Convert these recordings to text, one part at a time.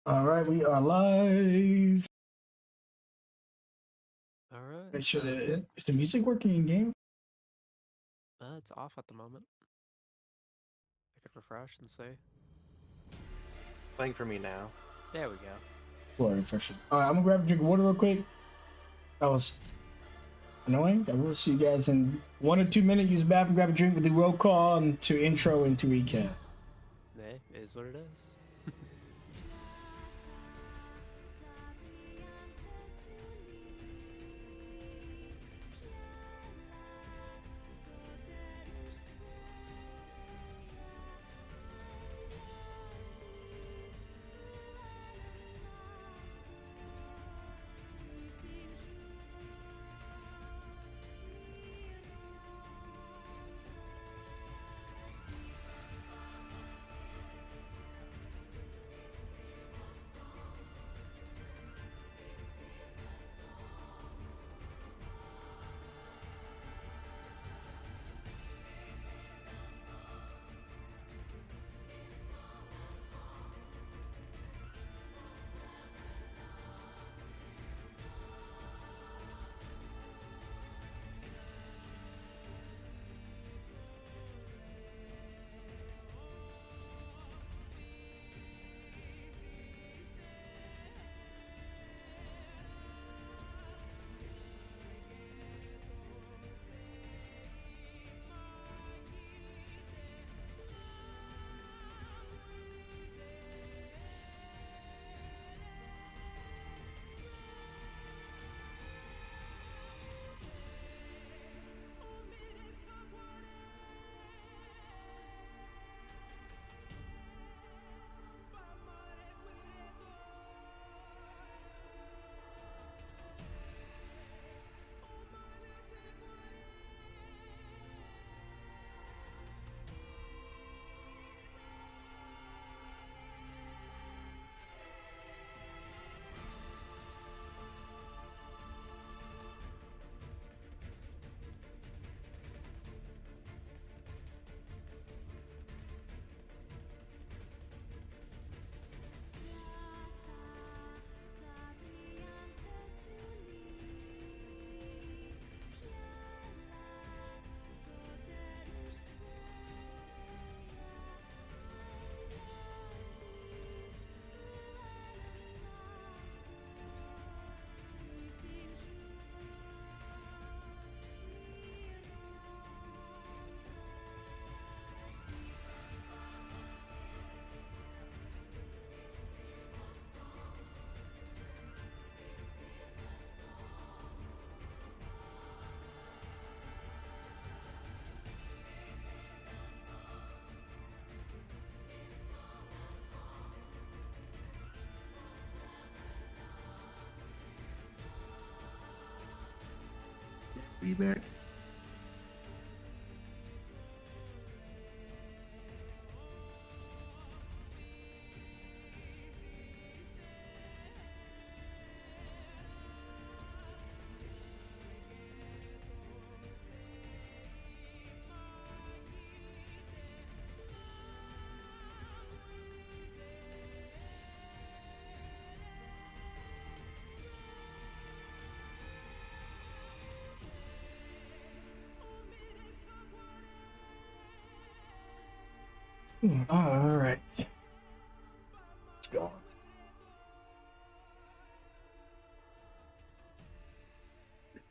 All right, we are live. All right. Make sure that is the music working in game. It's off at the moment. I could refresh and see. Playing for me now. There we go. Well, refresh it. All right, I'm gonna grab a drink of water real quick. That was annoying. I will see you guys in 1 or 2 minutes. Use the bathroom, grab a drink. We'll do roll call and to intro and to recap. Hey, it is what it is. Feedback. All right, let's go.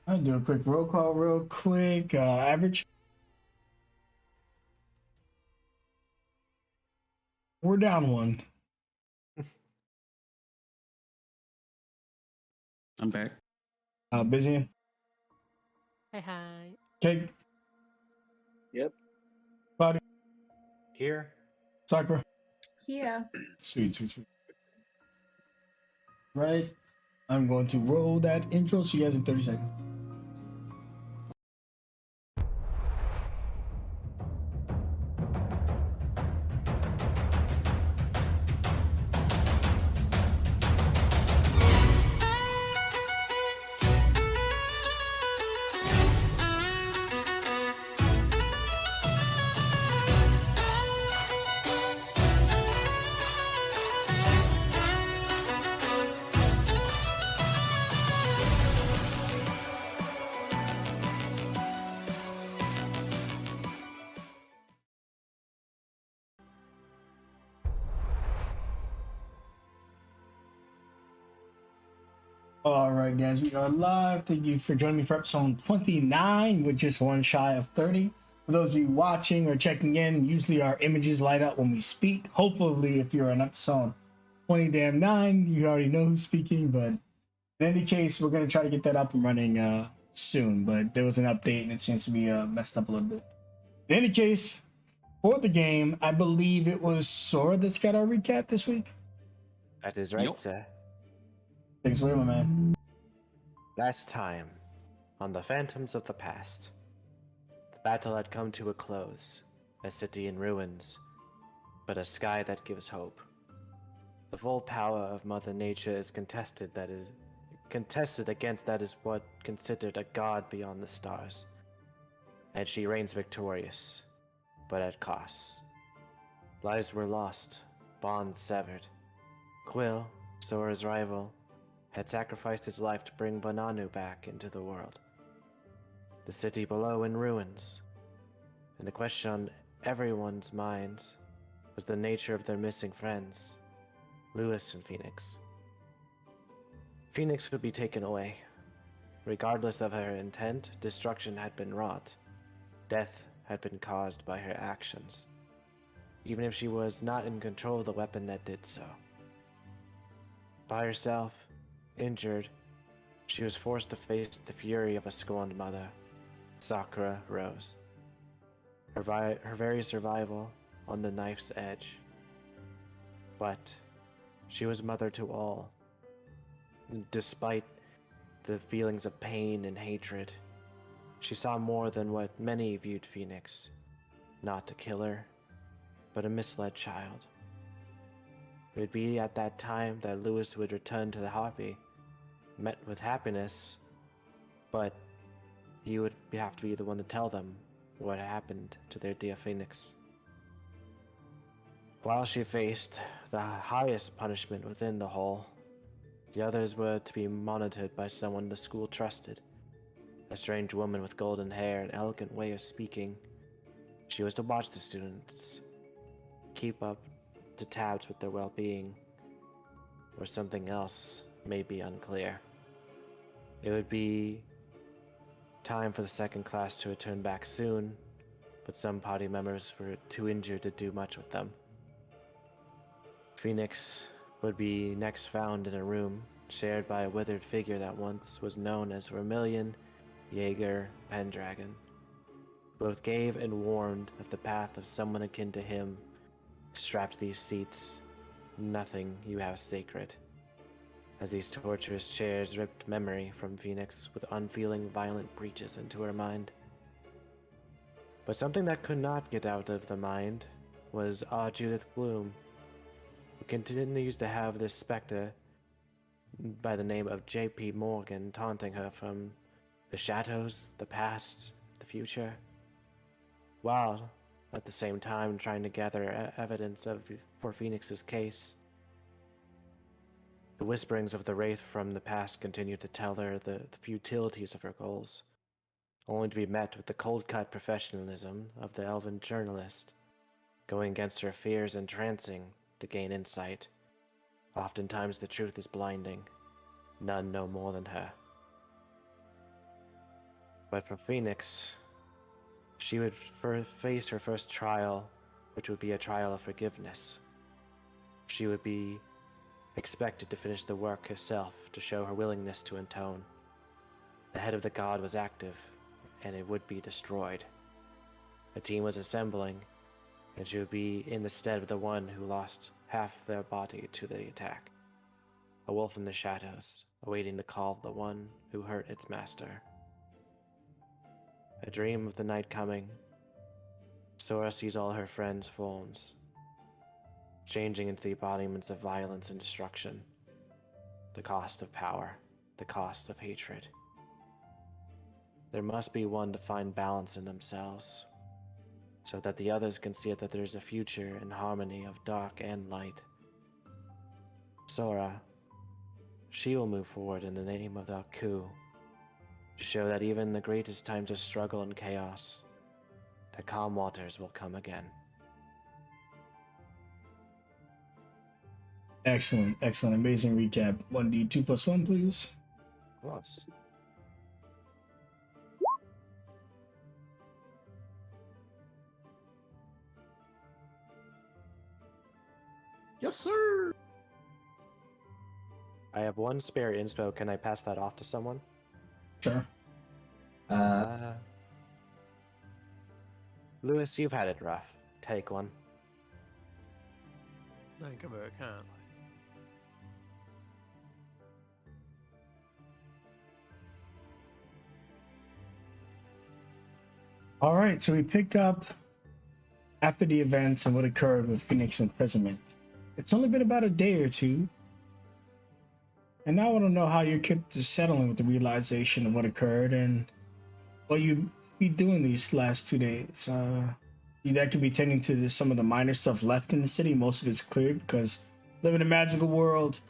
I'll do a quick roll call, real quick. Average. We're down one. I'm back. Busy. Hi. Cake. Yep. Body. Here. Sakura. Yeah. Sweet. Right. I'm going to roll that intro. See you guys in 30 seconds. All right, guys, we are live. Thank you for joining me for episode 29, which is one shy of 30. For those of you watching or checking in, usually our images light up when we speak. Hopefully, if you're on episode 20 you already know who's speaking. But in any case, we're going to try to get that up and running soon. But there was an update and it seems to be messed up a little bit. In any case, for the game, I believe it was Sora that's got our recap this week. That is right, sir. Thanks away, my man. Last time, on the Phantoms of the Past, the battle had come to a close, a city in ruins, but a sky that gives hope. The full power of Mother Nature is contested against that is what considered a god beyond the stars. And she reigns victorious, but at cost. Lives were lost, bonds severed. Quill, Sora's rival, had sacrificed his life to bring Bananu back into the world. The city below in ruins, and the question on everyone's minds was the nature of their missing friends, Lewis and Phoenix. Phoenix would be taken away. Regardless of her intent, destruction had been wrought. Death had been caused by her actions, even if she was not in control of the weapon that did so. By herself, injured, she was forced to face the fury of a scorned mother, Sakura Rose. Her very survival on the knife's edge. But she was mother to all. Despite the feelings of pain and hatred, she saw more than what many viewed Phoenix. Not a killer, but a misled child. It would be at that time that Lewis would return to the hobby, met with happiness, but he would have to be the one to tell them what happened to their dear Phoenix. While she faced the highest punishment within the hall, the others were to be monitored by someone the school trusted, a strange woman with golden hair and elegant way of speaking. She was to watch the students, keep up to tabs with their well-being, or something else may be unclear. It would be time for the second class to return back soon, but some party members were too injured to do much with them. Phoenix would be next found in a room shared by a withered figure that once was known as Vermilion Jaeger Pendragon. Both gave and warned of the path of someone akin to him. Strapped to these seats, nothing you have sacred. As these torturous chairs ripped memory from Phoenix with unfeeling violent breaches into her mind. But something that could not get out of the mind was Judith Bloom, who continues to have this specter by the name of J.P. Morgan taunting her from the shadows, the past, the future, while at the same time trying to gather evidence for Phoenix's case. The whisperings of the Wraith from the past continue to tell her the futilities of her goals, only to be met with the cold-cut professionalism of the elven journalist, going against her fears and trancing to gain insight. Oftentimes the truth is blinding. None know more than her. But for Phoenix, she would face her first trial, which would be a trial of forgiveness. She would be expected to finish the work herself to show her willingness to atone. The head of the god was active, and it would be destroyed. A team was assembling, and she would be in the stead of the one who lost half their body to the attack. A wolf in the shadows, awaiting the call of the one who hurt its master. A dream of the night coming, Sora sees all her friends' forms, changing into the embodiments of violence and destruction. The cost of power, the cost of hatred. There must be one to find balance in themselves, so that the others can see that there is a future in harmony of dark and light. Sora, she will move forward in the name of the coup, to show that even in the greatest times of struggle and chaos, the calm waters will come again. Excellent, excellent, amazing recap. 1D 2+1, please. Plus. Yes, sir. I have one spare inspo. Can I pass that off to someone? Sure. Lewis, you've had it rough. Take one. Think of it kindly. All right, so we picked up after the events and what occurred with Phoenix's imprisonment. It's only been about a day or two, and now I want to know how your kids are settling with the realization of what occurred and what you be doing these last 2 days. You that could be tending to some of the minor stuff left in the city. Most of it's cleared because live in a magical world,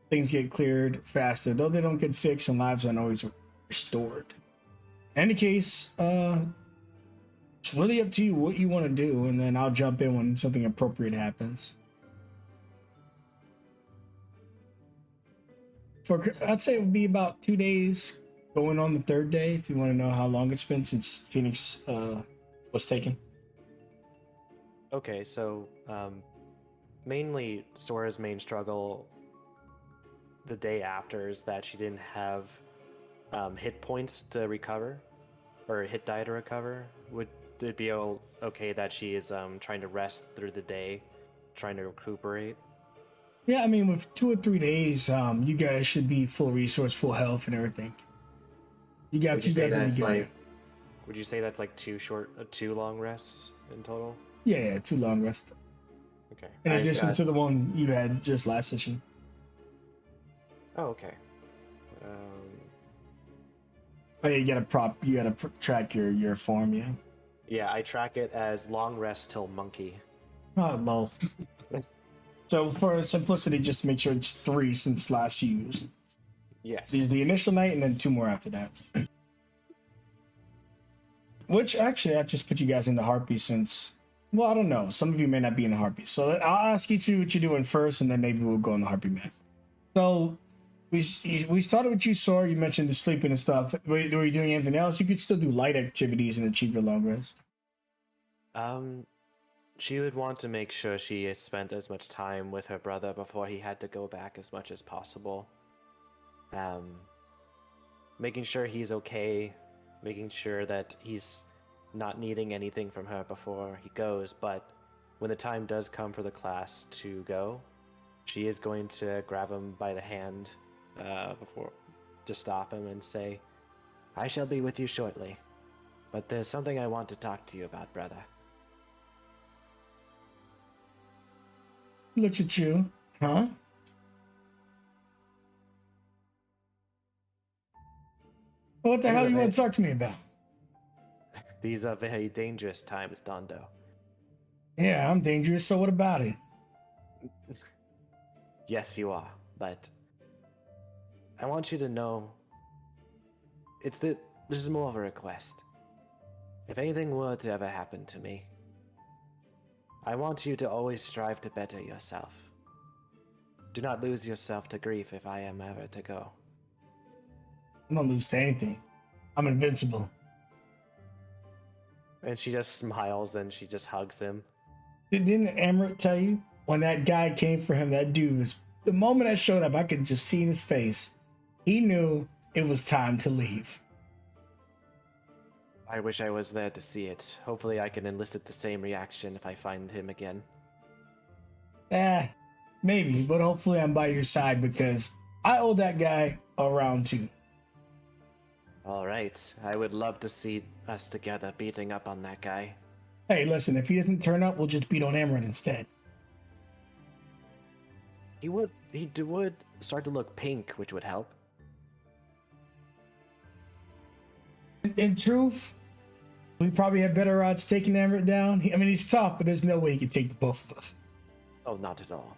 things get cleared faster, though they don't get fixed and lives aren't always restored. In any case, it's really up to you what you want to do, and then I'll jump in when something appropriate happens. I'd say it would be about 2 days, going on the third day, if you want to know how long it's been since Phoenix was taken. Okay, so mainly Sora's main struggle the day after is that she didn't have hit points to recover, or hit die to recover. Would it be okay that she is trying to rest through the day, trying to recuperate? Yeah, I mean, with 2 or 3 days, you guys should be full resource, full health, and everything. You guys will be good. Would you say that's like two long rests in total? Yeah, 2 long rests. Okay. In addition to the one you had just last session. Oh, okay. Oh, yeah, you gotta track your form, yeah. Yeah, I track it as long rest till monkey. Oh, lol. So for simplicity, just make sure it's 3 since last used. Yes. These the initial night and then 2 more after that. Which actually, I just put you guys in the heartbeat since, well, I don't know. Some of you may not be in the heartbeat. So I'll ask you what you're doing first, and then maybe we'll go on the heartbeat map. So we started with you, Sora. You mentioned the sleeping and stuff. Were you doing anything else? You could still do light activities and achieve your long rest. She would want to make sure she spent as much time with her brother before he had to go back as much as possible. Making sure he's okay, making sure that he's not needing anything from her before he goes, but when the time does come for the class to go, she is going to grab him by the hand to stop him and say, "I shall be with you shortly, but there's something I want to talk to you about, brother." Looks at you, huh? What the hell do you want to talk to me about? These are very dangerous times, Dondo. Yeah, I'm dangerous, so what about it? Yes, you are, but I want you to know this is more of a request. If anything were to ever happen to me, I want you to always strive to better yourself. Do not lose yourself to grief if I am ever to go. I'm not lose to anything. I'm invincible. And she just smiles and she just hugs him. Didn't Emmerich tell you when that guy came for him? That dude was, the moment I showed up, I could just see in his face. He knew it was time to leave. I wish I was there to see it. Hopefully I can elicit the same reaction if I find him again. Maybe, but hopefully I'm by your side because I owe that guy a round 2. Alright, I would love to see us together beating up on that guy. Hey, listen, if he doesn't turn up, we'll just beat on Emmerich instead. He would start to look pink, which would help. In truth, we probably have better odds taking Emmerich down. I mean, he's tough, but there's no way he can take the both of us. Oh, not at all.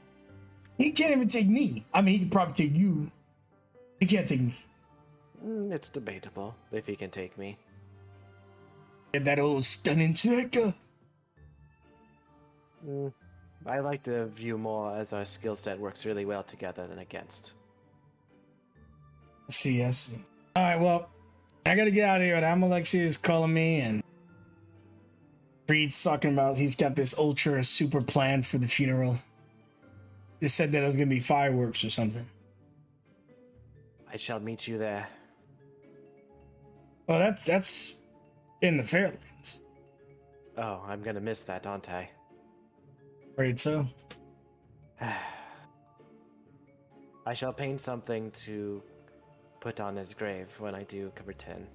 He can't even take me. I mean, he can probably take you. He can't take me. It's debatable if he can take me. And that old stunning checker. I like to view more as our skill set works really well together than against. I see. All right, well, I gotta get out of here. Alexia is calling me, and Reed's talking about he's got this ultra super plan for the funeral. Just said that it was gonna be fireworks or something. I shall meet you there. Well, that's in the Fairlands. Oh, I'm gonna miss that, aren't I? Right, so. I shall paint something to put on his grave when I do return.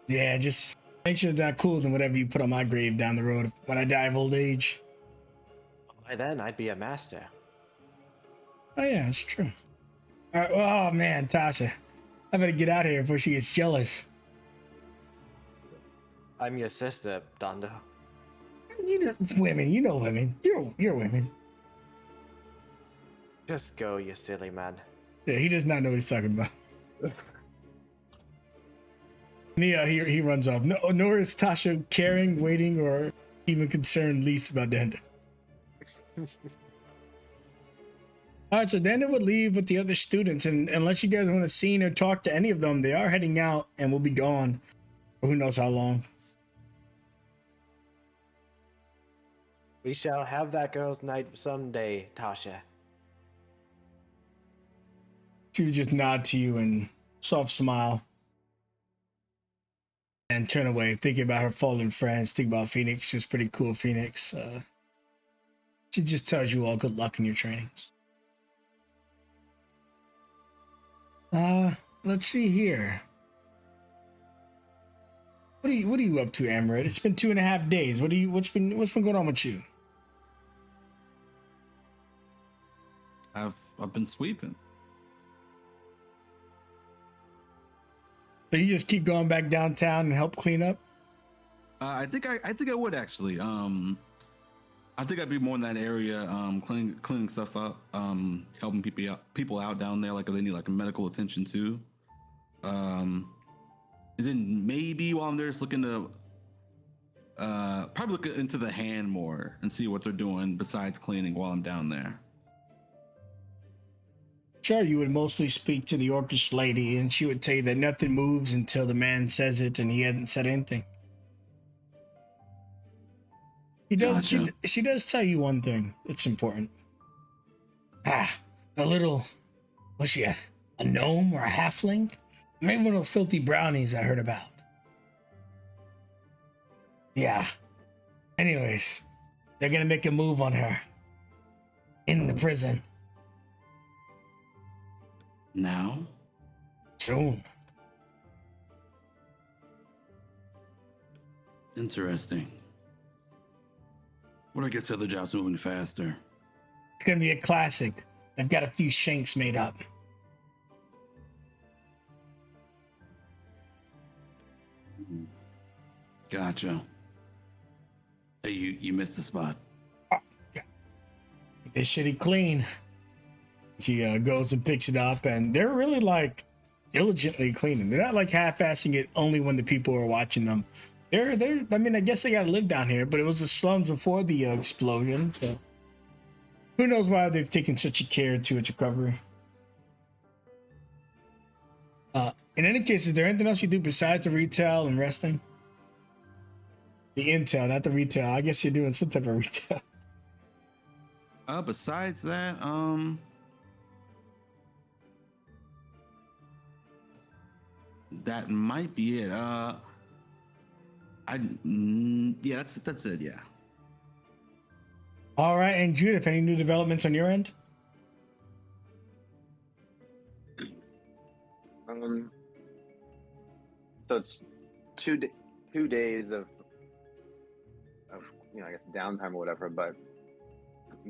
Yeah, just make sure it's not cooler than whatever you put on my grave down the road when I die of old age. By then, I'd be a master. Oh yeah, that's true. All right, well, oh man, Tasha, I better get out of here before she gets jealous. I'm your sister, Dondo. You know women. You're women. Just go, you silly man. Yeah, he does not know what he's talking about. He runs off. No, nor is Tasha caring, waiting, or even concerned least about Danda. All right, so Danda would leave with the other students, and unless you guys want to see or talk to any of them, they are heading out and will be gone for who knows how long. We shall have that girl's night someday, Tasha. She would just nod to you and soft smile and turn away, thinking about her fallen friends, thinking about Phoenix. She was pretty cool, Phoenix. She just tells you all good luck in your trainings. Let's see here. What are you up to, Amaret? It's been 2.5 days. What's been going on with you? I've been sweeping. So you just keep going back downtown and help clean up? I think I would actually. I think I'd be more in that area, cleaning stuff up, helping people out down there, like if they need like a medical attention too. And then maybe while I'm there, just looking to probably look into the hand more and see what they're doing besides cleaning while I'm down there. Sure, you would mostly speak to the Orcish lady, and she would tell you that nothing moves until the man says it, and he hasn't said anything. He does. Gotcha. She does tell you one thing. It's important. A little. Was she a gnome or a halfling? Maybe one of those filthy brownies I heard about. Yeah. Anyways, they're gonna make a move on her in the prison. Now? Soon. Interesting. Well, I guess the other job's moving faster. It's gonna be a classic. I've got a few shanks made up. Gotcha. Hey, you missed the spot. Oh, yeah. This shitty clean. She goes and picks it up, and they're really like diligently cleaning. They're not like half-assing it only when the people are watching them. They're. I mean, I guess they gotta live down here, but it was the slums before the explosion, so who knows why they've taken such a care to its recovery. In any case, is there anything else you do besides the retail and resting? The intel, not the retail. I guess you're doing some type of retail. Besides that, that might be it. Yeah, that's it. Yeah. All right, and Judith, any new developments on your end? So it's 2 days of I guess downtime or whatever. But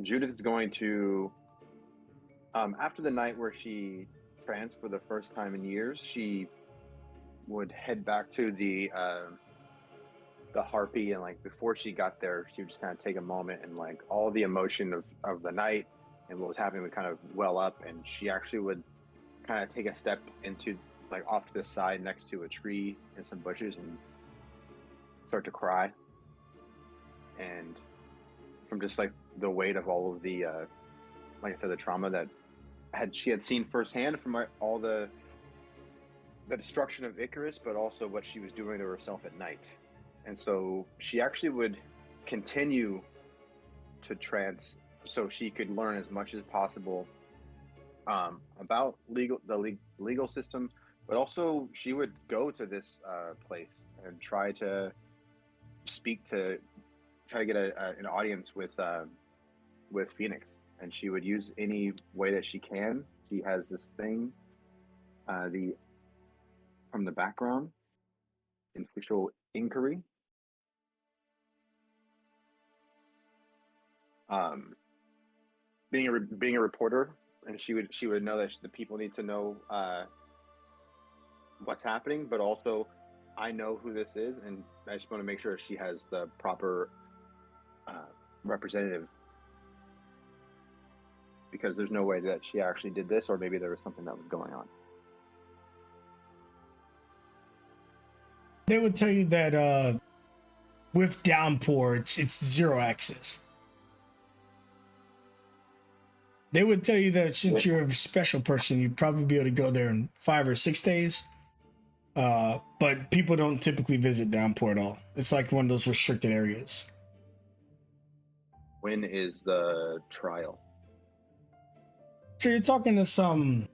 Judith is going to after the night where she tranced for the first time in years, she would head back to the harpy, and like before she got there, she would just kind of take a moment, and like all the emotion of the night and what was happening would kind of well up, and she actually would kind of take a step into like off to the side next to a tree and some bushes and start to cry. And from just like the weight of all of the like I said, the trauma that she had seen firsthand from all the the destruction of Icarus, but also what she was doing to herself at night. And so she actually would continue to trance so she could learn as much as possible about legal system, but also she would go to this place and try to get an audience with Phoenix, and she would use any way that she can. She has this thing, from the background, official inquiry. Being a reporter, and she would know that the people need to know what's happening, but also I know who this is, and I just want to make sure she has the proper representative, because there's no way that she actually did this, or maybe there was something that was going on. They would tell you that with downpour, it's 0 access. They would tell you that since you're a special person, you'd probably be able to go there in 5 or 6 days. But people don't typically visit downpour at all. It's like one of those restricted areas. When is the trial? So you're talking to some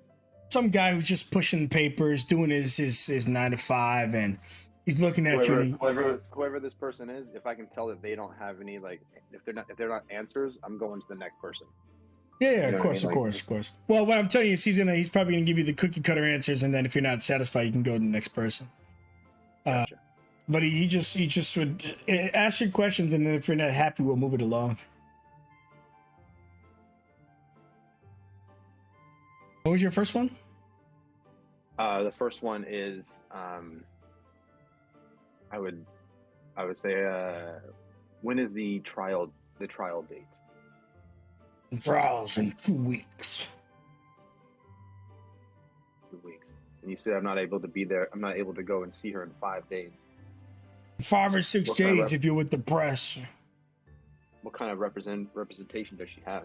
guy who's just pushing papers, doing his 9 to 5, and he's looking at you. Whoever this person is, if I can tell that they don't have any, like, if they're not answers, I'm going to the next person. Yeah, You know of course. Well, what I'm telling you is he's probably gonna give you the cookie cutter answers, and then if you're not satisfied, you can go to the next person. Gotcha. But he just would ask your questions, and then if you're not happy, we'll move it along. What was your first one? The first one is I would say when is the trial date? Trials in 2 weeks. 2 weeks. And you said I'm not able to be there. I'm not able to go and see her in 5 days. 5 or 6 What kind of days if you're with the press. What kind of representation does she have?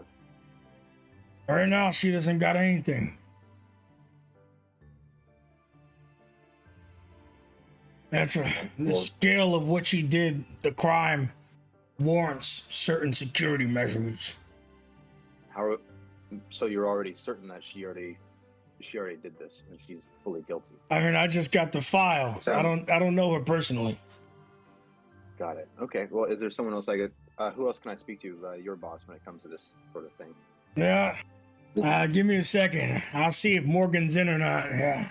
Right now, she doesn't got anything. The scale of what she did, the crime, warrants certain security measures. So you're already certain that she already did this and she's fully guilty? I mean, I just got the file. I don't know her personally. Got it. Okay. Well, is there someone else who else can I speak to? Your boss, when it comes to this sort of thing? Yeah. Give me a second. I'll see if Morgan's in or not. Yeah.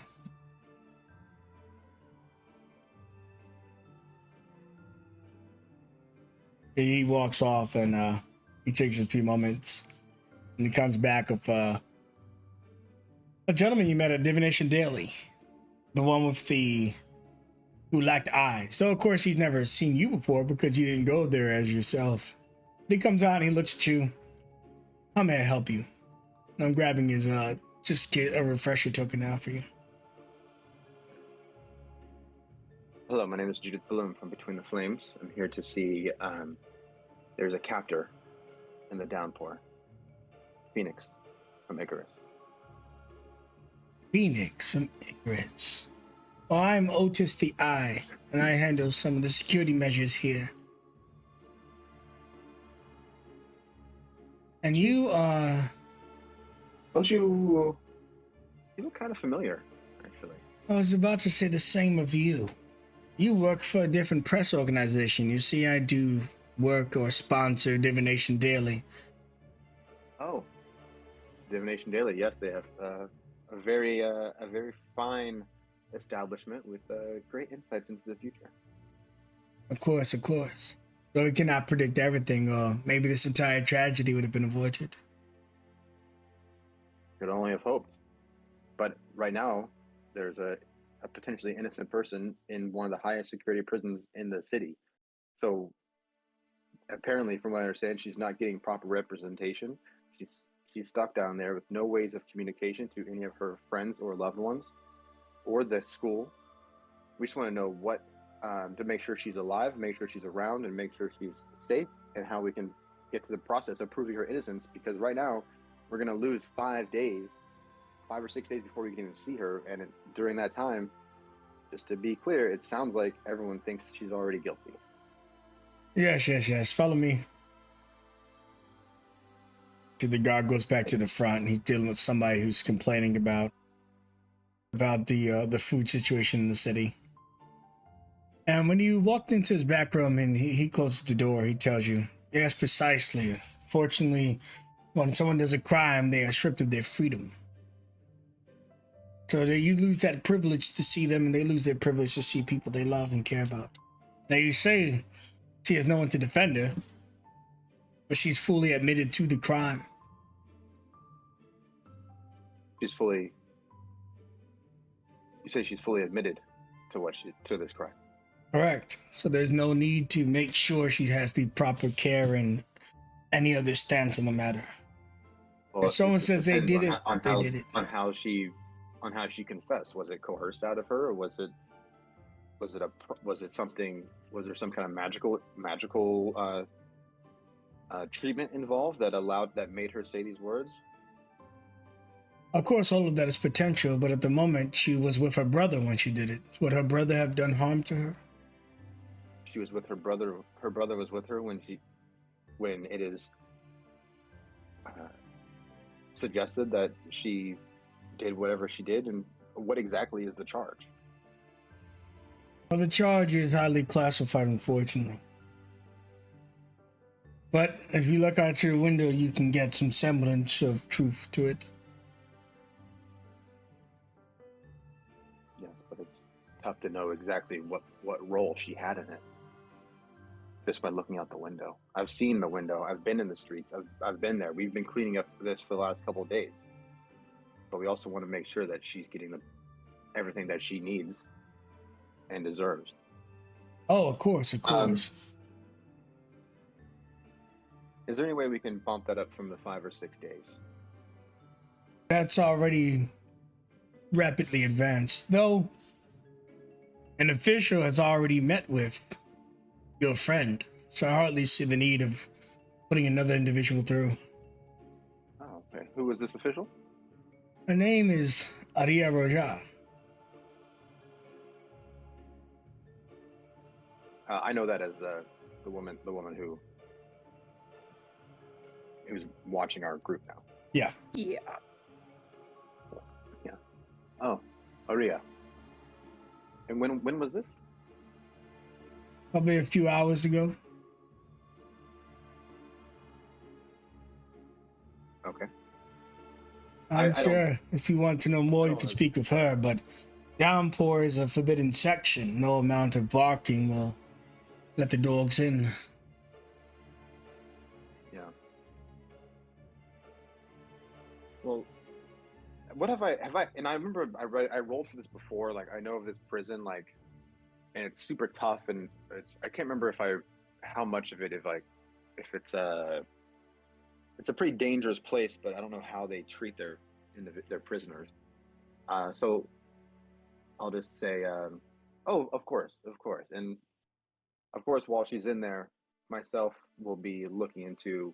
He walks off, and he takes a few moments, and he comes back with a gentleman you met at Divination Daily, the one with who lacked eyes. So of course he's never seen you before because you didn't go there as yourself. He comes out and he looks at you. How may I help you? And I'm grabbing his just get a refresher token now for you. Hello, my name is Judith Bloom from Between the Flames. I'm here to see there's a captor in the downpour. Phoenix from Icarus. Phoenix from Icarus. Well, I'm Otis the Eye, and I handle some of the security measures here. And you Don't you look kind of familiar, actually. I was about to say the same of you. You work for a different press organization. You see, I do work or sponsor Divination Daily. Oh, Divination Daily. Yes, they have a very fine establishment with great insights into the future. Of course. Though we cannot predict everything, or maybe this entire tragedy would have been avoided. Could only have hoped. But right now, there's a potentially innocent person in one of the highest security prisons in the city. So apparently, from what I understand, she's not getting proper representation. She's stuck down there with no ways of communication to any of her friends or loved ones or the school. We just want to know what to make sure she's alive, make sure she's around, and make sure she's safe, and how we can get to the process of proving her innocence, because right now we're going to lose 5 days, 5 or 6 days before we can even see her, and during that time just to be clear, it sounds like everyone thinks she's already guilty. Yes. Follow me. The guard goes back to the front, and he's dealing with somebody who's complaining about the food situation in the city. And when you walked into his back room and he closes the door, he tells you, yes, precisely. Fortunately, when someone does a crime, they are stripped of their freedom. So you lose that privilege to see them, and they lose their privilege to see people they love and care about. Now, you say she has no one to defend her, but she's fully admitted to the crime. You say she's fully admitted to this crime. Correct. So there's no need to make sure she has the proper care and any other stance on the matter. Well, if someone says they did it, they did it. On how she confessed. Was it coerced out of her, or was there some kind of magical treatment involved that made her say these words? Of course, all of that is potential, but at the moment, she was with her brother when she did it. Would her brother have done harm to her? She was with her brother. Her brother was with her when it is suggested that she did whatever she did. And what exactly is the charge? Well, the charge is highly classified, unfortunately. But if you look out your window, you can get some semblance of truth to it. Yes, but it's tough to know exactly what role she had in it just by looking out the window. I've seen the window. I've been in the streets. I've been there. We've been cleaning up this for the last couple of days. But we also want to make sure that she's getting everything that she needs and deserves. Oh, of course. Is there any way we can bump that up from the 5 or 6 days? That's already rapidly advanced, though an official has already met with your friend, so I hardly see the need of putting another individual through. Oh, okay. Who was this official? Her name is Aria Roja. I know that as the woman who's watching our group now. Yeah. Oh, Aria. And when was this? Probably a few hours ago. Okay. I'm sure if you want to know more, you can speak with her, but Downpour is a forbidden section. No amount of barking will let the dogs in. Yeah. Well, what have I and I remember I rolled for this before, like I know of this prison, like, and it's super tough, and I can't remember how much of it is like, if it's a pretty dangerous place, but I don't know how they treat their prisoners. So I'll just say, oh, of course, and of course, while she's in there, myself will be looking into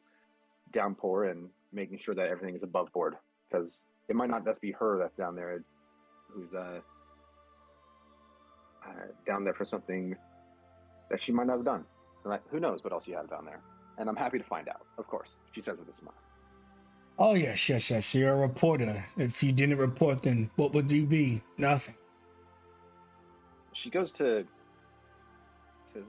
Downpour and making sure that everything is above board, because it might not just be her that's down there, who's down there for something that she might not have done. Like, who knows what else you have down there? And I'm happy to find out, of course. She says with a smile. Oh, yes. You're a reporter. If you didn't report, then what would you be? Nothing. She goes to a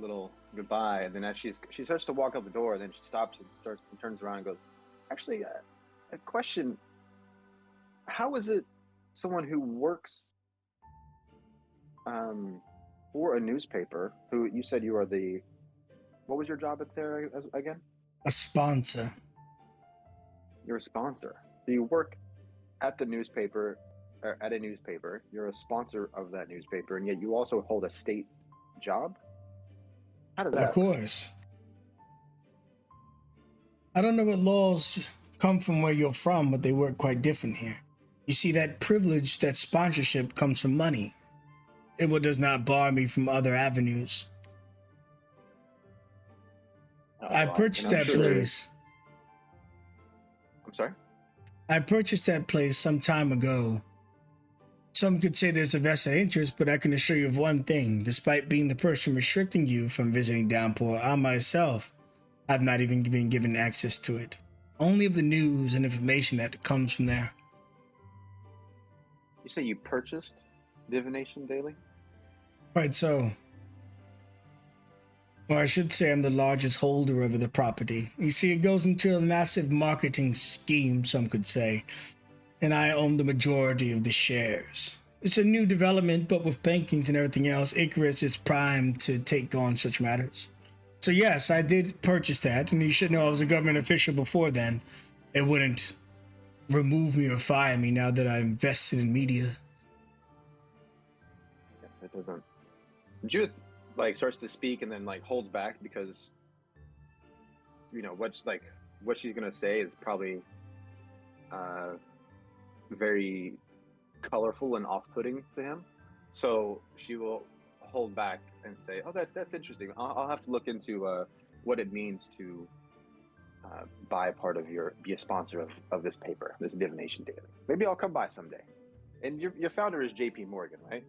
little goodbye, and then as she starts to walk out the door, then she stops and turns around and goes, actually, a question. How is it someone who works for a newspaper, who you said you are what was your job at there again? A sponsor. You're a sponsor. So you work at the newspaper, or at a newspaper. You're a sponsor of that newspaper, and yet you also hold a state job? How does that Of course. I don't know what laws come from where you're from, but they work quite different here. You see, that privilege, that sponsorship comes from money. It does not bar me from other avenues. I purchased that place. I'm sorry? I purchased that place some time ago. Some could say there's a vested interest, but I can assure you of one thing. Despite being the person restricting you from visiting Downpour, I myself have not even been given access to it. Only of the news and information that comes from there. You say you purchased Divination Daily? Right, so. Or I should say I'm the largest holder of the property. You see, it goes into a massive marketing scheme, some could say, and I own the majority of the shares. It's a new development, but with bankings and everything else, Icarus is primed to take on such matters. So yes, I did purchase that, and you should know I was a government official before then. It wouldn't remove me or fire me now that I'm invested in media. Yes, it doesn't. Judith like starts to speak and then like holds back because what she's gonna say is probably very colorful and off-putting to him. So she will hold back and say, "Oh, that's interesting. I'll have to look into what it means to buy a part of be a sponsor of this paper, this Divination Daily. Maybe I'll come by someday." And your founder is J.P. Morgan, right?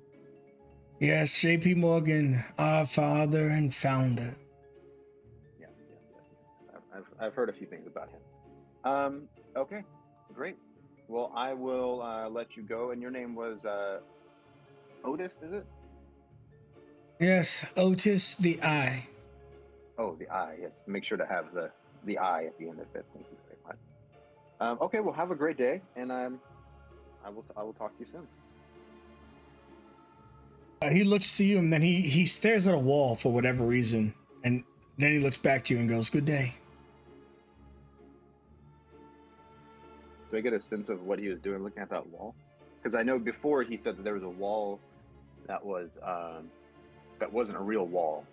Yes, J.P. Morgan, our father and founder. Yes. I've heard a few things about him. Okay, great. Well, I will let you go. And your name was Otis, is it? Yes, Otis the Eye. Oh, the I. Yes, make sure to have the I at the end of it. Thank you very much. Okay, well, have a great day, and I will talk to you soon. He looks to you, and then he stares at a wall for whatever reason, and then he looks back to you and goes, "Good day." Do I get a sense of what he was doing looking at that wall? Because I know before he said that there was a wall that was that wasn't a real wall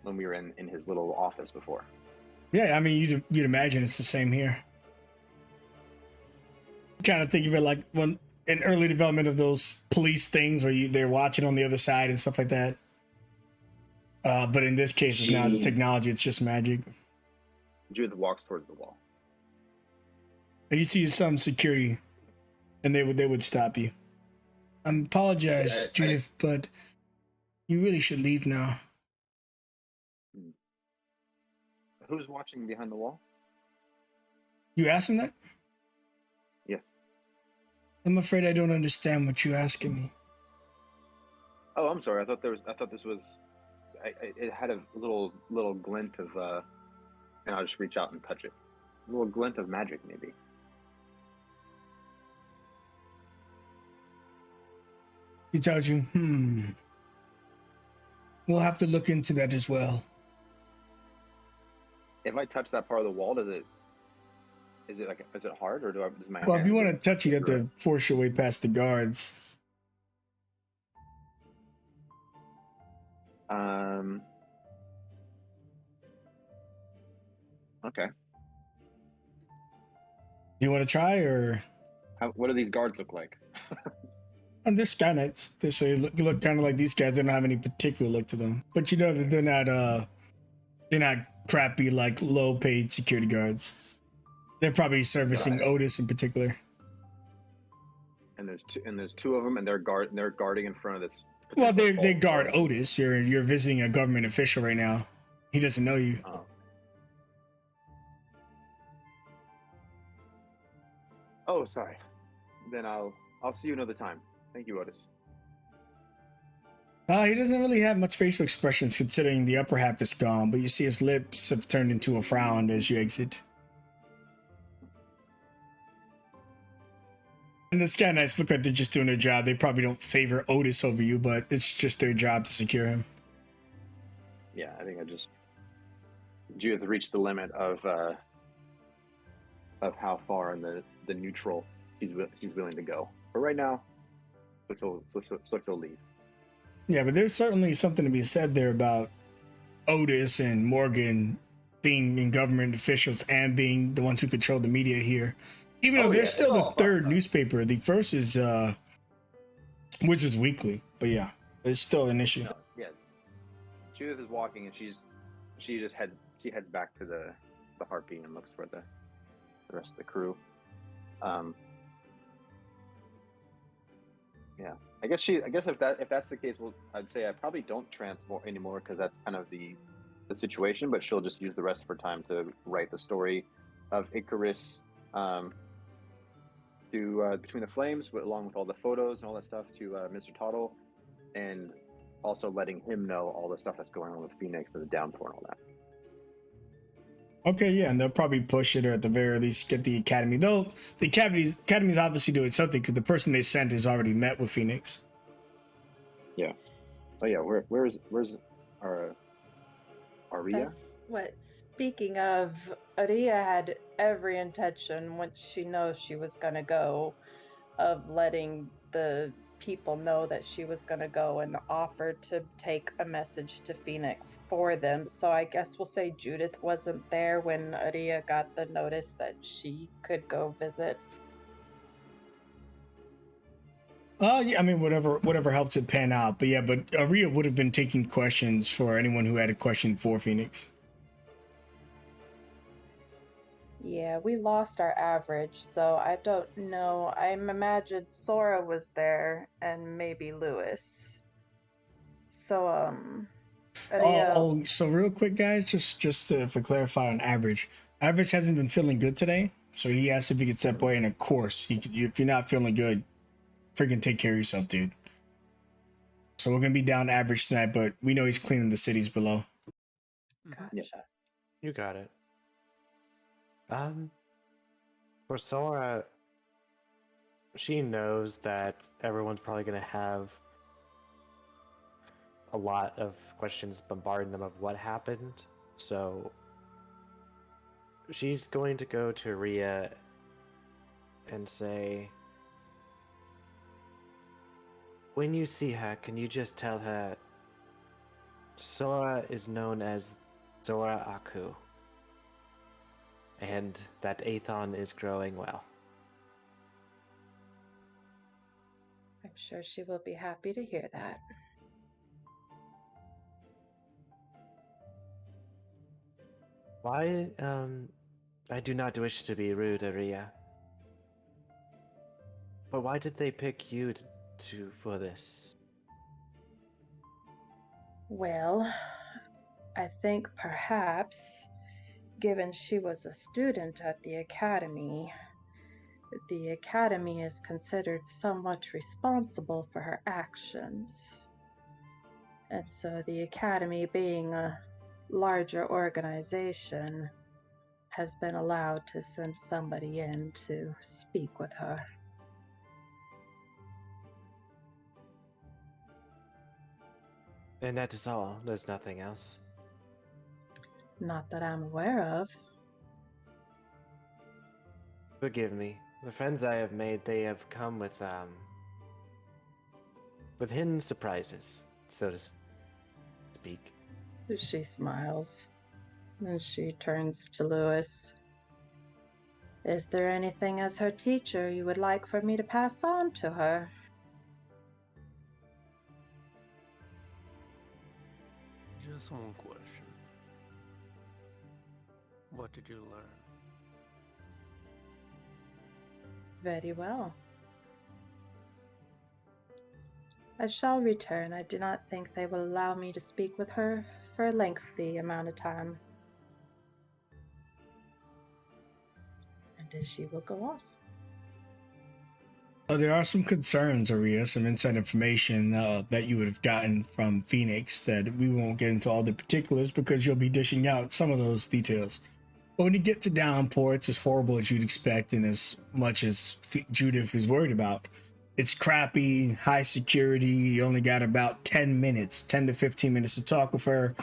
when we were in his little office before. Yeah, I mean, you'd imagine it's the same here. Kind of think of it like when an early development of those police things where they're watching on the other side and stuff like that. But in this case, it's not technology; it's just magic. Judith walks towards the wall. And you see some security, and they would stop you. I apologize, Judith, but you really should leave now. Who's watching behind the wall? You asked him that? Yes. I'm afraid I don't understand what you're asking me. Oh, I'm sorry. I thought this was. It had a little glint of, and I'll just reach out and touch it. A little glint of magic, maybe. He tells you, we'll have to look into that as well. If I touch that part of the wall, is it hard, or does my Well, hand if you want to touch it, you have to force your way past the guards. Okay. Do you want to try, or? What do these guards look like? And they're Skynights. They look kind of like these guys. They don't have any particular look to them, but you know that they're not crappy like low-paid security guards. They're probably servicing Otis in particular. And there's two of them, and they're guarding in front of this. Well, they guard Otis. You're visiting a government official right now. He doesn't know you. Oh, sorry. Then I'll see you another time. Thank you, Otis. He doesn't really have much facial expressions considering the upper half is gone, but you see his lips have turned into a frown as you exit. And the Sky Knights look like they're just doing their job. They probably don't favor Otis over you, but it's just their job to secure him. Yeah, I think Judith reached the limit of how far in the neutral she's willing to go. But right now, so she'll leave. Yeah, but there's certainly something to be said there about Otis and Morgan being in government officials and being the ones who control the media here. Even though they're still the third newspaper. The first is Wizards Weekly, but yeah, it's still an issue. Yeah, Judith is walking, and she heads back to the Harpy and looks for the rest of the crew. Yeah, I guess if that's the case, well, I'd say I probably don't transport anymore because that's kind of the situation. But she'll just use the rest of her time to write the story of Icarus, to Between the Flames, along with all the photos and all that stuff to Mr. Tuttle, and also letting him know all the stuff that's going on with Phoenix and the downpour and all that. Okay, yeah, and they'll probably push it, or at the very least get the academy. Though the academy's obviously doing something because the person they sent has already met with Phoenix. Yeah. Oh yeah. Where's our Aria? That's what. Speaking of, Aria had every intention once she knows she was gonna go, of letting the people know that she was gonna go and offered to take a message to Phoenix for them. So I guess we'll say Judith wasn't there when Aria got the notice that she could go visit. Yeah, I mean whatever helps it pan out. But yeah, but Aria would have been taking questions for anyone who had a question for Phoenix. Yeah, we lost our average, so I don't know. I imagine Sora was there and maybe Lewis. So, Aria, So real quick, guys, just for clarify on average, average hasn't been feeling good today, so he asked if he could step away. And of course, if you're not feeling good, freaking take care of yourself, dude. So we're gonna be down average tonight, but we know he's cleaning the cities below. gotcha. Yeah. You got it. For Sora, she knows that everyone's probably gonna have a lot of questions bombarding them of what happened, so she's going to go to Rhea and say, when you see her, can you just tell her Sora is known as Zora Aku, and that Aethon is growing well. I'm sure she will be happy to hear that. Why, I do not wish to be rude, Aria, but why did they pick you for this? Well, I think perhaps, given she was a student at the academy is considered somewhat responsible for her actions. And so the academy, being a larger organization, has been allowed to send somebody in to speak with her. And that is all. There's nothing else. Not that I'm aware of. Forgive me. The friends I have made, they have come with hidden surprises, so to speak. She smiles, and she turns to Lewis. Is there anything as her teacher you would like for me to pass on to her? Just one question. What did you learn? Very well. I shall return. I do not think they will allow me to speak with her for a lengthy amount of time. And she will go off. There are some concerns, Aria, some inside information that you would have gotten from Phoenix that we won't get into all the particulars because you'll be dishing out some of those details. But when you get to Downpour, it's as horrible as you'd expect and as much as Judith is worried about. It's crappy, high security. You only got about 10 to 15 minutes to talk with her,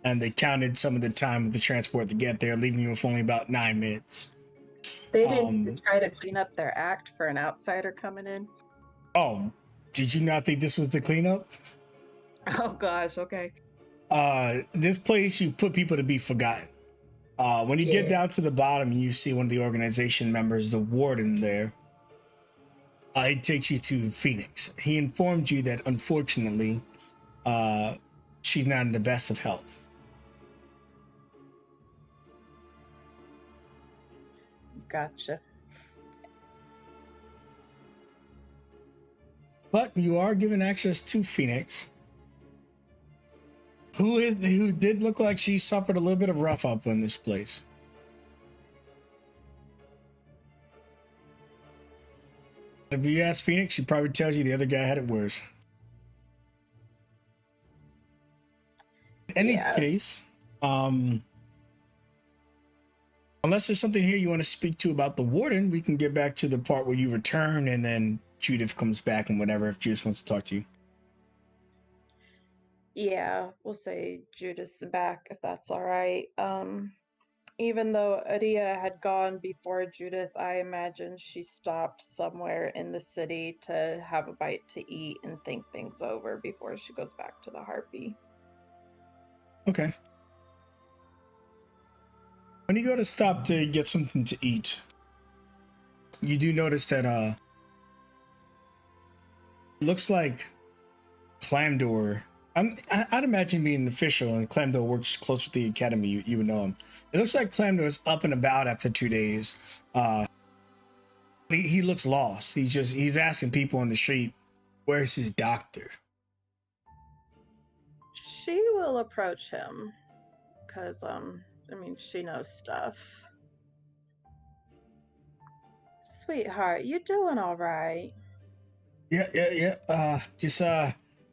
and they counted some of the time of the transport to get there, leaving you with only about 9 minutes. They didn't try to clean up their act for an outsider coming in. Oh, did you not think this was the cleanup? Oh gosh, okay. This place, you put people to be forgotten. When you get down to the bottom, you see one of the organization members, the warden there. He takes you to Phoenix. He informed you that unfortunately, she's not in the best of health. But but you are given access to Phoenix, who did look like she suffered a little bit of rough up in this place. If you ask Phoenix, she probably tells you the other guy had it worse. In any Yes. case, unless there's something here you want to speak to about the warden, we can get back to the part where you return and then Judith comes back and whatever, if Judith wants to talk to you. Yeah, we'll say Judith's back if that's all right. Even though Aria had gone before Judith, I imagine she stopped somewhere in the city to have a bite to eat and think things over before she goes back to the Harpy. Okay. When you go to stop to get something to eat, you do notice that it looks like Clamdor. I'd imagine being an official and Clamdor works close with the academy. You would know him. It looks like Clamdor is up and about after 2 days. He looks lost. He's asking people on the street, where's his doctor? She will approach him because she knows stuff. Sweetheart, you doing all right? Yeah. Just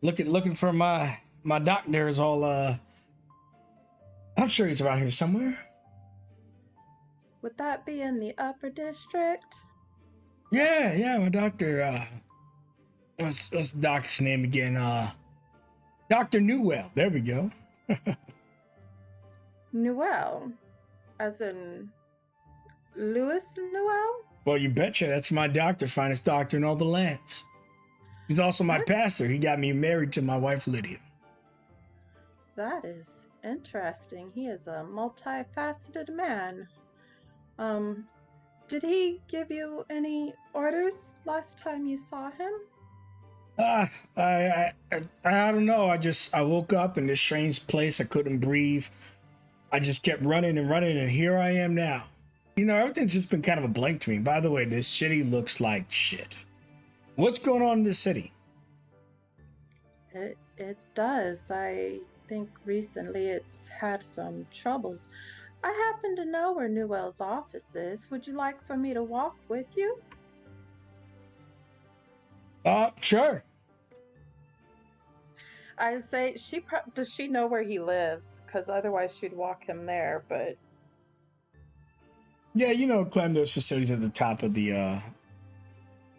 looking for my doctor is all I'm sure he's around here somewhere. Would that be in the upper district? Yeah, my doctor, what's the doctor's name again? Dr. Newell. There we go. Newell? As in Louis Newell? Well, you betcha. That's my doctor, finest doctor in all the lands. He's also my pastor. He got me married to my wife, Lydia. That is interesting. He is a multifaceted man. Did he give you any orders last time you saw him? I don't know. I woke up in this strange place. I couldn't breathe. I just kept running, and here I am now. You know, everything's just been kind of a blank to me. By the way, this city looks like shit. What's going on in this city? It does. I think recently it's had some troubles. I happen to know where Newell's office is. Would you like for me to walk with you? Sure. I say does she know where he lives? Because otherwise she'd walk him there. But yeah, you know, Clemdor's facilities at the top of the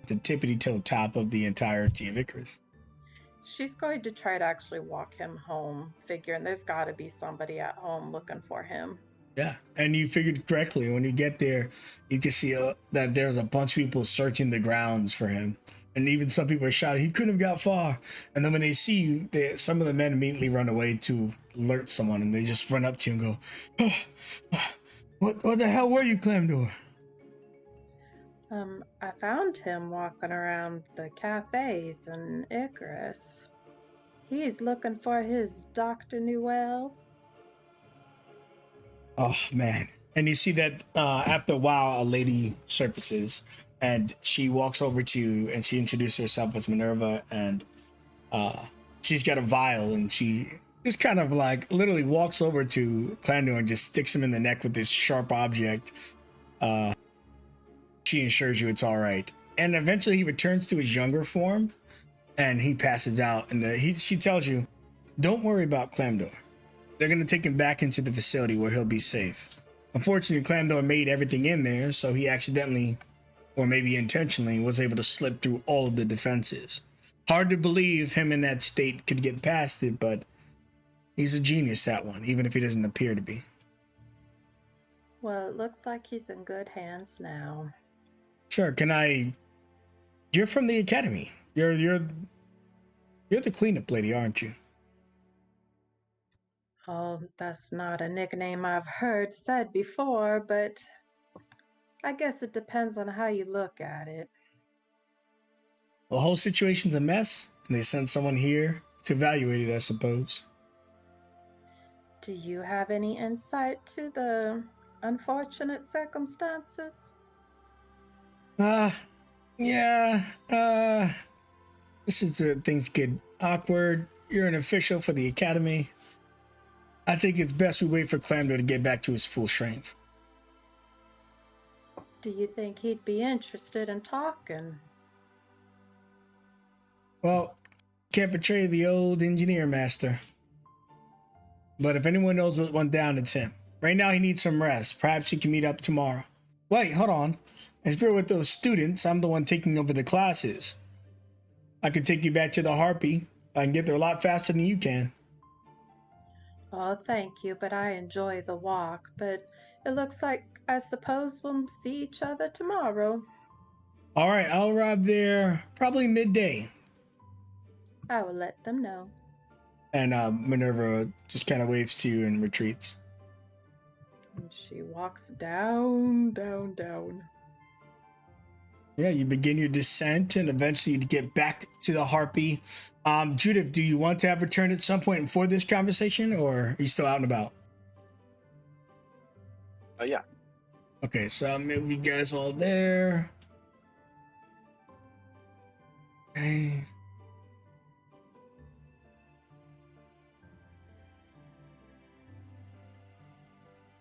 tippity-toe top of the entirety of Icarus. she's going to try to actually walk him home, figuring there's got to be somebody at home looking for him. Yeah, and you figured correctly. When you get there, you can see that there's a bunch of people searching the grounds for him. And even some people are shouting, he couldn't have got far. And then when they see you, some of the men immediately run away to alert someone. And they just run up to you and go, what the hell were you, Clamdor? I found him walking around the cafes in Icarus. He's looking for his Dr. Newell. Oh, man. And you see that after a while, a lady surfaces. And she walks over to you and she introduces herself as Minerva. And she's got a vial. And she just kind of like literally walks over to Clamdor and just sticks him in the neck with this sharp object. She assures you it's all right. And eventually he returns to his younger form. And he passes out. And she tells you, don't worry about Clamdor. They're going to take him back into the facility where he'll be safe. Unfortunately, Clamdor made everything in there, so he accidentally, or maybe intentionally, was able to slip through all of the defenses. Hard to believe him in that state could get past it, but he's a genius, that one, even if he doesn't appear to be. Well, it looks like he's in good hands now. Sure, you're from the academy. You're the cleanup lady, aren't you? Oh, that's not a nickname I've heard said before, but I guess it depends on how you look at it. The whole situation's a mess, and they sent someone here to evaluate it, I suppose. Do you have any insight to the unfortunate circumstances? Yeah. This is where things get awkward. You're an official for the academy. I think it's best we wait for Clamdo to get back to his full strength. Do you think he'd be interested in talking? Well, can't betray the old engineer master. But if anyone knows what went down, it's him. Right now, he needs some rest. Perhaps he can meet up tomorrow. Wait, hold on. If you're with those students, I'm the one taking over the classes. I could take you back to the Harpy. I can get there a lot faster than you can. Oh, thank you, but I enjoy the walk. But it looks like I suppose we'll see each other tomorrow. All right, I'll arrive there probably midday. I will let them know. And Minerva just kind of waves to you and retreats. And she walks down, down, down. Yeah, you begin your descent and eventually you get back to the Harpy. Judith, do you want to have returned at some point for this conversation, or are you still out and about? Yeah. Okay, so I'll move you guys all there. Okay.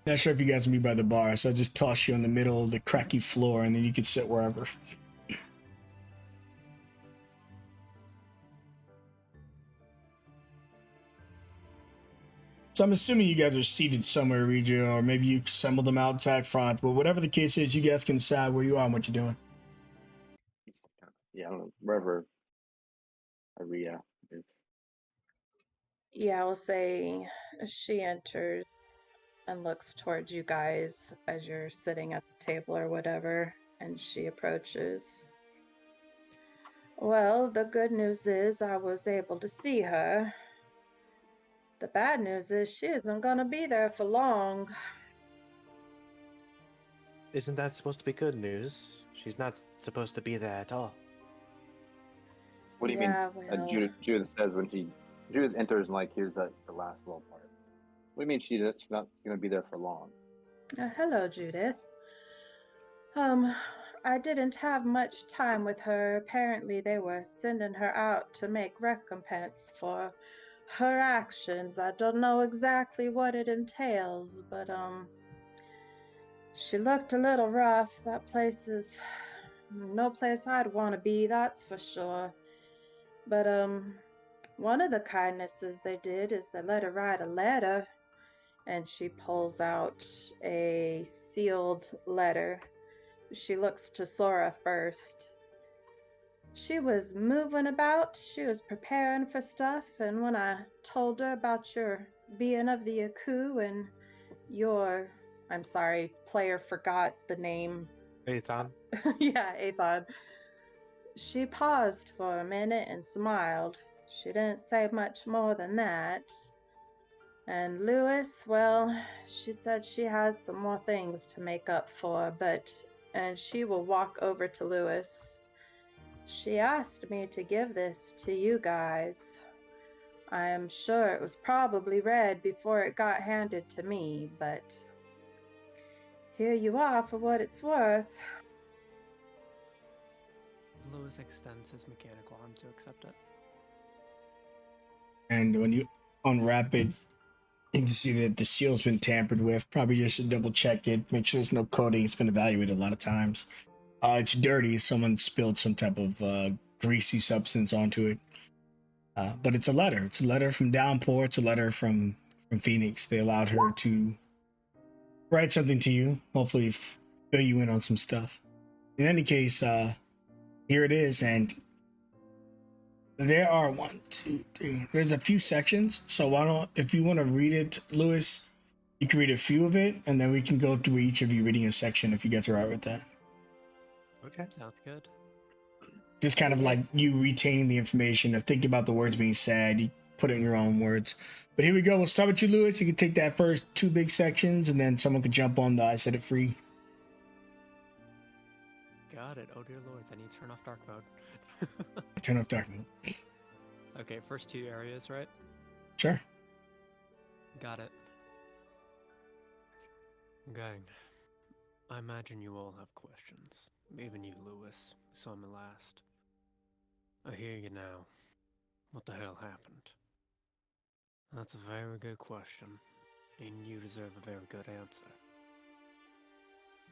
Not sure if you guys can be by the bar, so I'll just toss you in the middle of the cracky floor and then you can sit wherever. So I'm assuming you guys are seated somewhere, Regio, or maybe you assembled them outside front, but whatever the case is, you guys can decide where you are and what you're doing. Yeah, I don't know, wherever Aria is. Yeah, I will say she enters and looks towards you guys as you're sitting at the table or whatever, and she approaches. Well, the good news is I was able to see her. The bad news is she isn't going to be there for long. Isn't that supposed to be good news? She's not supposed to be there at all. What do you Yeah, mean? well, Judith says when Judith enters and like here's the last little part. What do you mean she's not going to be there for long? Hello, Judith. I didn't have much time with her. Apparently, they were sending her out to make recompense for her actions. I don't know exactly what it entails, but she looked a little rough. That place is no place I'd want to be, that's for sure. But one of the kindnesses they did is they let her write a letter, and she pulls out a sealed letter. She looks to Sora first. She was moving about, she was preparing for stuff, and when I told her about your being of the Aku and your, I'm sorry, player forgot the name. Ethan? Yeah, Athon. She paused for a minute and smiled. She didn't say much more than that. And Lewis, well, she said she has some more things to make up for, and she will walk over to Lewis. She asked me to give this to you guys. I am sure it was probably read before it got handed to me, but here you are for what it's worth. Lewis extends his mechanical arm to accept it. And when you unwrap it, you can see that the seal's been tampered with. Probably just to double check it, make sure there's no coating. It's been evaluated a lot of times. It's dirty. Someone spilled some type of greasy substance onto it. But it's a letter. It's a letter from Downpour. It's a letter from Phoenix. They allowed her to write something to you. Hopefully fill you in on some stuff. In any case, here it is. And there are 1, 2, 3. There's a few sections. So why don't, if you want to read it, Lewis, you can read a few of it, and then we can go through each of you reading a section if you guys are all right with that. Okay. Sounds good. Just kind of like you retaining the information of thinking about the words being said. You put it in your own words. But here we go. We'll start with you, Lewis. You can take that first 2 big sections, and then someone could jump on the I Said It Free. Got it. Oh dear lords, I need to turn off dark mode. Turn off dark mode. Okay, first 2 areas, right? Sure. Got it. Gang, I imagine you all have questions. Even you, Lewis, who saw me last. I hear you now. What the hell happened? That's a very good question, and you deserve a very good answer.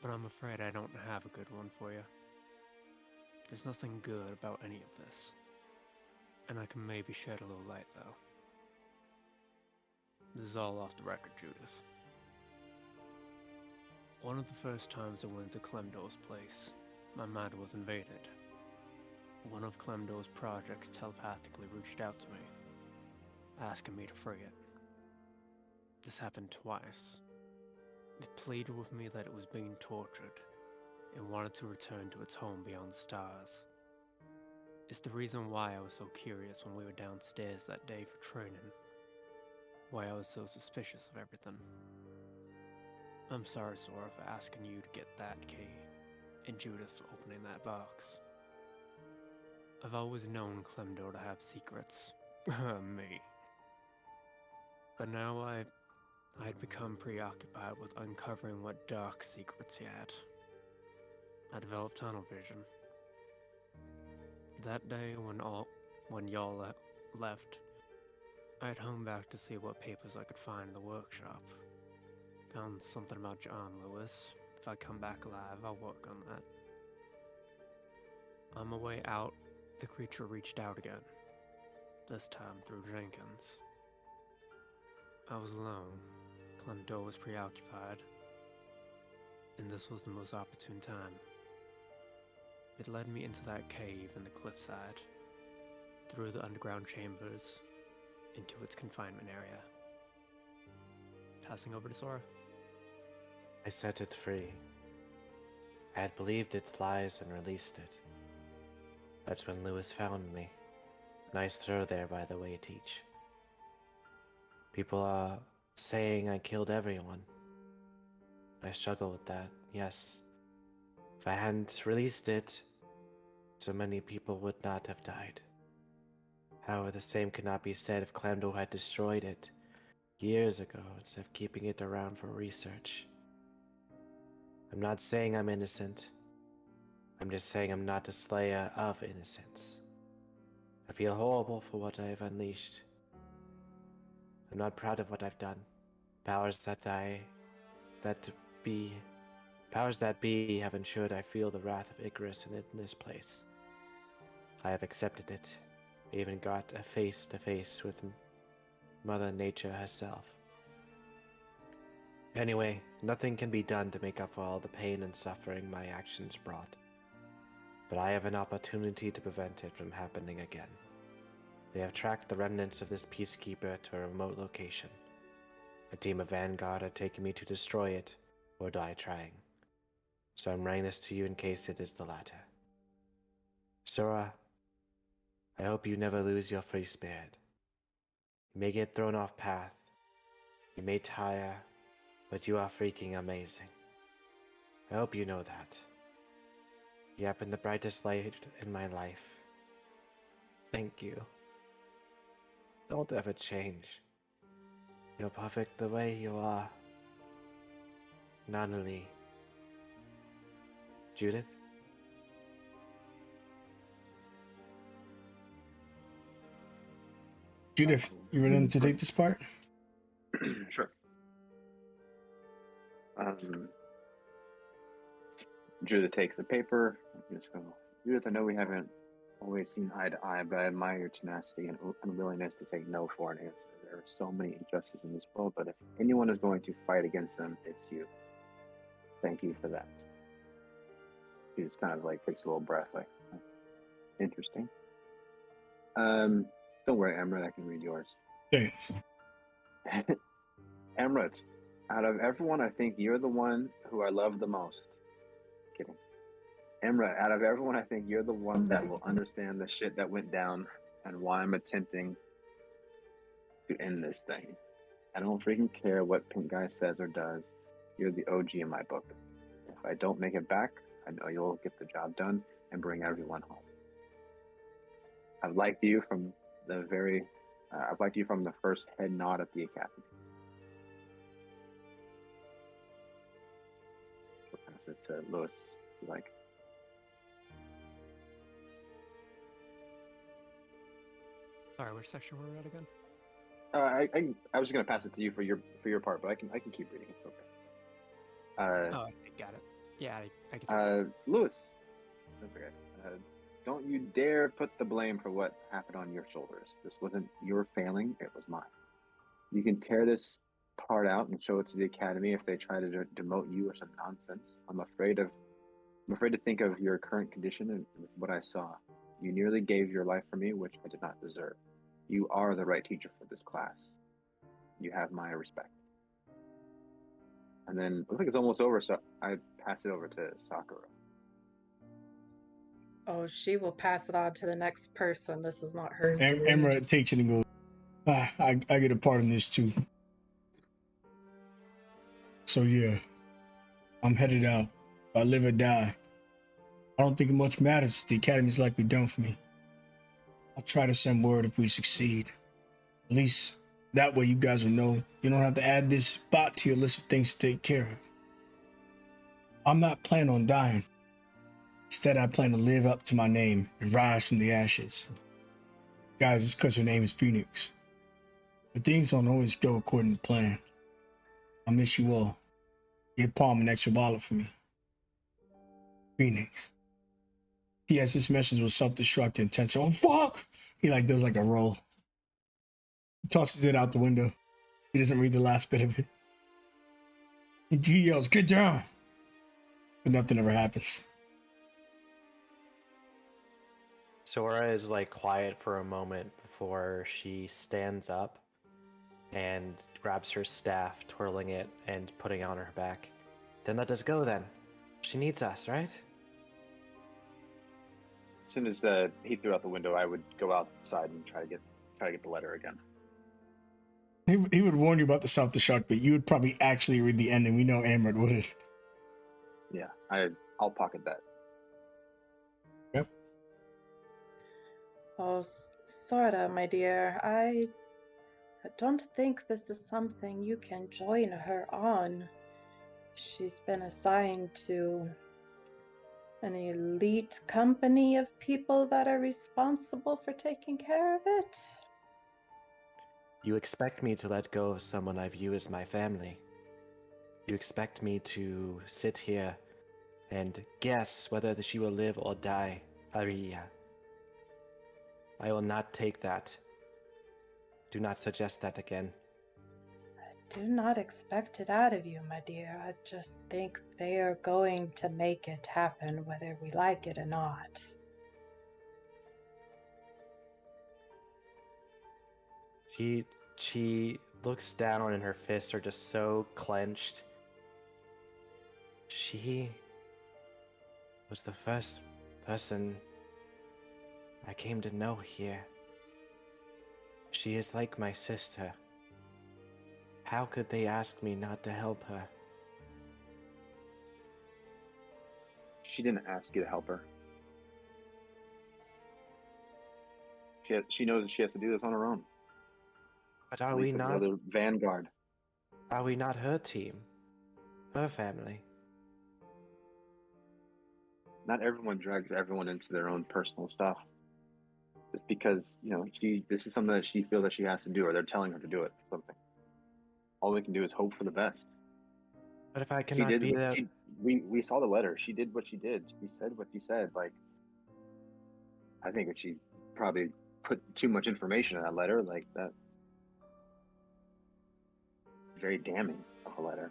But I'm afraid I don't have a good one for you. There's nothing good about any of this. And I can maybe shed a little light, though. This is all off the record, Judith. One of the first times I went to Clemdo's place, my mind was invaded. One of Clemdo's projects telepathically reached out to me, asking me to free it. This happened twice. It pleaded with me that it was being tortured and wanted to return to its home beyond the stars. It's the reason why I was so curious when we were downstairs that day for training. Why I was so suspicious of everything. I'm sorry, Sora, for asking you to get that key, and Judith for opening that box. I've always known Clemdo to have secrets. Me. But now I'd become preoccupied with uncovering what dark secrets he had. I developed tunnel vision. That day when y'all left, I'd home back to see what papers I could find in the workshop. Found something about John Lewis. If I come back alive, I'll work on that. On my way out, the creature reached out again. This time through Jenkins. I was alone. Clemdo was preoccupied. And this was the most opportune time. It led me into that cave in the cliffside, through the underground chambers, into its confinement area. Passing over to Sora. I set it free. I had believed its lies and released it. That's when Lewis found me. Nice throw there, by the way, Teach. People are saying I killed everyone. I struggle with that, yes. If I hadn't released it, so many people would not have died. However, the same could not be said if Clemdo had destroyed it years ago instead of keeping it around for research. I'm not saying I'm innocent. I'm just saying I'm not the slayer of innocence. I feel horrible for what I have unleashed. I'm not proud of what I've done. Powers that be have ensured I feel the wrath of Icarus in this place. I have accepted it. I even got a face-to-face with Mother Nature herself. Anyway, nothing can be done to make up for all the pain and suffering my actions brought. But I have an opportunity to prevent it from happening again. They have tracked the remnants of this peacekeeper to a remote location. A team of Vanguard are taking me to destroy it, or die trying. So I'm writing this to you in case it is the latter. Sora, I hope you never lose your free spirit. You may get thrown off path, you may tire, but you are freaking amazing. I hope you know that. You have been the brightest light in my life. Thank you. Don't ever change. You're perfect the way you are. Nanali. Judith? Judith, you ready to take this part? Sure. Judith takes the paper. Just go, Judith, I know we haven't always seen eye to eye, but I admire your tenacity and unwillingness to take no for an answer. There are so many injustices in this world, but if anyone is going to fight against them, it's you. Thank you for that. She just kind of like takes a little breath, like, interesting. Don't worry, Emrat, I can read yours. Thanks. Emrat, out of everyone, I think you're the one who I love the most. Kidding. Emra, out of everyone, I think you're the one that will understand the shit that went down and why I'm attempting to end this thing. I don't freaking care what Pink Guy says or does. You're the OG in my book. If I don't make it back, I know you'll get the job done and bring everyone home. I've liked you from the first head nod at the academy. I'll pass it to Lewis. Like, Sorry, which section were we at again? I was gonna pass it to you for your part, but I can keep reading. It's okay. Oh, I got it. Yeah, I can take it. Lewis, that's okay. Don't you dare put the blame for what happened on your shoulders. This wasn't your failing; it was mine. You can tear this part out and show it to the academy if they try to demote you or some nonsense. I'm afraid to think of your current condition and what I saw. You nearly gave your life for me, which I did not deserve. You are the right teacher for this class. You have my respect. And then it looks like it's almost over, so I pass it over to Sakura. Oh, she will pass it on to the next person. This is not her. Emra takes it and goes, I get a part in this too. So yeah, I'm headed out. If I live or die, I don't think it much matters. The academy's likely done for me. I'll try to send word if we succeed. At least that way you guys will know you don't have to add this spot to your list of things to take care of. I'm not planning on dying. Instead, I plan to live up to my name and rise from the ashes. Guys, it's because her name is Phoenix. But things don't always go according to plan. I miss you all. Give Palm an extra bottle for me. Phoenix. P.S. This message was self-destruct intent. Oh, fuck! He does a roll. He tosses it out the window. He doesn't read the last bit of it. And G yells, get down! But nothing ever happens. Sora is quiet for a moment before she stands up and grabs her staff, twirling it and putting it on her back. Then let us go then. She needs us, right? As soon as he threw out the window, I would go outside and try to get the letter again. He would warn you about the self-destruct, but you would probably actually read the ending. We know Amrit would. Yeah, I'll pocket that. Yep. Oh, sorta, my dear. I don't think this is something you can join her on. She's been assigned to an elite company of people that are responsible for taking care of it. You expect me to let go of someone I view as my family. You expect me to sit here and guess whether she will live or die, Aria. I will not take that. Do not suggest that again. I do not expect it out of you, my dear. I just think they are going to make it happen, whether we like it or not. She looks down and her fists are just so clenched. She was the first person I came to know here. She is like my sister. How could they ask me not to help her? She didn't ask you to help her. She knows that she has to do this on her own. But are we not the vanguard? Are we not her team? Her family? Not everyone drags everyone into their own personal stuff. Just because, this is something that she feels that she has to do, or they're telling her to do it. Something. All we can do is hope for the best. But if I cannot be there, we saw the letter. She did what she did. She said what she said. I think that she probably put too much information in that letter, like that. Very damning of a letter.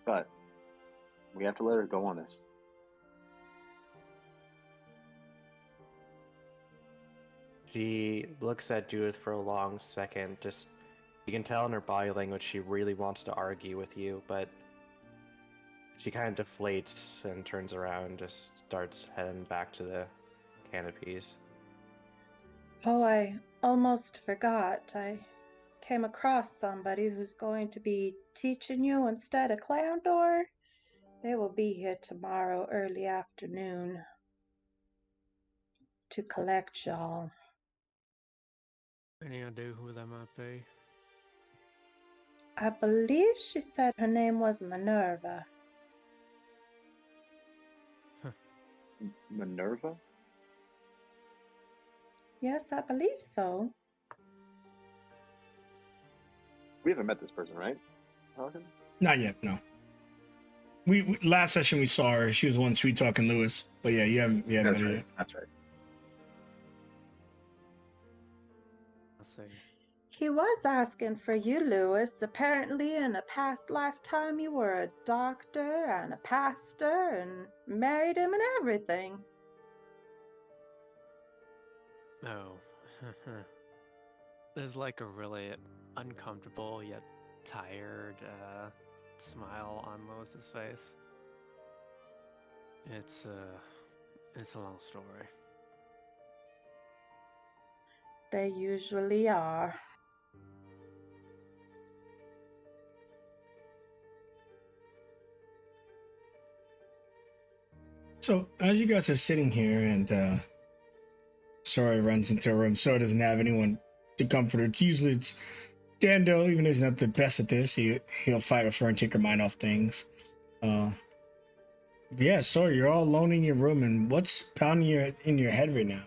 But we have to let her go on this. she looks at Judith for a long second. Just, you can tell in her body language she really wants to argue with you, but she kind of deflates and turns around and just starts heading back to the canopies. Oh, I almost forgot. I came across somebody who's going to be teaching you instead of Cloundor. They will be here tomorrow early afternoon to collect y'all. Any idea who that might be? I believe she said her name was Minerva. Minerva? Yes, I believe so. We haven't met this person, right? Pelican? Not yet, no. We last session we saw her. She was one sweet talking Lewis. But yeah, you haven't met That's her right. yet. That's right. I'll say, He was asking for you, Lewis. Apparently, in a past lifetime, you were a doctor and a pastor and married him and everything. oh. There's like a really uncomfortable yet tired smile on Lewis's face. It's a long story. They usually are. So as you guys are sitting here and Sora runs into a room, Sora doesn't have anyone to comfort her. Usually it's Dando, even though he's not the best at this, he'll fight with her and take her mind off things. Yeah, Sora, you're all alone in your room, and what's pounding in your head right now?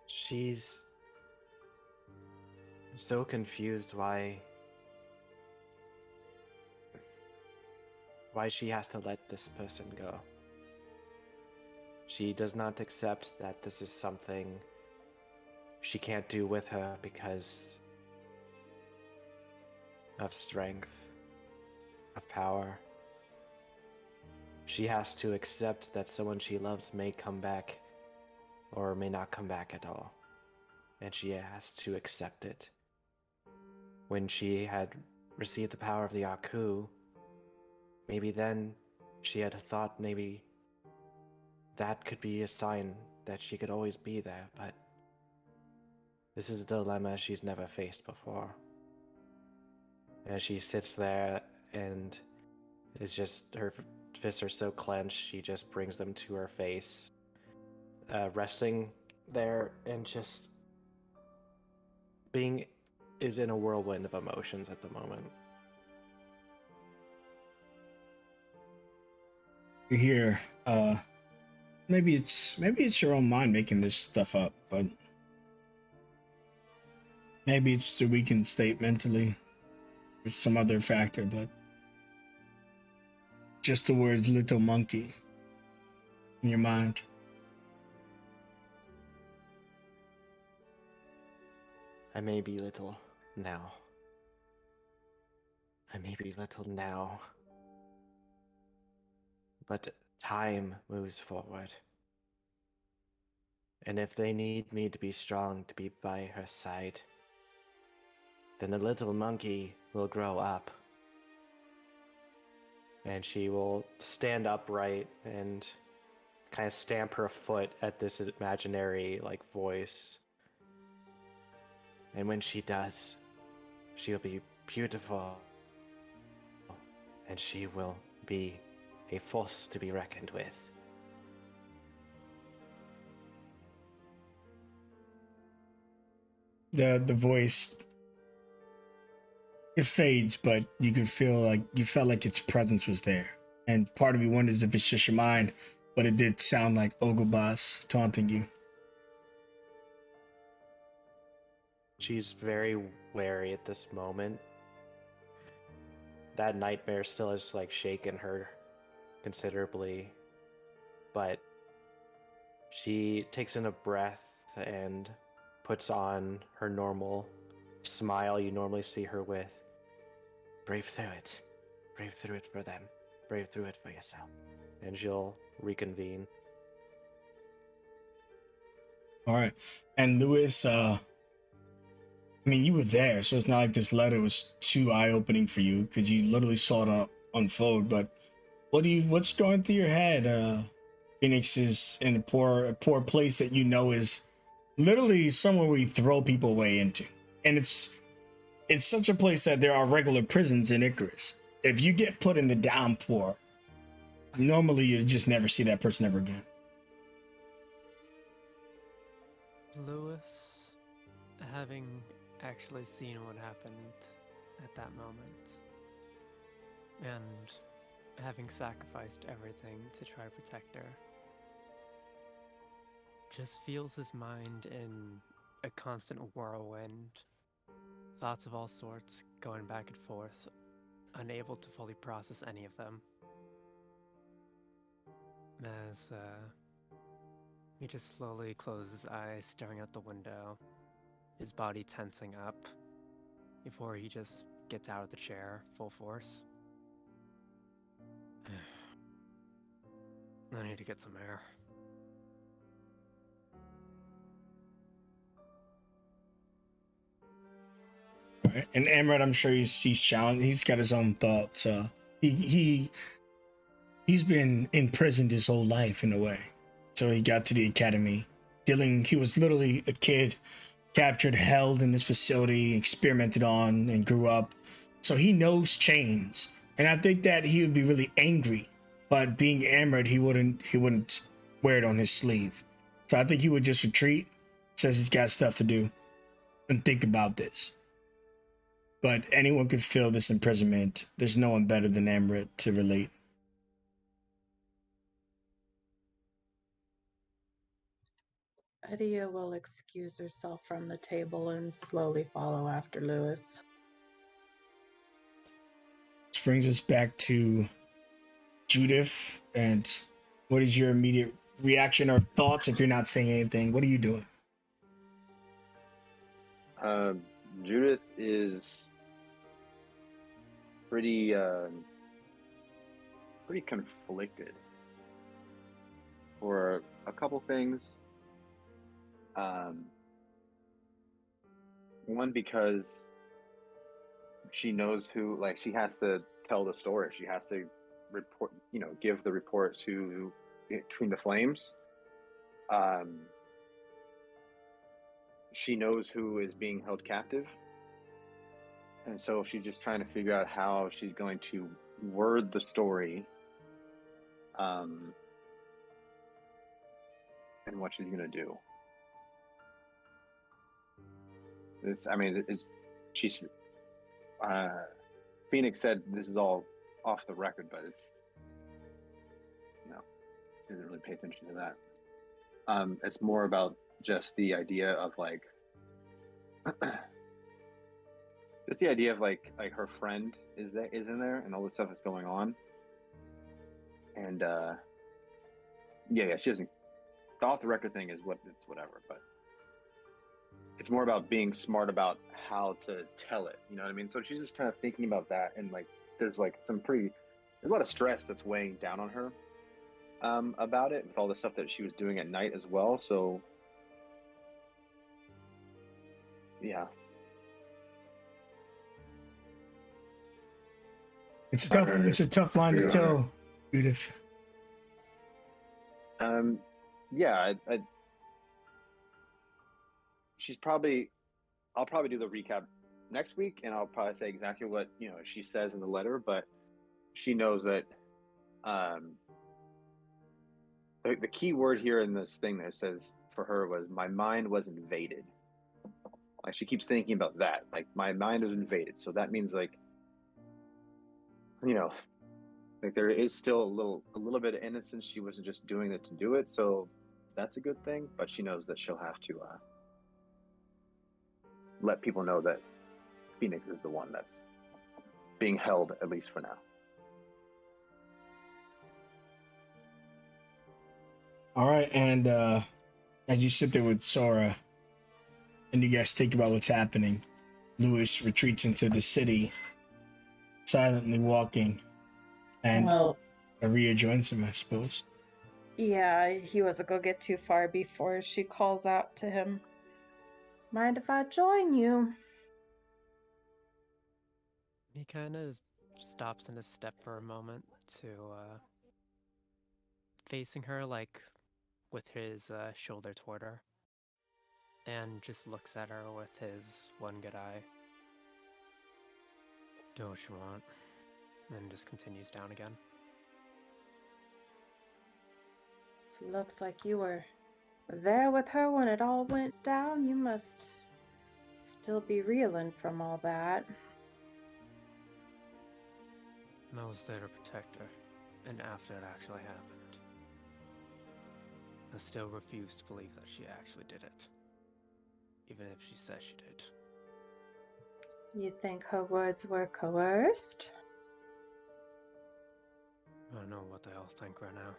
She's so confused why she has to let this person go. She does not accept that this is something she can't do with her because of strength, of power. She has to accept that someone she loves may come back or may not come back at all. And she has to accept it. When she had received the power of the Aku, maybe then she had thought maybe that could be a sign that she could always be there, but this is a dilemma she's never faced before. As she sits there and is just, her fists are so clenched, she just brings them to her face, resting there and just is in a whirlwind of emotions at the moment. You hear, maybe it's your own mind making this stuff up, but maybe it's the weakened state mentally or some other factor, but just the words little monkey in your mind. I may be little now. I may be little now. But time moves forward. And if they need me to be strong to be by her side, then the little monkey will grow up. And she will stand upright and kind of stamp her foot at this imaginary voice. And when she does, she'll be beautiful. And she will be a force to be reckoned with. The voice, it fades, but you felt like its presence was there. And part of you wonders if it's just your mind, but it did sound like Ogobas taunting you. She's very wary at this moment. That nightmare still has shaken her considerably, but she takes in a breath and puts on her normal smile you normally see her with. Brave through it. Brave through it for them. Brave through it for yourself. And she'll reconvene. All right. And Lewis, you were there, so it's not like this letter was too eye-opening for you because you literally saw it unfold. But what's going through your head? Phoenix is in a poor place that is literally somewhere we throw people away into, and it's such a place that there are regular prisons in Icarus. If you get put in the downpour, normally you just never see that person ever again. Lewis, having actually seen what happened at that moment, and having sacrificed everything to try to protect her, just feels his mind in a constant whirlwind. Thoughts of all sorts going back and forth, unable to fully process any of them. As he just slowly closes his eyes, staring out the window, his body tensing up, before he just gets out of the chair, full force. I need to get some air. Right. And Amrit, I'm sure he's challenged. He's got his own thoughts. He's been imprisoned his whole life in a way. So he got to the academy, he was literally a kid, captured, held in this facility, experimented on, and grew up. So he knows chains, and I think that he would be really angry. But being Amrit, he wouldn't wear it on his sleeve. So I think he would just retreat. Says he's got stuff to do, and think about this. But anyone could feel this imprisonment. There's no one better than Amrit to relate. Adia will excuse herself from the table and slowly follow after Lewis. This brings us back to Judith. And what is your immediate reaction or thoughts if you're not saying anything? What are you doing? Judith is pretty conflicted for a couple things. One, because she knows who, like, she has to tell the story. She has to report, give the report to Between the Flames. She knows who is being held captive. And so she's just trying to figure out how she's going to word the story, and what she's going to do. She's Phoenix said this is all off the record, but it's, she doesn't really pay attention to that. It's more about just the idea of like, just the idea of like her friend is in there, and all this stuff is going on, and she doesn't. The off the record thing is whatever, but it's more about being smart about how to tell it. You know what I mean? So she's just kind of thinking about that, and like there's like there's a lot of stress that's weighing down on her about it, with all the stuff that she was doing at night as well. So yeah. It's tough. It's a tough line to tell, Judith. Yeah, I'll probably do the recap next week, and I'll probably say exactly what she says in the letter. But she knows that the key word here in this thing that it says for her was, my mind was invaded. Like, she keeps thinking about that, like, my mind was invaded. So that means like, like there is still a little bit of innocence. She wasn't just doing it to do it. So that's a good thing. But she knows that she'll have to let people know that Phoenix is the one that's being held, at least for now. All right, and as you sit there with Sora, and you guys think about what's happening, Lewis retreats into the city, silently walking, and Aria joins him, I suppose. Yeah, he wasn't gonna get too far before she calls out to him, "Mind if I join you?" He kind of stops in his step for a moment to facing her, like with his shoulder toward her, and just looks at her with his one good eye. Do what you want, and just continues down again. So looks like you were there with her when it all went down. You must still be reeling from all that. I was there to protect her, and after it actually happened. I still refuse to believe that she actually did it, even if she says she did. You think her words were coerced? I don't know what they all think right now.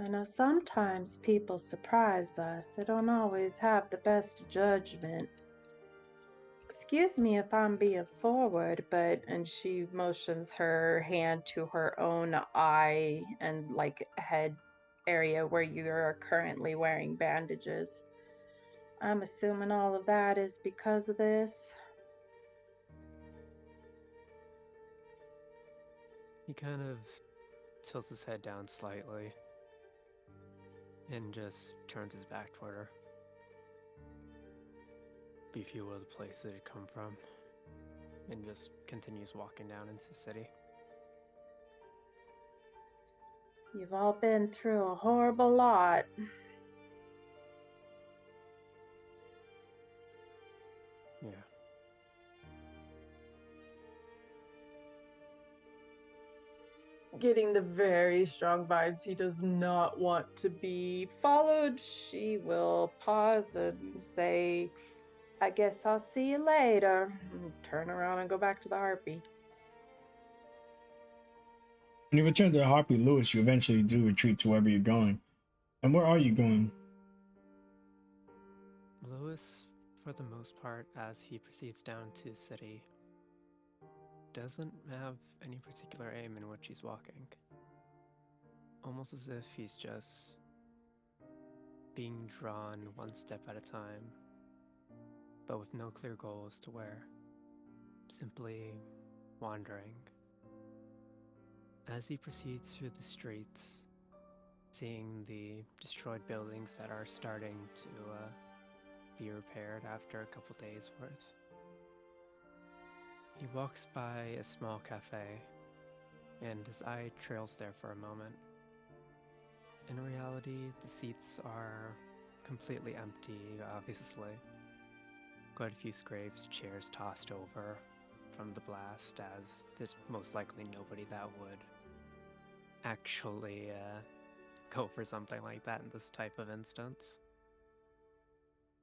I know sometimes people surprise us. They don't always have the best judgment. Excuse me if I'm being forward, and she motions her hand to her own eye and like head area where you're currently wearing bandages. I'm assuming all of that is because of this. He kind of tilts his head down slightly and just turns his back toward her. Be few of the place that he'd come from, and just continues walking down into the city. You've all been through a horrible lot. Yeah. Getting the very strong vibes he does not want to be followed, she will pause and say, I guess I'll see you later. And turn around and go back to the harpy. When you return to the Harpy Lewis, you eventually do retreat to wherever you're going. And where are you going? Lewis, for the most part, as he proceeds down to the city, doesn't have any particular aim in which he's walking. Almost as if he's just being drawn one step at a time, but with no clear goal as to where. Simply wandering. As he proceeds through the streets, seeing the destroyed buildings that are starting to be repaired after a couple days worth, he walks by a small cafe, and his eye trails there for a moment. In reality, the seats are completely empty, obviously. Quite a few scrapes, chairs tossed over from the blast, as there's most likely nobody that would actually go for something like that in this type of instance.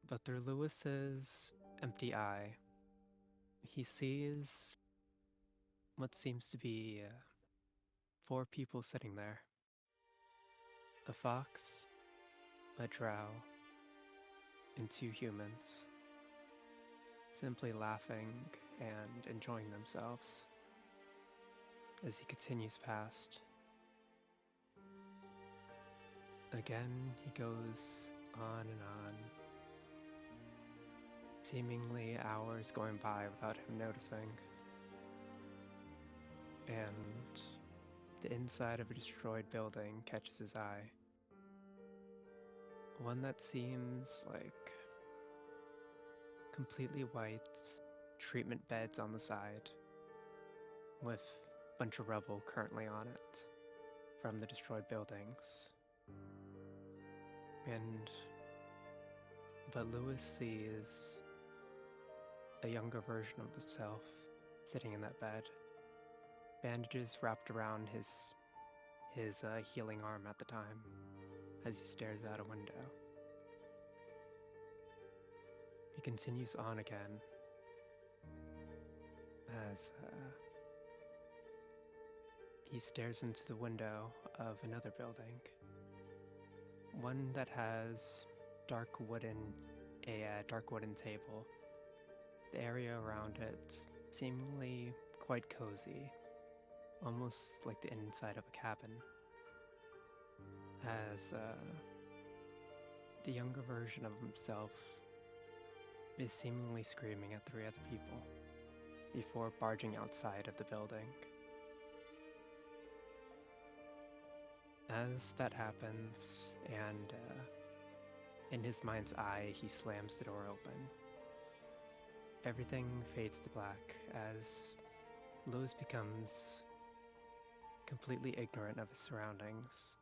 But through Lewis's empty eye, he sees what seems to be 4 people sitting there. A fox, a drow, and 2 humans, simply laughing and enjoying themselves as he continues past. Again, he goes on and on, seemingly hours going by without him noticing. And the inside of a destroyed building catches his eye. One that seems like completely white, treatment beds on the side, with a bunch of rubble currently on it from the destroyed buildings. But Lewis sees a younger version of himself sitting in that bed, bandages wrapped around his healing arm at the time, as he stares out a window. He continues on again, as he stares into the window of another building, one that has a dark wooden table. The area around it seemingly quite cozy, almost like the inside of a cabin, as the younger version of himself is seemingly screaming at 3 other people before barging outside of the building. As that happens, and in his mind's eye, he slams the door open. Everything fades to black as Lewis becomes completely ignorant of his surroundings,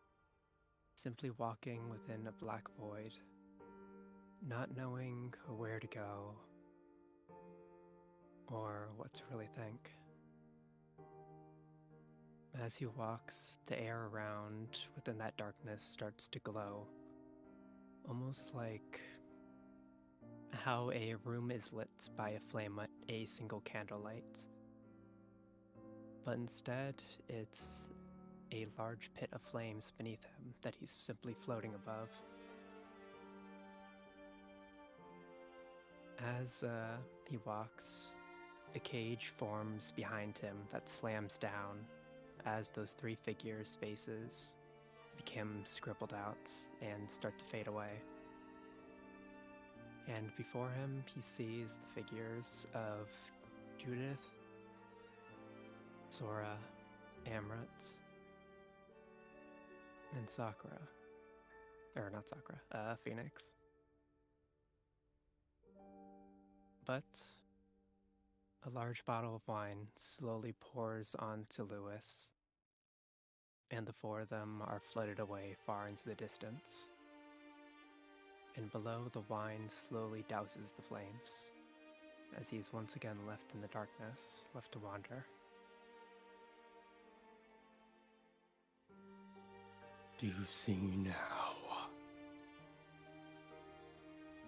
simply walking within a black void, not knowing where to go or what to really think. As he walks, the air around within that darkness starts to glow, almost like how a room is lit by a flame at a single candlelight. But instead, it's a large pit of flames beneath him that he's simply floating above. As he walks, a cage forms behind him that slams down as those three figures' faces become scribbled out and start to fade away. And before him, he sees the figures of Judith, Sora, Amrit, and Sakura. Or not Sakura, Phoenix. But a large bottle of wine slowly pours onto Lewis, and the four of them are floated away far into the distance. And below, the wine slowly douses the flames, as he is once again left in the darkness, left to wander. Do you see now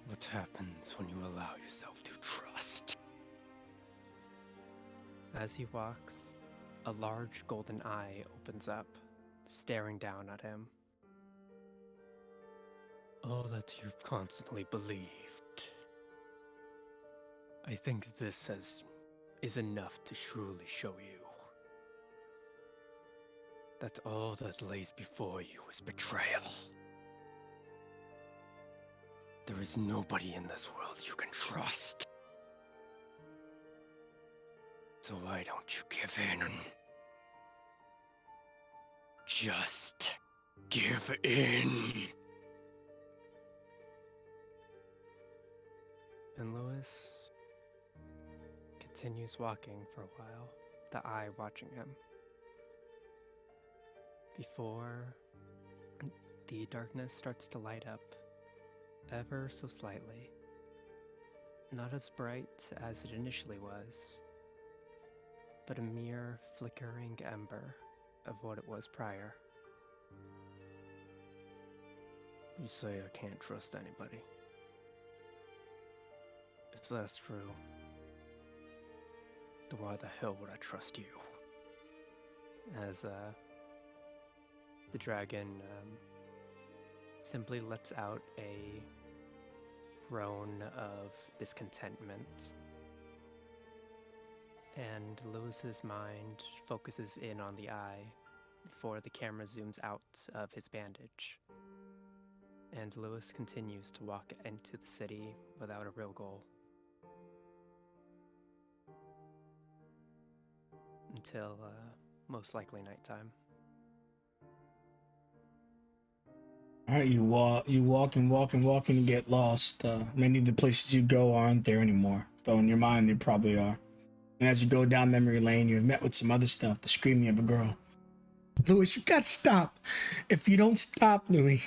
what happens when you allow yourself to trust? As he walks, a large golden eye opens up, staring down at him. All that you've constantly believed. I think this is enough to truly show you that all that lays before you is betrayal. There is nobody in this world you can trust. So why don't you give in? Just give in. And Lewis continues walking for a while, the eye watching him. Before the darkness starts to light up, ever so slightly. Not as bright as it initially was, but a mere flickering ember of what it was prior. You say I can't trust anybody. If that's true, then why the hell would I trust you? As the dragon simply lets out a groan of discontentment, and Lewis's mind focuses in on the eye before the camera zooms out of his bandage. And Lewis continues to walk into the city without a real goal. Until most likely nighttime. All right, you walk and get lost. Many of the places you go aren't there anymore, though in your mind they probably are. And as you go down memory lane, you've met with some other stuff, the screaming of a girl. Louis, you gotta stop. If you don't stop, Louis,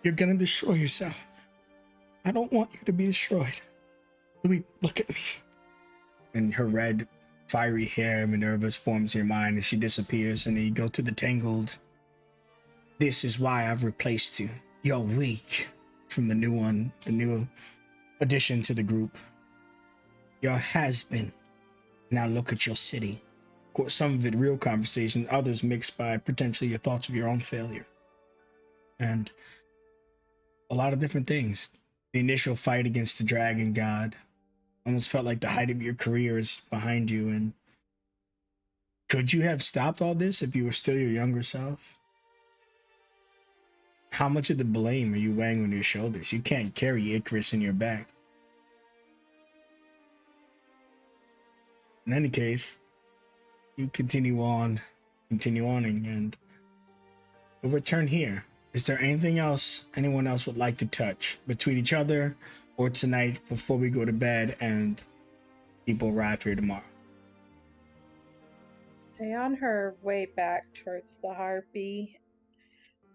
you're gonna destroy yourself. I don't want you to be destroyed. Louis, look at me. And her red, fiery hair, Minerva's forms your mind as she disappears, and then you go to the Tangled. This is why I've replaced you. You're weak. From the new addition to the group. Your has-been. Now look at your city. Of course, some of it real conversation, others mixed by potentially your thoughts of your own failure. And a lot of different things. The initial fight against the dragon god almost felt like the height of your career is behind you. And could you have stopped all this if you were still your younger self? How much of the blame are you weighing on your shoulders? You can't carry Icarus in your back. In any case, you continue on, and we'll return here. Is there anything else anyone else would like to touch between each other or tonight before we go to bed and people arrive here tomorrow? Say on her way back towards the Harpy,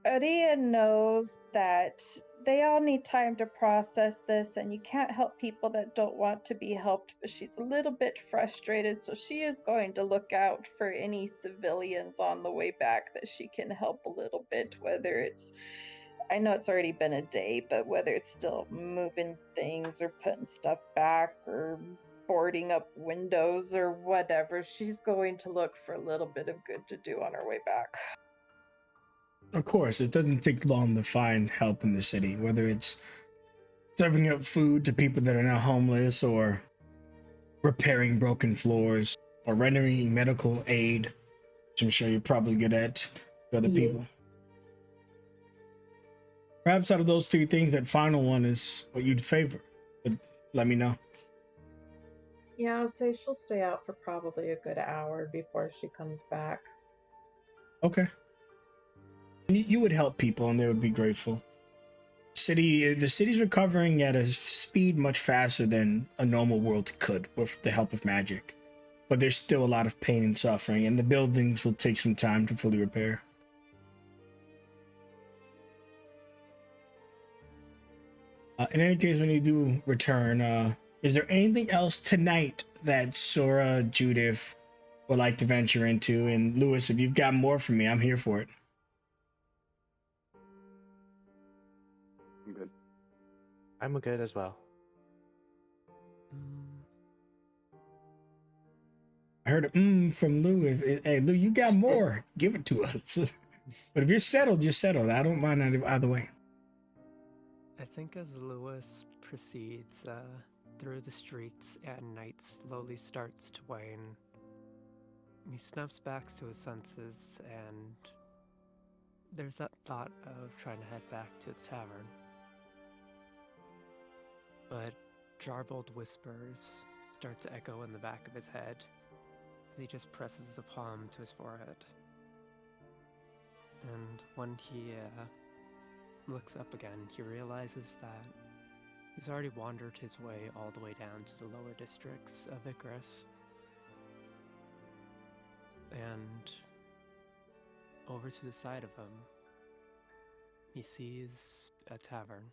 Adia knows that they all need time to process this, and you can't help people that don't want to be helped. But she's a little bit frustrated, so she is going to look out for any civilians on the way back that she can help a little bit, whether it's, I know it's already been a day, but whether it's still moving things or putting stuff back or boarding up windows or whatever, she's going to look for a little bit of good to do on her way back. Of course, it doesn't take long to find help in the city, whether it's serving up food to people that are now homeless, or repairing broken floors, or rendering medical aid, which I'm sure you're probably good at, to other people. Perhaps out of those two things, that final one is what you'd favor. But let me know. Yeah, I'll say she'll stay out for probably a good hour before she comes back. Okay. You would help people, and they would be grateful. The city's recovering at a speed much faster than a normal world could with the help of magic. But there's still a lot of pain and suffering, and the buildings will take some time to fully repair. In any case, when you do return, is there anything else tonight that Sora, Judith would like to venture into? And Lewis, if you've got more for me, I'm here for it. I'm good. I'm good as well. I heard a from Lou. Hey, Lou, you got more. Give it to us. But if you're settled, you're settled. I don't mind either way. I think as Lewis proceeds through the streets at night, slowly starts to wane. He snaps back to his senses, and there's that thought of trying to head back to the tavern. But jarbled whispers start to echo in the back of his head as he just presses a palm to his forehead. And when he looks up again, he realizes that he's already wandered his way all the way down to the lower districts of Icarus. And over to the side of him, he sees a tavern.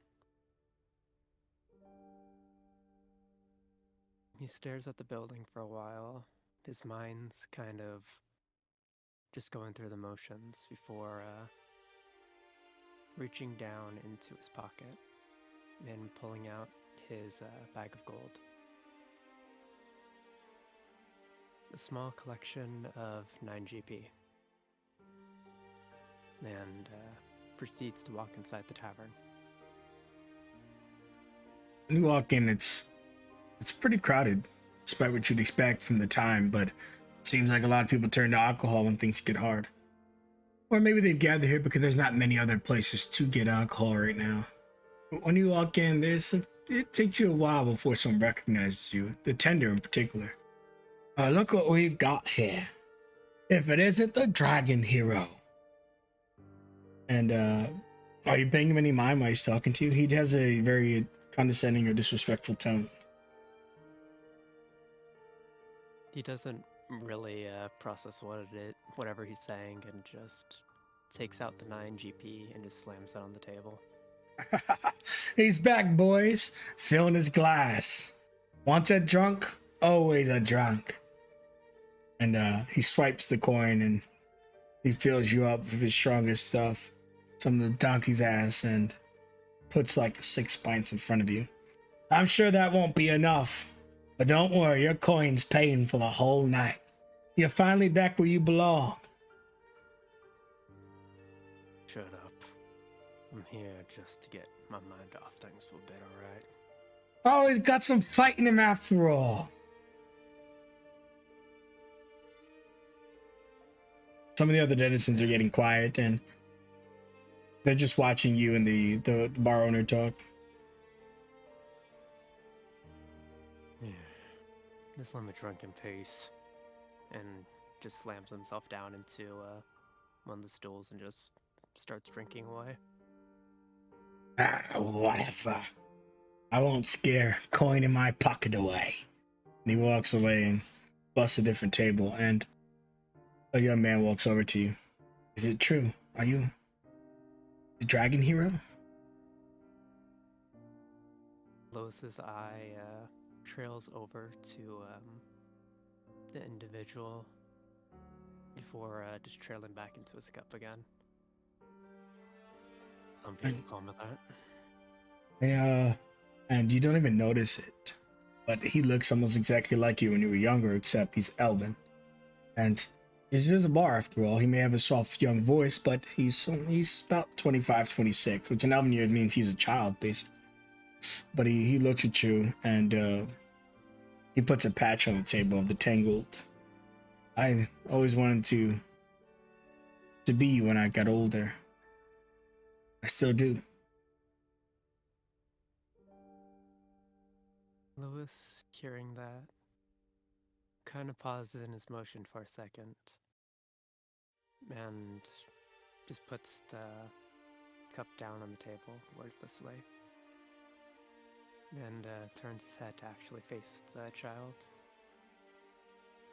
He stares at the building for a while, his mind's kind of just going through the motions before reaching down into his pocket and pulling out his bag of gold. A small collection of 9 GP. And proceeds to walk inside the tavern. When you walk in, it's pretty crowded, despite what you'd expect from the time, but it seems like a lot of people turn to alcohol when things get hard. Or maybe they've gathered here because there's not many other places to get alcohol right now. But when you walk in, it takes you a while before someone recognizes you, the tender in particular. Look what we've got here. If it isn't the dragon hero. And are you paying him any mind while he's talking to you? He has a very condescending or disrespectful tone. He doesn't really process whatever he's saying, and just takes out the 9 GP and just slams it on the table. He's back, boys, filling his glass. Once a drunk, always a drunk. And he swipes the coin and he fills you up with his strongest stuff, some of the donkey's ass, and puts like 6 pints in front of you. I'm sure that won't be enough, but don't worry, your coin's paying for the whole night. You're finally back where you belong. Shut up. I'm here just to get my mind off things for a bit, alright? Oh, he's got some fight in him after all. Some of the other denizens are getting quiet, and they're just watching you and the bar owner talk. Yeah. Just let me drink in peace. And just slams himself down into one of the stools and just starts drinking away. Whatever. I won't scare coin in my pocket away. And he walks away and busts a different table, and a young man walks over to you. Is it true? Are you the dragon hero? Lois's eye trails over to the individual before just trailing back into his cup again. Some people call me that. And you don't even notice it, but he looks almost exactly like you when you were younger, except he's elven. And this is a bar after all. He may have a soft young voice, but he's about 25, 26, which in elven years means he's a child, basically. But he looks at you and he puts a patch on the table of the Tangled. I always wanted to be you when I got older. I still do. Lewis, hearing that, kind of pauses in his motion for a second and just puts the cup down on the table wordlessly and turns his head to actually face the child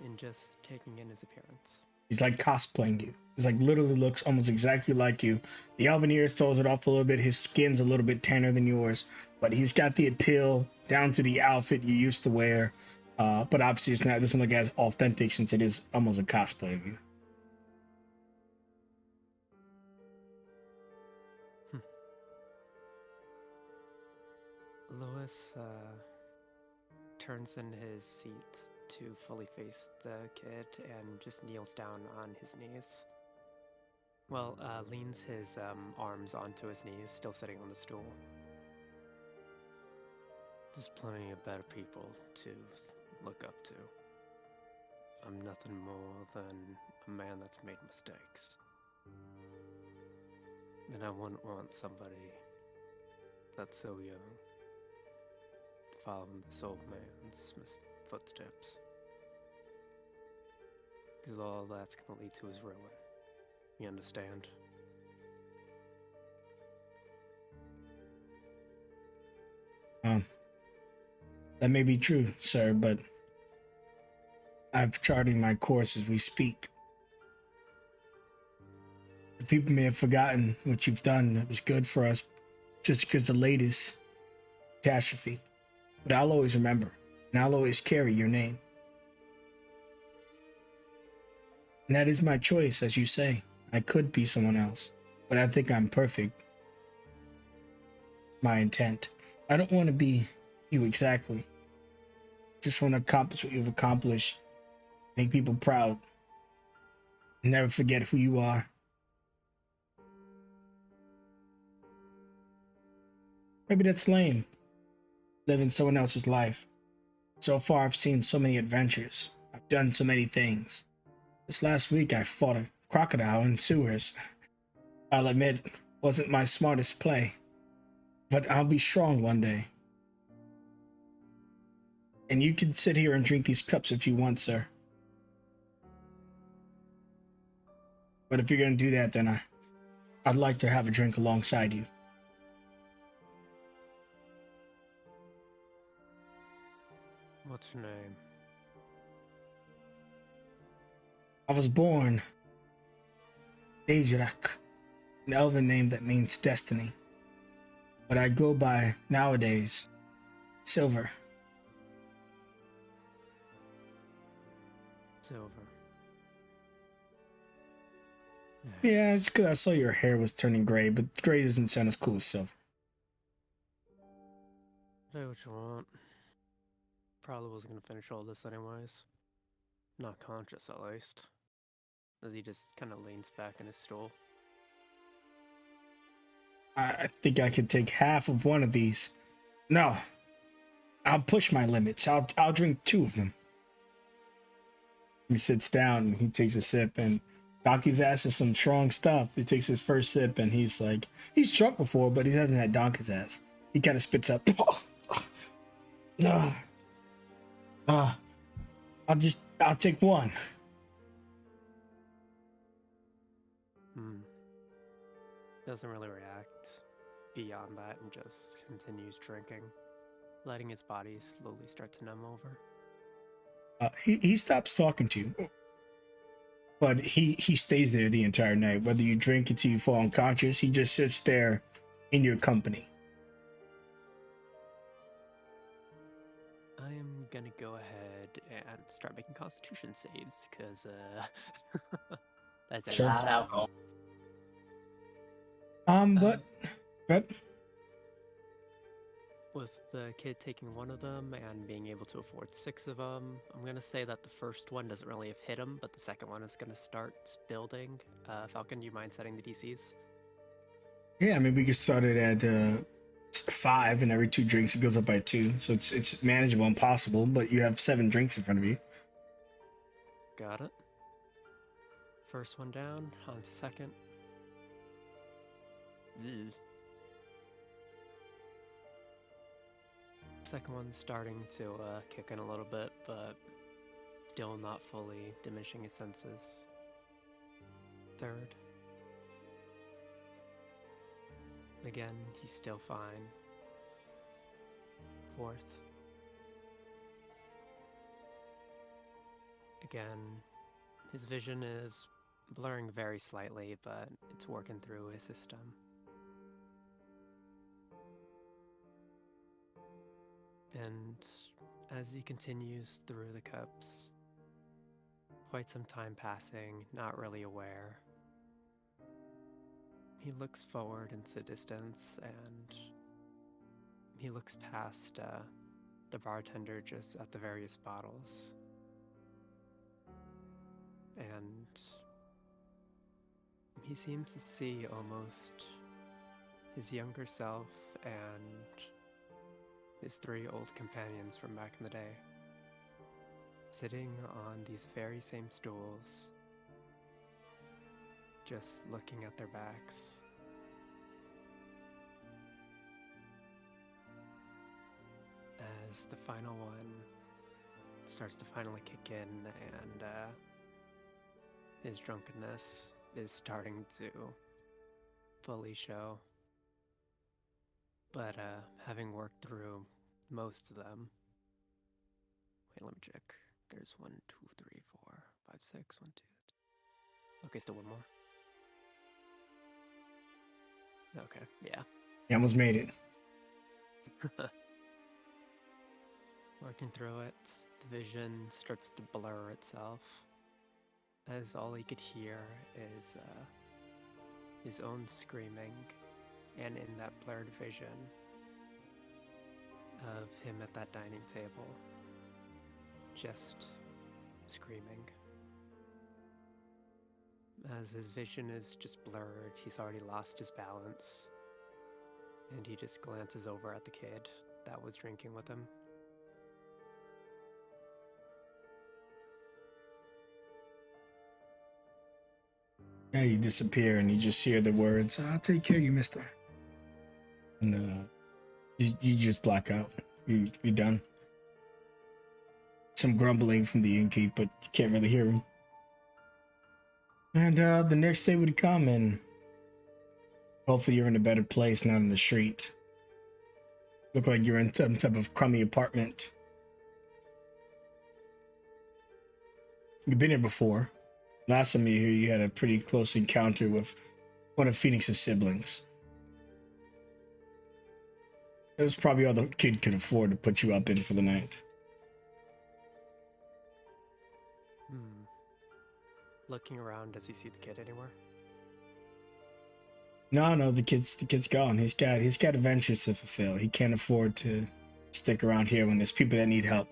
and just taking in his appearance. He's like cosplaying you. He's like literally looks almost exactly like you. The elven ears throws it off a little bit. His skin's a little bit tanner than yours, but he's got the appeal down to the outfit you used to wear. But obviously it doesn't look as authentic since it is almost a cosplay of you. Lewis turns in his seat to fully face the kid and just kneels down on his knees. Well, leans his arms onto his knees, still sitting on the stool. There's plenty of better people to look up to. I'm nothing more than a man that's made mistakes. And I wouldn't want somebody that's so young to follow in this old man's footsteps. Because all that's going to lead to his ruin. You understand? That may be true, sir, but I'm charting my course as we speak. The people may have forgotten what you've done that was good for us just because the latest catastrophe. But I'll always remember, and I'll always carry your name. And that is my choice, as you say. I could be someone else, but I think I'm perfect. My intent. I don't want to be you exactly. Just want to accomplish what you've accomplished. Make people proud. Never forget who you are. Maybe that's lame. Living someone else's life. So far, I've seen so many adventures. I've done so many things. This last week, I fought a crocodile in sewers. I'll admit, wasn't my smartest play. But I'll be strong one day. And you can sit here and drink these cups if you want, sir. But if you're going to do that, then I'd like to have a drink alongside you. What's your name? I was born Dejrak, an elven name that means destiny. But I go by, nowadays, Silver. Silver. Yeah, it's because I saw your hair was turning gray, but gray doesn't sound as cool as silver. Do what you want. Probably wasn't gonna finish all this anyways. Not conscious, at least. As he just kind of leans back in his stool. I think I could take half of one of these. No, I'll push my limits. I'll drink 2 of them. He sits down and he takes a sip, and Donkey's ass is some strong stuff. He takes his first sip and he's like, he's drunk before, but he hasn't had Donkey's ass. He kind of spits up. I'll take 1. Doesn't really react beyond that and just continues drinking, letting his body slowly start to numb over. He stops talking to you, but he stays there the entire night. Whether you drink until you fall unconscious, he just sits there in your company. I'm gonna go ahead and start making Constitution saves, because that's Sure. Not alcohol. But with the kid taking one of them and being able to afford 6 of them, I'm gonna say that the first one doesn't really have hit him, but the second one is gonna start building. Falcon, do you mind setting the DCs? yeah, I mean, we could start it at 5, and every 2 drinks it goes up by 2, so it's manageable and possible. But you have 7 drinks in front of you. Got it. First one down, on to second. Ugh. Second one's starting to kick in a little bit, but still not fully diminishing his senses. Third. Again, he's still fine. Fourth. Again, his vision is blurring very slightly, but it's working through his system. And as he continues through the cups, quite some time passing, not really aware, he looks forward into the distance, and he looks past the bartender just at the various bottles. And he seems to see almost his younger self and his 3 old companions from back in the day, sitting on these very same stools, just looking at their backs. As the final one starts to finally kick in, and his drunkenness is starting to fully show. But having worked through most of them, wait, let me check. There's 1, 2, 3, 4, 5, 6, 1, 2. Okay, still one more. Okay, yeah. You almost made it. Working through it, the vision starts to blur itself, as all he could hear is his own screaming, and in that blurred vision of him at that dining table, just screaming. As his vision is just blurred, he's already lost his balance, and he just glances over at the kid that was drinking with him. Yeah, you disappear, and you just hear the words, "I'll take care of you, mister." And you just black out. You're done. Some grumbling from the innkeep, but you can't really hear him. And the next day would come, and hopefully you're in a better place, not in the street. Look like you're in some type of crummy apartment. You've been here before. Last time you were here, you had a pretty close encounter with one of Phoenix's siblings. It was probably all the kid could afford to put you up in for the night. Looking around, does he see the kid anywhere? No, the kid's gone. He's got adventures to fulfill. He can't afford to stick around here when there's people that need help.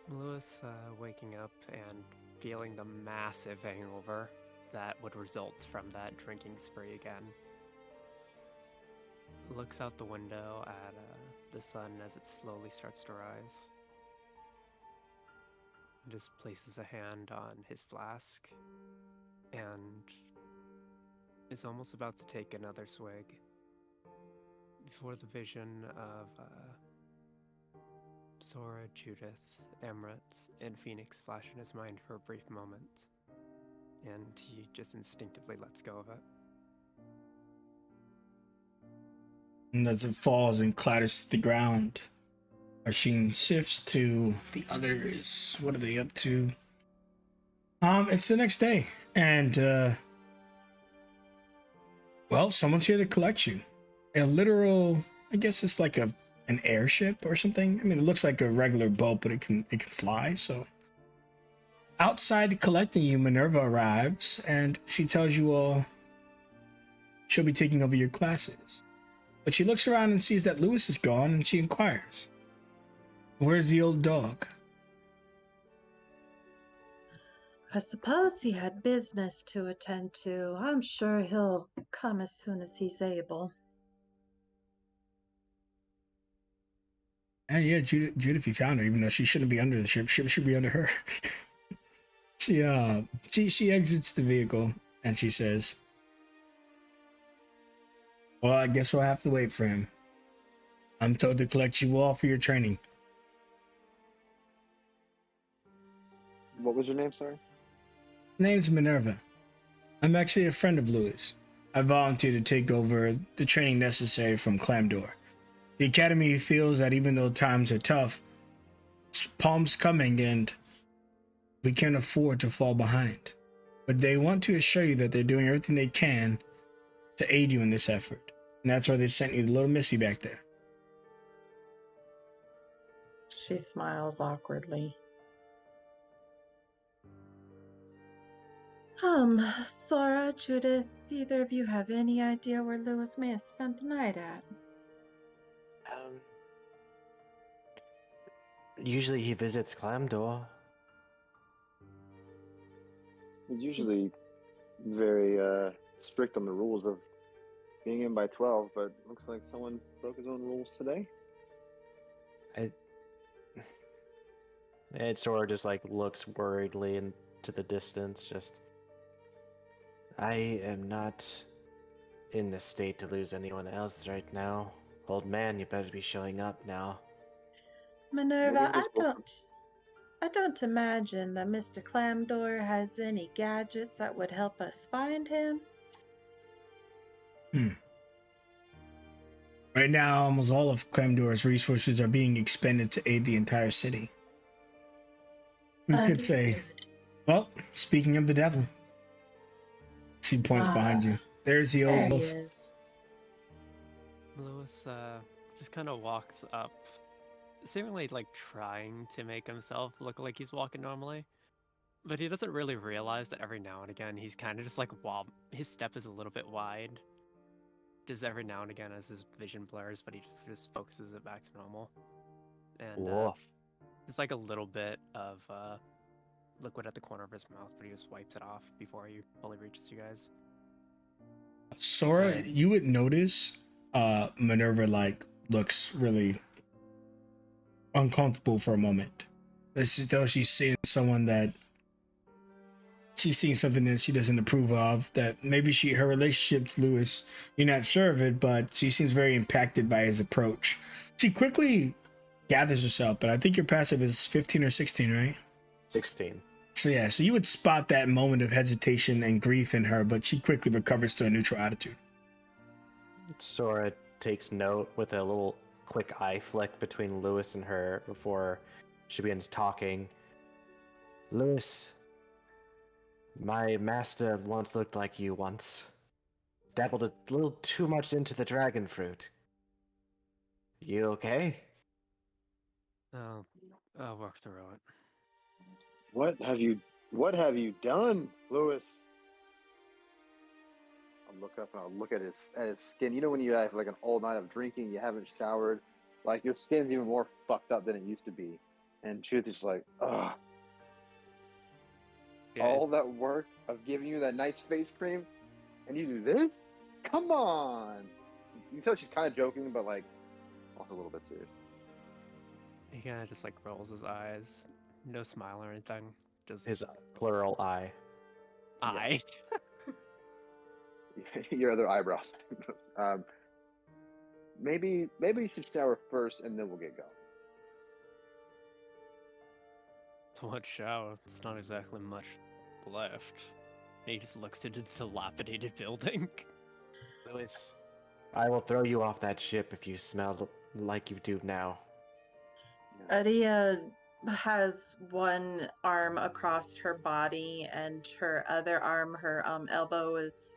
Lewis, waking up and feeling the massive hangover that would result from that drinking spree again, looks out the window at the sun as it slowly starts to rise, and just places a hand on his flask and is almost about to take another swig before the vision of Sora, Judith, Emret, and Phoenix flash in his mind for a brief moment, and he just instinctively lets go of it. And as it falls and clatters to the ground, Arshin shifts to the others. What are they up to? It's the next day, and well, someone's here to collect you. A literal, I guess it's like a an airship or something. I mean, it looks like a regular boat, but it can fly. So outside collecting you, Minerva arrives, and she tells you all she'll be taking over your classes. But she looks around and sees that Lewis is gone, and she inquires, "Where's the old dog?" I suppose he had business to attend to. I'm sure he'll come as soon as he's able. And yeah, Judith, you found her, even though she shouldn't be under the ship. Ship should be under her. She exits the vehicle and she says, "Well, I guess we'll have to wait for him. I'm told to collect you all for your training." What was your name, sorry? Name's Minerva. I'm actually a friend of Louis. I volunteered to take over the training necessary from Clamdor. The Academy feels that even though times are tough, Palm's coming and we can't afford to fall behind. But they want to assure you that they're doing everything they can to aid you in this effort. And that's why they sent you the little Missy back there. She smiles awkwardly. Sora, Judith, either of you have any idea where Lewis may have spent the night at? Usually he visits Clamdor. He's usually very strict on the rules of being in by 12, but looks like someone broke his own rules today. It sort of just like looks worriedly into the distance. Just, I am not in the state to lose anyone else right now. Old man, you better be showing up now. Minerva, I don't imagine that Mr. Clamdor has any gadgets that would help us find him. Right now, almost all of Clamdor's resources are being expended to aid the entire city. We could say, well, speaking of the devil. She points behind you. There's the old wolf. Lewis just kind of walks up, seemingly like trying to make himself look like he's walking normally. But he doesn't really realize that every now and again he's kind of just like his step is a little bit wide. Just every now and again as his vision blurs, but he just focuses it back to normal. And there's like a little bit of liquid at the corner of his mouth, but he just wipes it off before he fully reaches you guys. Sora, you would notice Minerva like looks really uncomfortable for a moment. It's as though she's seeing something that she doesn't approve of, that maybe her relationship to Lewis, you're not sure of it, but she seems very impacted by his approach. She quickly gathers herself, but I think your passive is 15 or 16, right? 16. So yeah, so you would spot that moment of hesitation and grief in her, but she quickly recovers to a neutral attitude. Sora takes note with a little quick eye flick between Lewis and her before she begins talking. Lewis, my master once looked like you once. Dabbled a little too much into the dragon fruit. You okay? I'll work through it. What have you done, Lewis? I'll look up and I'll look at his skin. You know when you have like an all night of drinking, you haven't showered, like your skin's even more fucked up than it used to be. And Truth is like, ugh. Yeah. All that work of giving you that nice face cream, and you do this? Come on! You can tell she's kind of joking, but like also a little bit serious. He kind of just like rolls his eyes, no smile or anything. Just his plural eye. Eye. Your other eyebrows. Maybe you should shower first, and then we'll get going. It's one shower. It's not exactly much left. And he just looks into the dilapidated building. Lewis, I will throw you off that ship if you smell like you do now. Aria has one arm across her body, and her other arm, her elbow is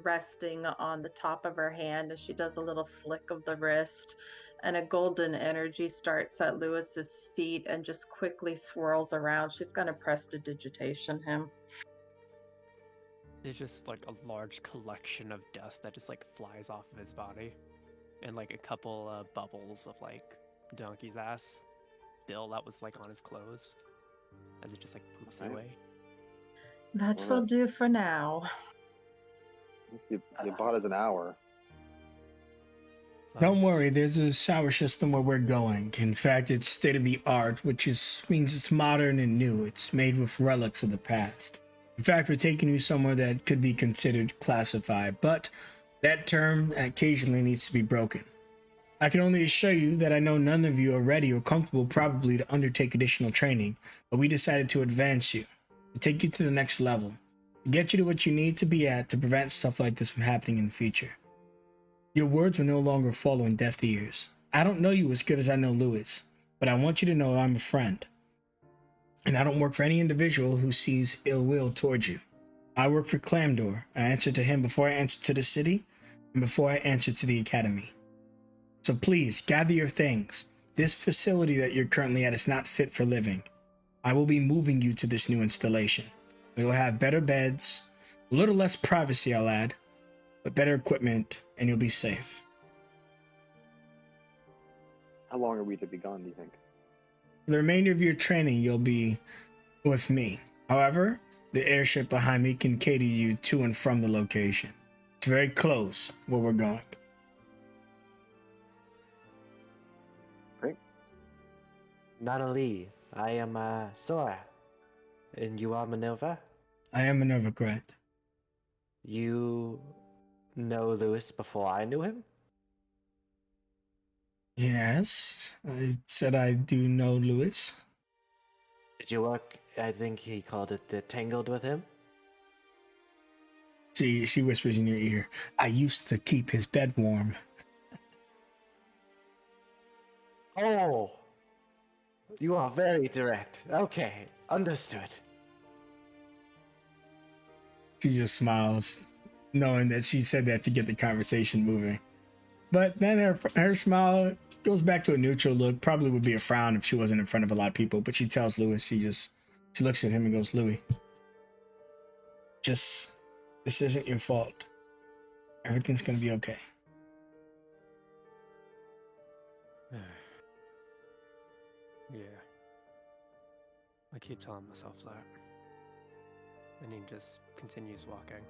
resting on the top of her hand, and she does a little flick of the wrist and a golden energy starts at Lewis's feet and just quickly swirls around. She's gonna prestidigitation him. There's just like a large collection of dust that just like flies off of his body, and like a couple bubbles of like donkey's ass still that was like on his clothes as it just like poofs away. That will do for now. You bought us an hour. Don't worry, there's a shower system where we're going. In fact, it's state of the art, which means it's modern and new. It's made with relics of the past. In fact, we're taking you somewhere that could be considered classified, but that term occasionally needs to be broken. I can only assure you that I know none of you are ready or comfortable probably to undertake additional training, but we decided to advance you, to take you to the next level, to get you to what you need to be at to prevent stuff like this from happening in the future. Your words will no longer fall on deaf ears. I don't know you as good as I know Lewis, but I want you to know I'm a friend. And I don't work for any individual who sees ill will towards you. I work for Clamdor. I answer to him before I answer to the city and before I answer to the academy. So please, gather your things. This facility that you're currently at is not fit for living. I will be moving you to this new installation. We will have better beds, a little less privacy, I'll add, but better equipment, and you'll be safe. How long are we to be gone, do you think? For the remainder of your training, you'll be with me. However, the airship behind me can cater you to and from the location. It's very close where we're going. Great. Nanali, I am Sora. And you are Minerva? I am Minerva, correct? You know Lewis before I knew him? Yes, I said I do know Lewis. Did you work, I think he called it the Tangled with him? She whispers in your ear, I used to keep his bed warm. Oh! You are very direct. Okay, understood. She just smiles, knowing that she said that to get the conversation moving. But then her smile goes back to a neutral look. Probably would be a frown if she wasn't in front of a lot of people. But she tells Lewis, she looks at him and goes, Louis, this isn't your fault. Everything's going to be okay. Yeah. I keep telling myself that. And he just continues walking.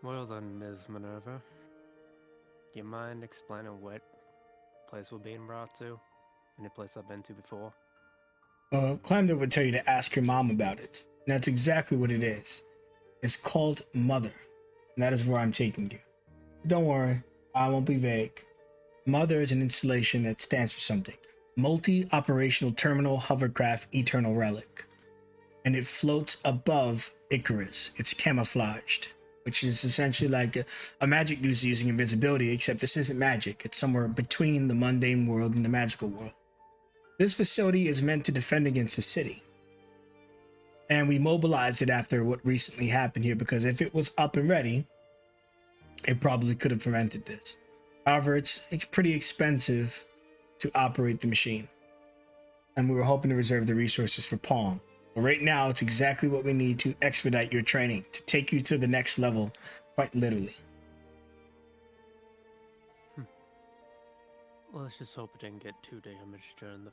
Well then, Ms. Minerva. Do you mind explaining what place we're being brought to? Any place I've been to before? Clemson would tell you to ask your mom about it. And that's exactly what it is. It's called Mother. And that is where I'm taking you. Don't worry, I won't be vague. Mother is an installation that stands for something. Multi-operational terminal hovercraft eternal relic. And it floats above Icarus. It's camouflaged, which is essentially like a magic user using invisibility, except this isn't magic. It's somewhere between the mundane world and the magical world. This facility is meant to defend against the city. And we mobilized it after what recently happened here, because if it was up and ready, it probably could have prevented this. However, it's pretty expensive to operate the machine. And we were hoping to reserve the resources for Pong. But right now, it's exactly what we need to expedite your training, to take you to the next level, quite literally. Well, let's just hope it didn't get too damaged during the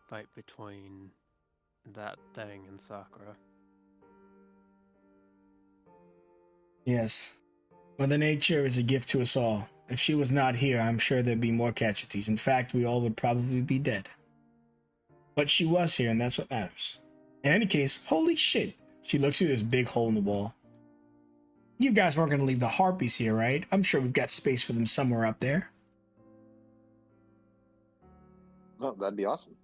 fight between that thing and Sakura. Yes. Mother Nature is a gift to us all. If she was not here, I'm sure there'd be more casualties. In fact, we all would probably be dead. But she was here, and that's what matters. In any case, holy shit. She looks through this big hole in the wall. You guys weren't going to leave the harpies here, right? I'm sure we've got space for them somewhere up there. Oh, that'd be awesome.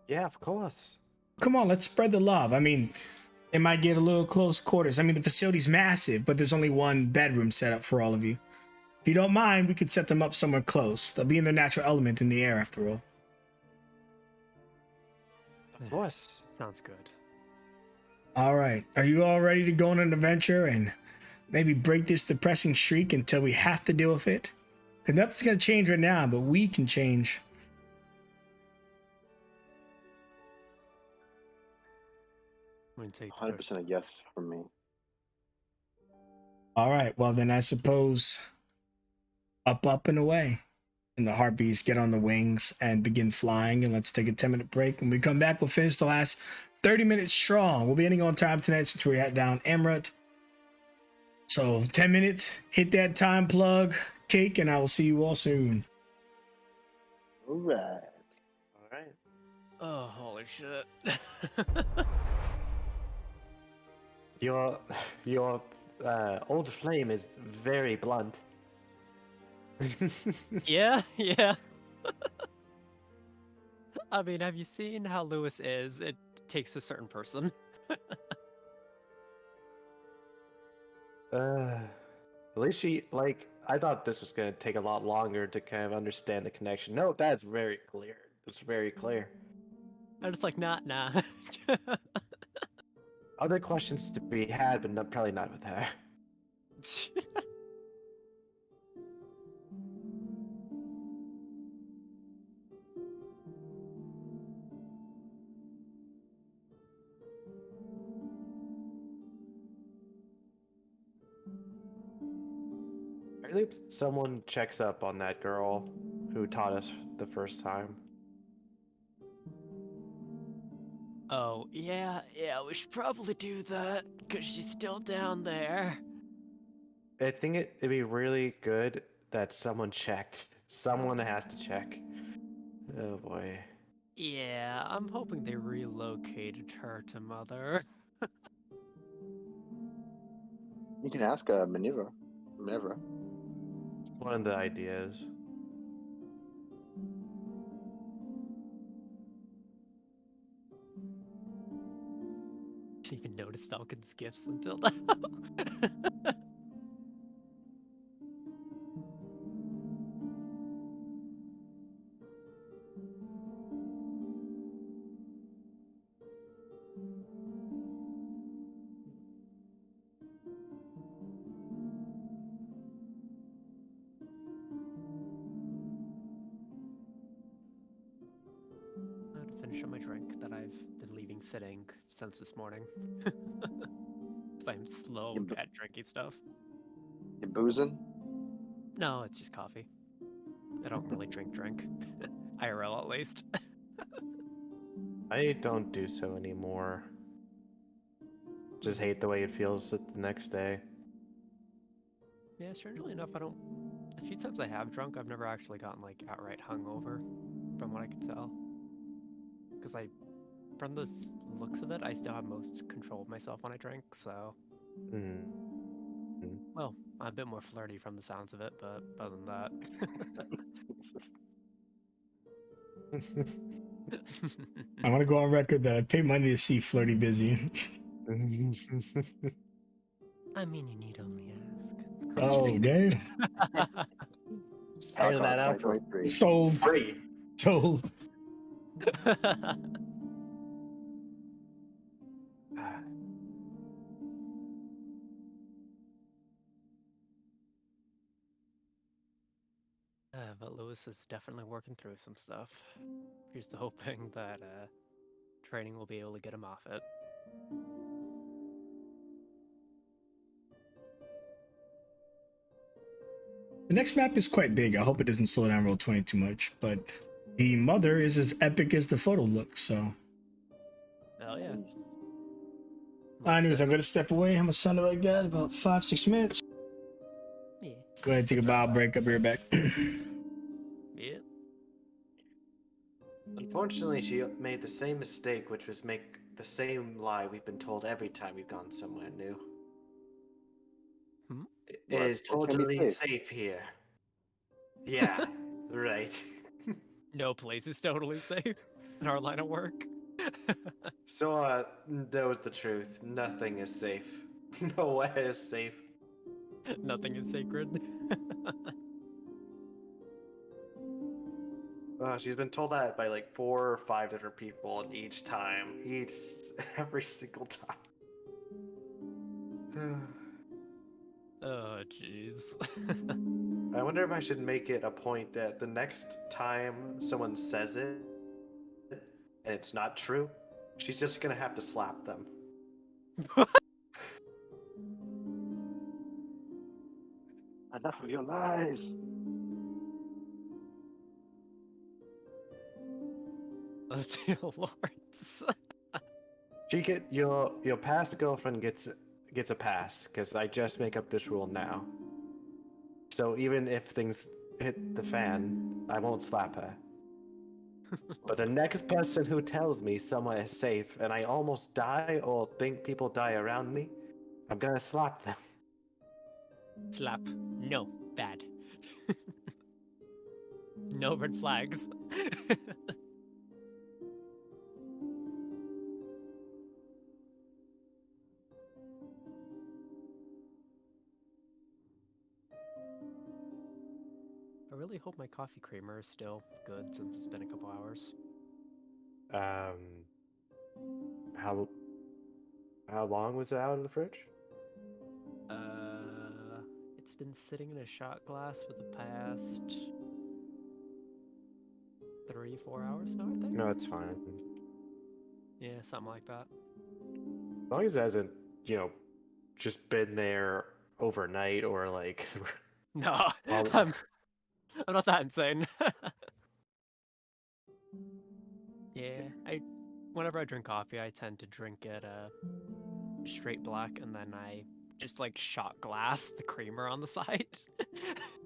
Yeah, of course. Come on, let's spread the love. I mean, it might get a little close quarters. I mean, the facility's massive, but there's only one bedroom set up for all of you. If you don't mind, we could set them up somewhere close. They'll be in their natural element in the air, after all. Of course. Sounds good. All right. Are you all ready to go on an adventure and maybe break this depressing streak until we have to deal with it? Because nothing's gonna change right now, but we can change. I'm gonna take the 100% a yes from me. All right. Well, then I suppose up and away. And the harpies get on the wings and begin flying. And let's take a 10-minute break. When we come back, we'll finish the last 30 minutes strong. We'll be ending on time tonight since we're at down Emerald. So 10 minutes, hit that time plug, cake, and I will see you all soon. All right. All right. Oh, holy shit. Your old flame is very blunt. Yeah. I mean, have you seen how Lewis is? It takes a certain person. At least she, I thought this was going to take a lot longer to kind of understand the connection. No, that's very clear. It's very clear. I'm just like, nah. Other questions to be had, but probably not with her. I think someone checks up on that girl who taught us the first time. Oh, yeah, we should probably do that, because she's still down there. I think it'd be really good that someone checked. Someone has to check. Oh boy. Yeah, I'm hoping they relocated her to Mother. You can ask Minerva. One of the ideas. Didn't even notice Falcon's gifts until now. I had to finish up my drink that I've been leaving sitting since this morning. Because I'm slow You b- at drinking stuff. You boozing? No, it's just coffee. I don't really drink. IRL at least. I don't do so anymore. Just hate the way it feels the next day. Yeah, strangely enough, I don't... The few times I have drunk, I've never actually gotten, like, outright hungover, from what I can tell. Because from the looks of it, I still have most control of myself when I drink, so... Mm. Well, I'm a bit more flirty from the sounds of it, but other than that... I want to go on record that I paid money to see Flirty busy. I mean, you need only ask. Oh, damn. Hanging that out for 2023. Sold. free. Sold. But Lewis is definitely working through some stuff. Here's to hoping that training will be able to get him off it. The next map is quite big. I hope it doesn't slow down roll 20 too much, but the mother is as epic as the photo looks, so. Oh yeah. Nice. Anyways, I'm gonna step away. How much sound do I got? About 5-6 minutes. Yeah. Go ahead, take a bow break. I'll be right back. Yeah. Unfortunately, she made the same mistake, which was make the same lie we've been told every time we've gone somewhere new. Hmm? It What? is What can be totally safe? safe here. Yeah, right. No place is totally safe in our line of work. So, that was the truth. Nothing is safe. Nowhere is safe. Nothing is sacred. She's been told that by like 4 or 5 different people, and every single time. Oh, jeez. I wonder if I should make it a point that the next time someone says it and it's not true, she's just gonna have to slap them. Enough of your lies. Oh, dear lords. Your past girlfriend gets a pass because I just make up this rule now. So even if things hit the fan, I won't slap her. But the next person who tells me somewhere is safe and I almost die or think people die around me, I'm gonna slap them. Slap. No. Bad. No red flags. I really hope my coffee creamer is still good since it's been a couple hours. How long was it out of the fridge? It's been sitting in a shot glass for the past 3-4 hours now, I think. No, it's fine. Yeah, something like that. As long as it hasn't, just been there overnight or like. No, Well- I'm not that insane. Yeah, whenever I drink coffee, I tend to drink it straight black, and then I just like shot glass the creamer on the side,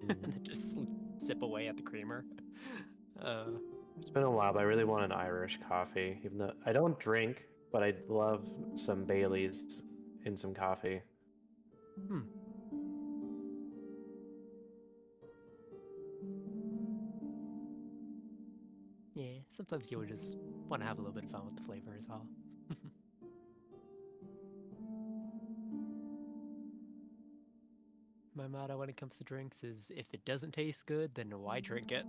and then just sip away at the creamer. It's been a while, but I really want an Irish coffee. Even though I don't drink, but I'd love some Baileys in some coffee. Yeah, sometimes you would just want to have a little bit of fun with the flavor as well. My motto when it comes to drinks is, if it doesn't taste good, then why drink it?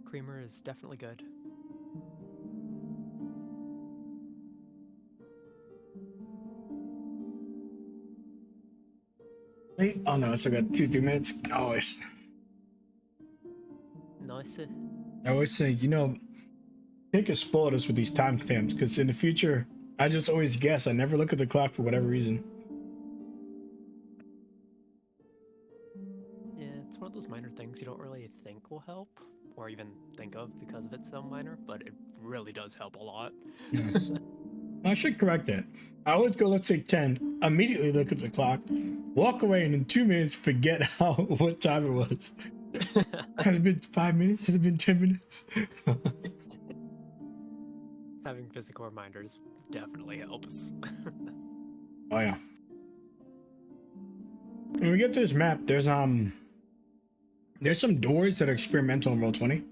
Creamer is definitely good. Wait, oh no, so I got 2-3 minutes. Always. Nice. I always say, take a spoil us with these timestamps, because in the future, I just always guess. I never look at the clock for whatever reason. Yeah, it's one of those minor things you don't really think will help, or even think of because of it's so minor, but it really does help a lot. Yeah. I should correct that. I always go, let's say 10, immediately look at the clock, walk away, and in 2 minutes forget what time it was. Has it been 5 minutes? Has it been 10 minutes? Having physical reminders definitely helps. Oh yeah. When we get to this map, there's some doors that are experimental in Roll20.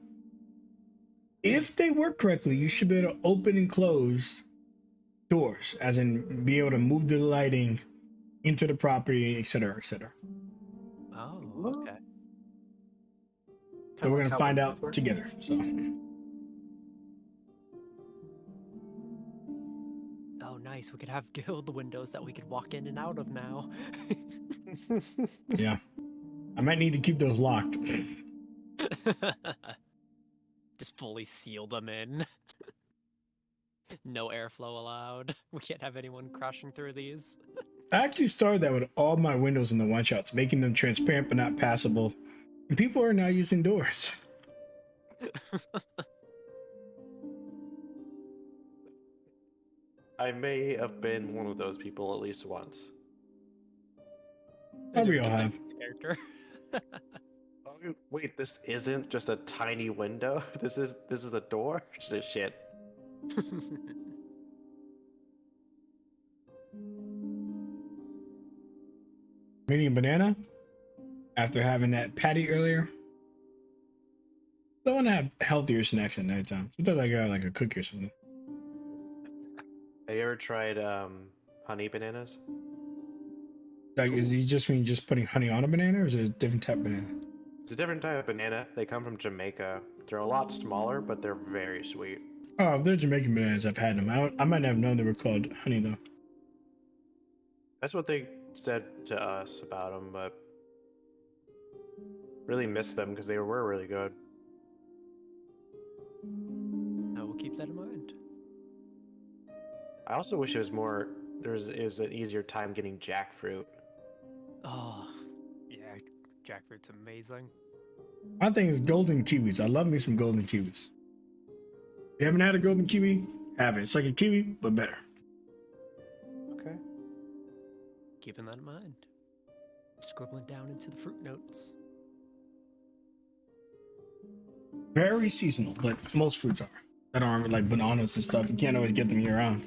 If they work correctly, you should be able to open and close doors, as in be able to move the lighting into the property, etc., etc. Oh, okay. So we're gonna find out together. So. Oh, nice. We could have guild windows that we could walk in and out of now. Yeah. I might need to keep those locked. Just fully seal them in. No airflow allowed. We can't have anyone crashing through these. I actually started that with all my windows in the one-shots, making them transparent but not passable. And people are now using doors. I may have been one of those people at least once. Oh, we all have. Character. Oh, wait, this isn't just a tiny window. This is the door. Shit. Meeting banana after having that patty earlier. I want to have healthier snacks at nighttime. Sometimes I got like a cookie or something. Have you ever tried honey bananas? Like, is he just mean just putting honey on a banana, or is it a different type of banana? It's a different type of banana. They come from Jamaica. They're a lot smaller, but they're very sweet. Oh, they're Jamaican bananas. I've had them. I might not have known they were called honey though. That's what they said to us about them, but really missed them because they were really good. I will keep that in mind. I also wish it was more. Is an easier time getting jackfruit. Oh, yeah, jackfruit's amazing. I think it's golden kiwis. I love me some golden kiwis. If you haven't had a golden kiwi, have it. It's like a kiwi, but better. Okay. Keeping that in mind. Scribbling down into the fruit notes. Very seasonal, but most fruits are. That aren't like bananas and stuff. You can't always get them year round.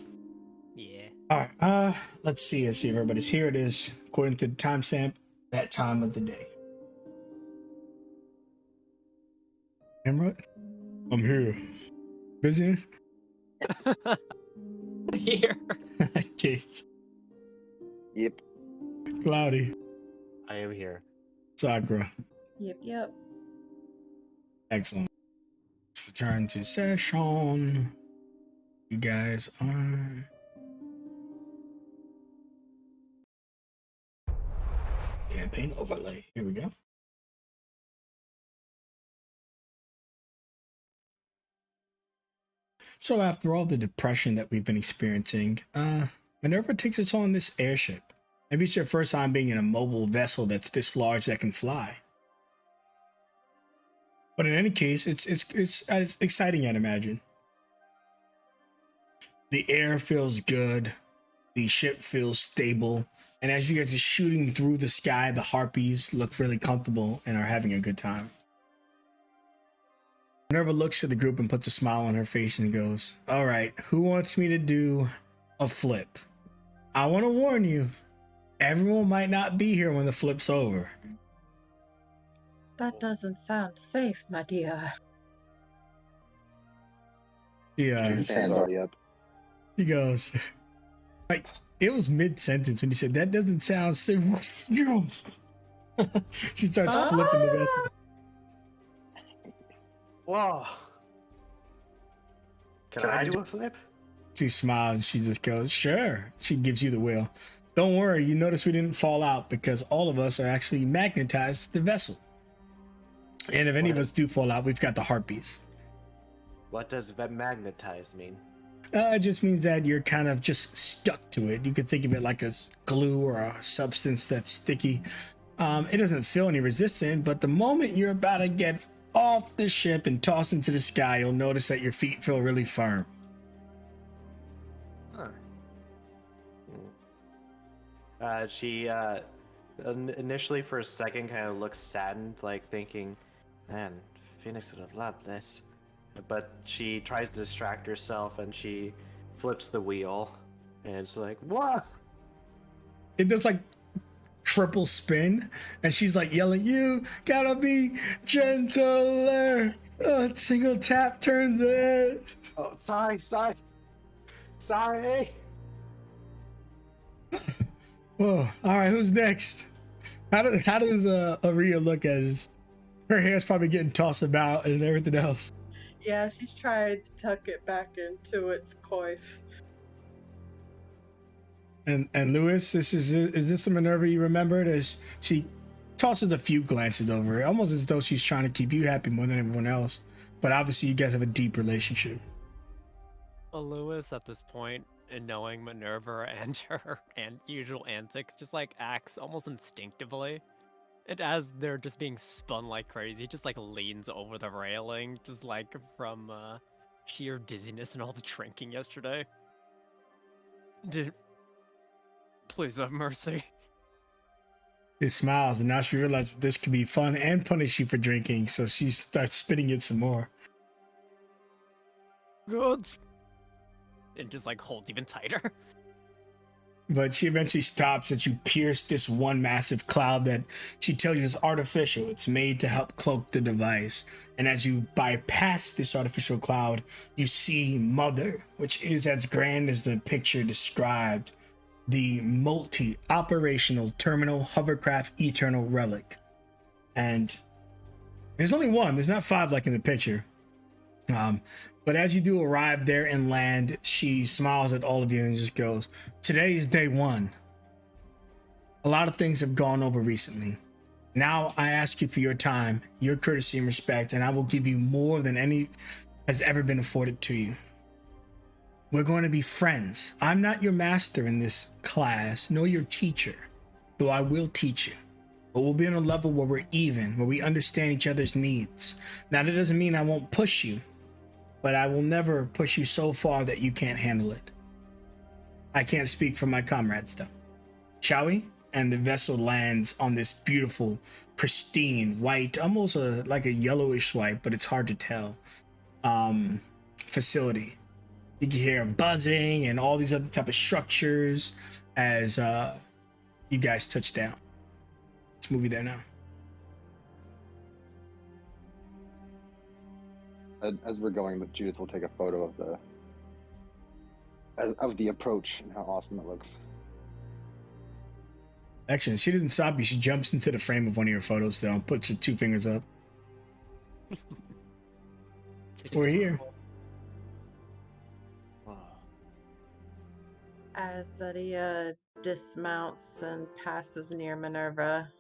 Yeah. All right. Let's see if everybody's here. It is according to the timestamp. That time of the day. Emerald, I'm here. Busy? Here. Keith. Yep. Cloudy. I am here. Sakura. Yep. Excellent. Let's return to session. You guys are... Campaign overlay. Here we go. So after all the depression that we've been experiencing, Minerva takes us on this airship. Maybe it's your first time being in a mobile vessel that's this large that can fly. But in any case, it's exciting, I'd imagine. The air feels good. The ship feels stable. And as you guys are shooting through the sky, the harpies look really comfortable and are having a good time. Minerva looks to the group and puts a smile on her face and goes, all right, who wants me to do a flip? I want to warn you, everyone might not be here when the flip's over. That doesn't sound safe, my dear. Yeah, His hand's already up. he goes, like, it was mid-sentence when he said, that doesn't sound safe. She starts flipping the vessel. Whoa! Can I do a flip? She smiles and she just goes, sure. She gives you the wheel. Don't worry, you notice we didn't fall out because all of us are actually magnetized to the vessel. And if any of us do fall out, we've got the harpies. What does magnetize mean? It just means that you're kind of just stuck to it. You could think of it like a glue or a substance that's sticky. It doesn't feel any resistance, but the moment you're about to get off the ship and tossed into the sky, you'll notice that your feet feel really firm. She initially for a second kind of looks saddened, like thinking, man, Phoenix would have loved this. But she tries to distract herself and she flips the wheel and it's like, what? It does like triple spin and she's like yelling, you gotta be gentler. A single tap turns it. Oh, sorry. Whoa, all right, who's next? How does Aria look as her hair's probably getting tossed about and everything else? Yeah, she's trying to tuck it back into its coif. And Lewis, is this a Minerva you remembered? As she tosses a few glances over it, almost as though she's trying to keep you happy more than everyone else. But obviously, you guys have a deep relationship. Lewis, at this point, and knowing Minerva and her usual antics, just like acts almost instinctively. And as they're just being spun like crazy, just like leans over the railing, just like from sheer dizziness and all the drinking yesterday. Please have mercy. She smiles, and now she realizes this could be fun and punish you for drinking, so she starts spitting it some more. Good. And just like holds even tighter. but she eventually stops as you pierce this one massive cloud that she tells you is artificial. It's made to help cloak the device. And as you bypass this artificial cloud, you see Mother, which is as grand as the picture described, the multi-operational terminal hovercraft eternal relic. And there's only one, there's not 5 like in the picture. But as you do arrive there and land, she smiles at all of you and just goes, "Today is day 1. A lot of things have gone over recently. Now I ask you for your time, your courtesy and respect, and I will give you more than any has ever been afforded to you. We're going to be friends. I'm not your master in this class, nor your teacher, though I will teach you. But we'll be on a level where we're even, where we understand each other's needs. Now that doesn't mean I won't push you, but I will never push you so far that you can't handle it. I can't speak for my comrades though. Shall we?" And the vessel lands on this beautiful, pristine, white, almost like a yellowish white, but it's hard to tell, facility. You can hear buzzing and all these other type of structures as you guys touch down. Let's move you there now. As we're going, Judith will take a photo of the approach and how awesome it looks. Actually, she didn't stop you. She jumps into the frame of one of your photos, though, and puts her 2 fingers up. We're here. Wow. As Zadia dismounts and passes near Minerva,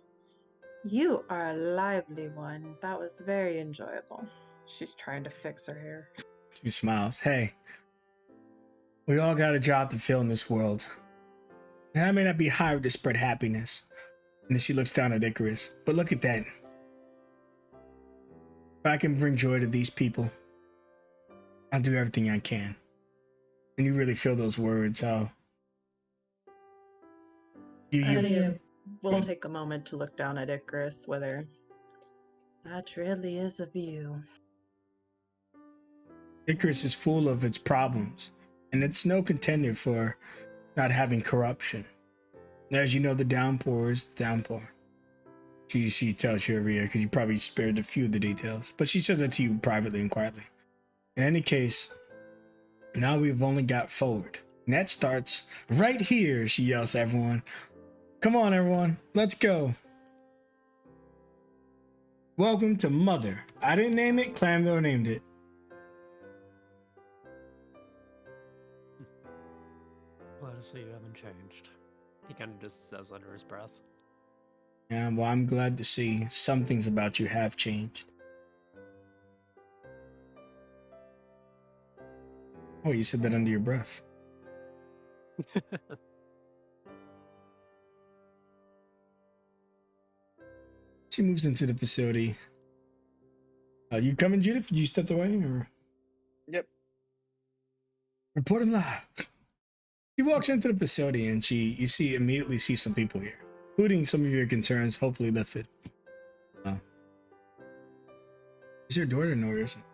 "You are a lively one. That was very enjoyable." She's trying to fix her hair. She smiles. "Hey, we all got a job to fill in this world. And I may not be hired to spread happiness." And then she looks down at Icarus. "But look at that. If I can bring joy to these people, I'll do everything I can." And you really feel those words, how We'll take a moment to look down at Icarus, whether that really is a view. Icarus is full of its problems, and it's no contender for not having corruption. As you know, the downpour is the downpour. She tells you every year, because you probably spared a few of the details, but she says that to you privately and quietly. In any case, now we've only got forward. And that starts right here, she yells to everyone. "Come on, everyone, let's go. Welcome to Mother. I didn't name it, Clamdor named it." Glad to see you haven't changed. He kind of just says under his breath. Yeah, well, I'm glad to see some things about you have changed. Oh, you said that under your breath. She moves into the facility. You coming, Judith? You stepped away, or? Yep. Reporting live. She walks into the facility and you immediately see some people here, including some of your concerns, hopefully lifted. Is your daughter? No, there isn't.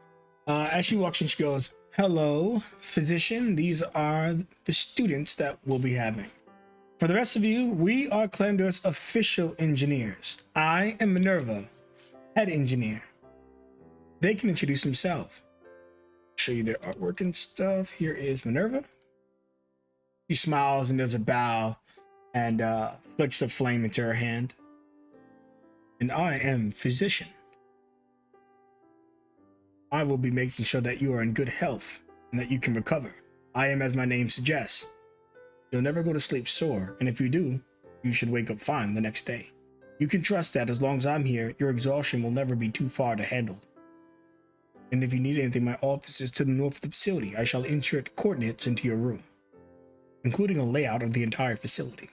As she walks in, she goes, "Hello, physician. These are the students that we'll be having. For the rest of you, we are Clamdor's official engineers. I am Minerva, head engineer. They can introduce themselves. Show you their artwork and stuff. Here is Minerva." She smiles and does a bow and flicks a flame into her hand. "And I am physician. I will be making sure that you are in good health and that you can recover. I am as my name suggests. You'll never go to sleep sore, and if you do, you should wake up fine the next day. You can trust that as long as I'm here, your exhaustion will never be too far to handle. And if you need anything, my office is to the north of the facility. I shall insert coordinates into your room, including a layout of the entire facility.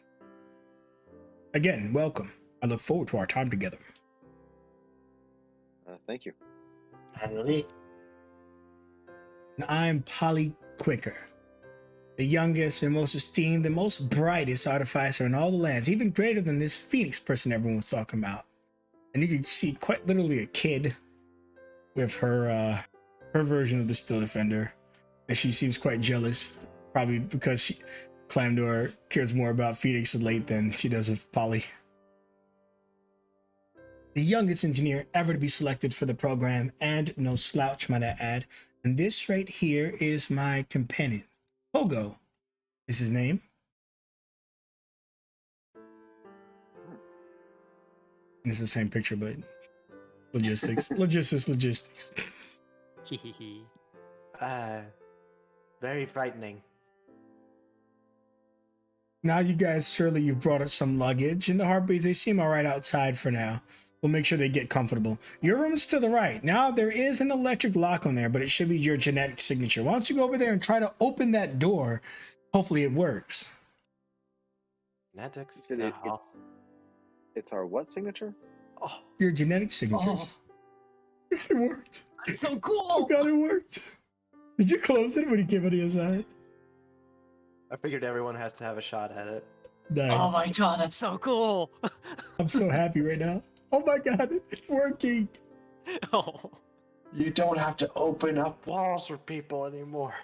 Again, welcome. I look forward to our time together." Thank you. And I'm Polly Quicker, the youngest and most esteemed and most brightest artificer in all the lands, even greater than this Phoenix person everyone was talking about. And you can see quite literally a kid with her version of the Still Defender, and she seems quite jealous, probably because Clamdor cares more about Phoenix's late than she does of Polly. The youngest engineer ever to be selected for the program, and no slouch, might I add. And this right here is my companion. Pogo is his name. And it's the same picture, but logistics. Logistics. Very frightening. Now you guys, surely you brought us some luggage, and the Harpies, they seem all right outside for now. We'll make sure they get comfortable. Your room is to the right. Now, there is an electric lock on there, but it should be your genetic signature. Why don't you go over there and try to open that door? Hopefully it works. Genetics? It's our what signature? Oh, Your genetic signatures. God, it worked. That's so cool. Oh God, it worked. Did you close it when you came on the inside? I figured everyone has to have a shot at it. Nice. Oh my god, that's so cool. I'm so happy right now. Oh my God, it's working. Oh. You don't have to open up walls for people anymore.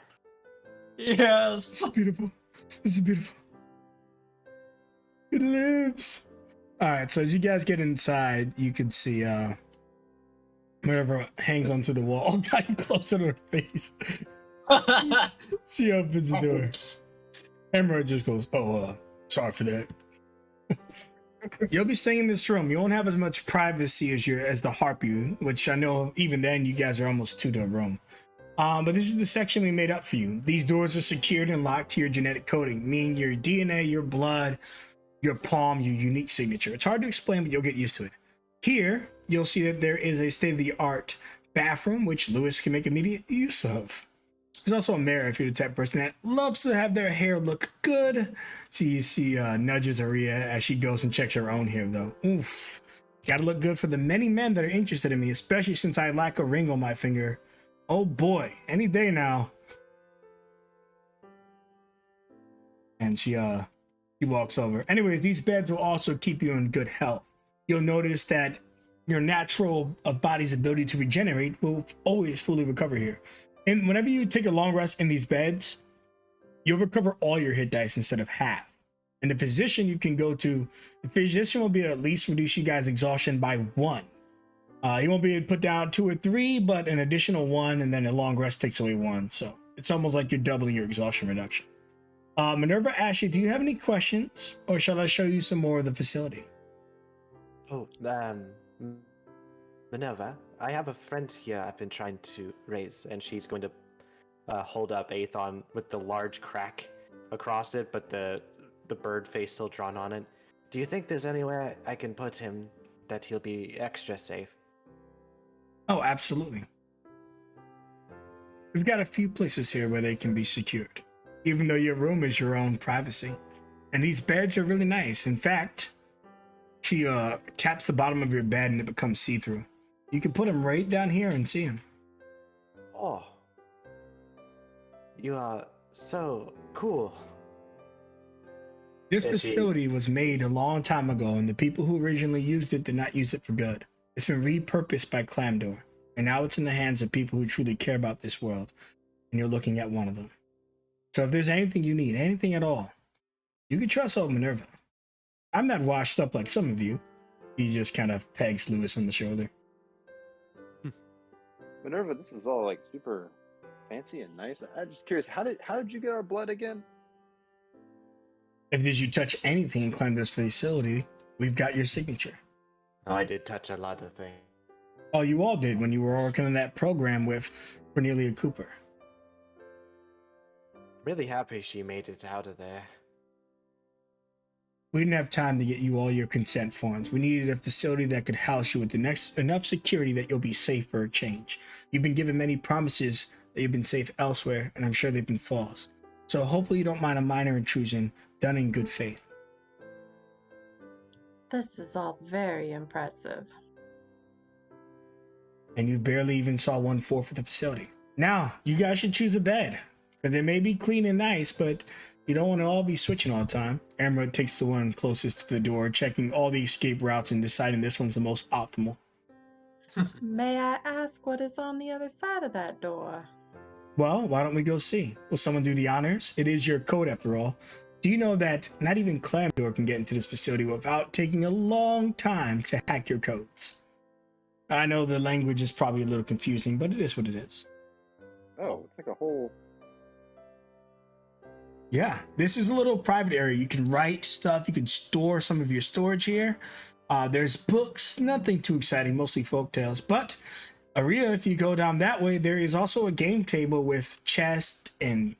Yes. It's beautiful. It's beautiful. It lives. All right, so as you guys get inside, you can see whatever hangs onto the wall. Oh God, you close it on her face. She opens the door. Emerald just goes, sorry for that. You'll be staying in this room. You won't have as much privacy as the Harpy, which I know even then you guys are almost two to a room. But this is the section we made up for you. These doors are secured and locked to your genetic coding, meaning your DNA, your blood, your palm, your unique signature. It's hard to explain, but you'll get used to it. Here, you'll see that there is a state-of-the-art bathroom, which Lewis can make immediate use of. There's also a mirror if you're the type of person that loves to have their hair look good. So you see nudges Aria as she goes and checks her own hair, though. Oof. Gotta look good for the many men that are interested in me, especially since I lack a ring on my finger. Oh boy, any day now. And she walks over. Anyways, these beds will also keep you in good health. You'll notice that your natural body's ability to regenerate will always fully recover here. And whenever you take a long rest in these beds, you'll recover all your hit dice instead of half. And the physician you can go to, the physician will be able to at least reduce you guys' exhaustion by 1. He won't be able to put down 2 or 3, but an additional 1, and then a long rest takes away 1. So it's almost like you're doubling your exhaustion reduction. Minerva asks you, do you have any questions, or shall I show you some more of the facility? Oh, Minerva, I have a friend here I've been trying to raise, and she's going to hold up Aethon with the large crack across it, but the bird face still drawn on it. Do you think there's anywhere I can put him that he'll be extra safe? Oh, absolutely. We've got a few places here where they can be secured, even though your room is your own privacy. And these beds are really nice. In fact, she taps the bottom of your bed and it becomes see-through. You can put him right down here and see him. Oh. You are so cool. This facility was made a long time ago, and the people who originally used it did not use it for good. It's been repurposed by Clamdor, and now it's in the hands of people who truly care about this world, and you're looking at one of them. So if there's anything you need, anything at all, you can trust old Minerva. I'm not washed up like some of you. He just kind of pegs Lewis on the shoulder. Minerva, this is all like super fancy and nice. I'm just curious, how did you get our blood again? If did you touch anything in Clamdor's facility, we've got your signature. Oh, I did touch a lot of things. Oh, you all did when you were working on that program with Cornelia Cooper. Really happy she made it out of there. We didn't have time to get you all your consent forms. We needed a facility that could house you with enough security that you'll be safe for a change. You've been given many promises that you've been safe elsewhere, and I'm sure they've been false. So hopefully you don't mind a minor intrusion done in good faith. This is all very impressive. And you barely even saw 1/4 of the facility. Now, you guys should choose a bed, because it may be clean and nice, but you don't want to all be switching all the time. Emerald takes the one closest to the door, checking all the escape routes and deciding this one's the most optimal. May I ask what is on the other side of that door? Well, why don't we go see? Will someone do the honors? It is your code after all. Do you know that not even Clamdor can get into this facility without taking a long time to hack your codes? I know the language is probably a little confusing, but it is what it is. Oh, it's like a whole. Yeah, this is a little private area. You can write stuff. You can store some of your storage here. There's books, nothing too exciting, mostly folktales. But Aria, if you go down that way, there is also a game table with chess and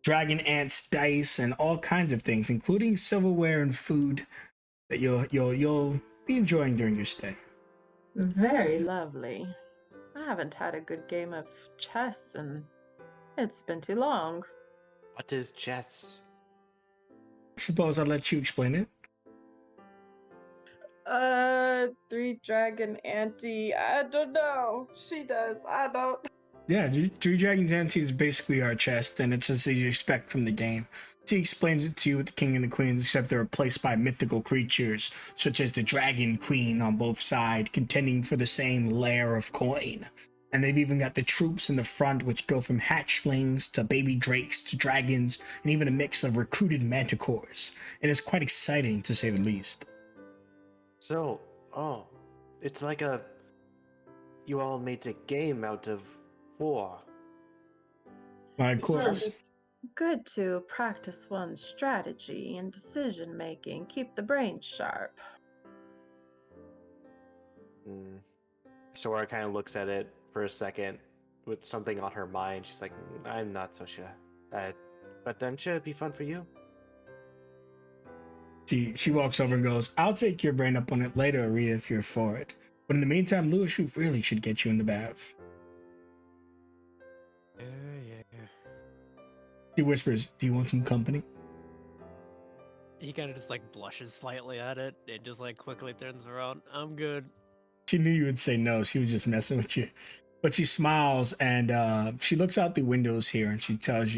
dragon ants, dice, and all kinds of things, including silverware and food that you'll be enjoying during your stay. Very lovely. I haven't had a good game of chess and it's been too long. What is chess? I suppose I'll let you explain it. Three dragon auntie. I don't know. She does. I don't. Yeah, Three Dragons Ante is basically our chest, and it's as you expect from the game. She explains it to you with the King and the Queens, except they're replaced by mythical creatures, such as the Dragon Queen on both sides, contending for the same lair of coin. And they've even got the troops in the front, which go from hatchlings to baby drakes to dragons, and even a mix of recruited manticores. And it's quite exciting, to say the least. So, it's like you all made a game out of war. Of course. It's good to practice one's strategy and decision making. Keep the brain sharp. Sora kind of looks at it for a second with something on her mind. She's like, I'm not so sure. But I'm sure it'd be fun for you. She walks over and goes, I'll take your brain up on it later, Aria, if you're for it. But in the meantime, Lewis, we really should get you in the bath. Yeah. She whispers, do you want some company? He kind of just like blushes slightly at it and just like quickly turns around. I'm good. She knew you would say no. She was just messing with you. But she smiles and she looks out the windows here and she tells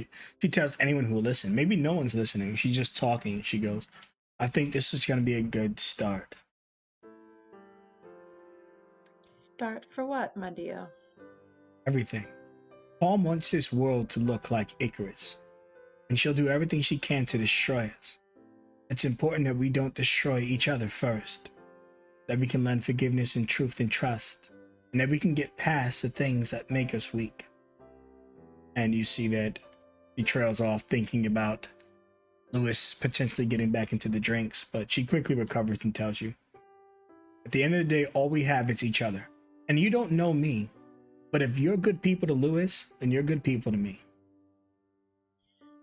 anyone who will listen. Maybe no one's listening. She's just talking. She goes, I think this is going to be a good start. Start for what, my dear? Everything. Palm wants this world to look like Icarus, and she'll do everything she can to destroy us. It's important that we don't destroy each other first, that we can lend forgiveness and truth and trust, and that we can get past the things that make us weak. And you see that she trails off thinking about Lewis potentially getting back into the drinks, but she quickly recovers and tells you, at the end of the day, all we have is each other. And you don't know me, but if you're good people to Lewis, then you're good people to me.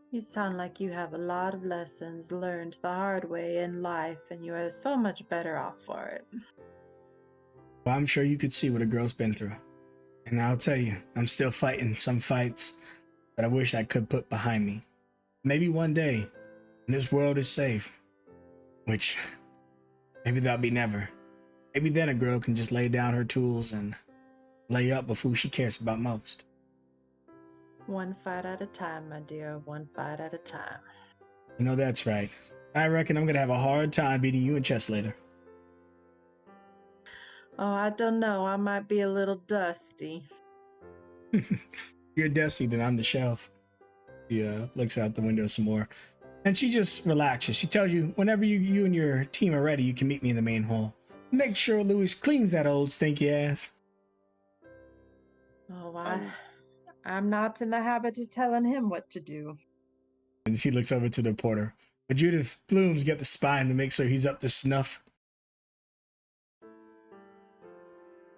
You sound like you have a lot of lessons learned the hard way in life, and you are so much better off for it. Well, I'm sure you could see what a girl's been through. And I'll tell you, I'm still fighting some fights that I wish I could put behind me. Maybe one day, this world is safe. Which, maybe that'll be never. Maybe then a girl can just lay down her tools and lay up with who she cares about most. One fight at a time, my dear. One fight at a time. You know that's right. I reckon I'm gonna have a hard time beating you in chess later. Oh, I don't know. I might be a little dusty. You're dusty, then I'm the shelf. She looks out the window some more. And she just relaxes. She tells you, whenever you and your team are ready, you can meet me in the main hall. Make sure Louis cleans that old stinky ass. Oh, I'm not in the habit of telling him what to do. And she looks over to the reporter. But Judith Bloom's got the spine to make sure he's up to snuff.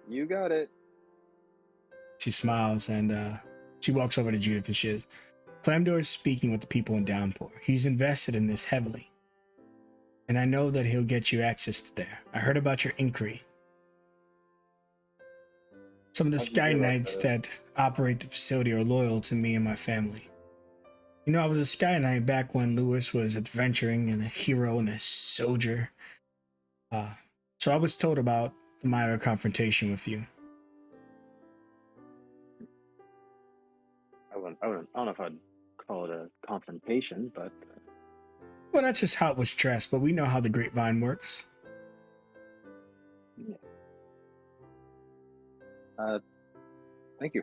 You got it. She smiles and she walks over to Judith and she says, Clamdor is speaking with the people in Downpour. He's invested in this heavily. And I know that he'll get you access to there. I heard about your inquiry. Some of the Sky Knights that operate the facility are loyal to me and my family. You know, I was a Sky Knight back when Lewis was adventuring and a hero and a soldier. So I was told about the minor confrontation with you. I don't know if I'd call it a confrontation, but... Well, that's just how it was dressed, but we know how the grapevine works. Yeah. Thank you.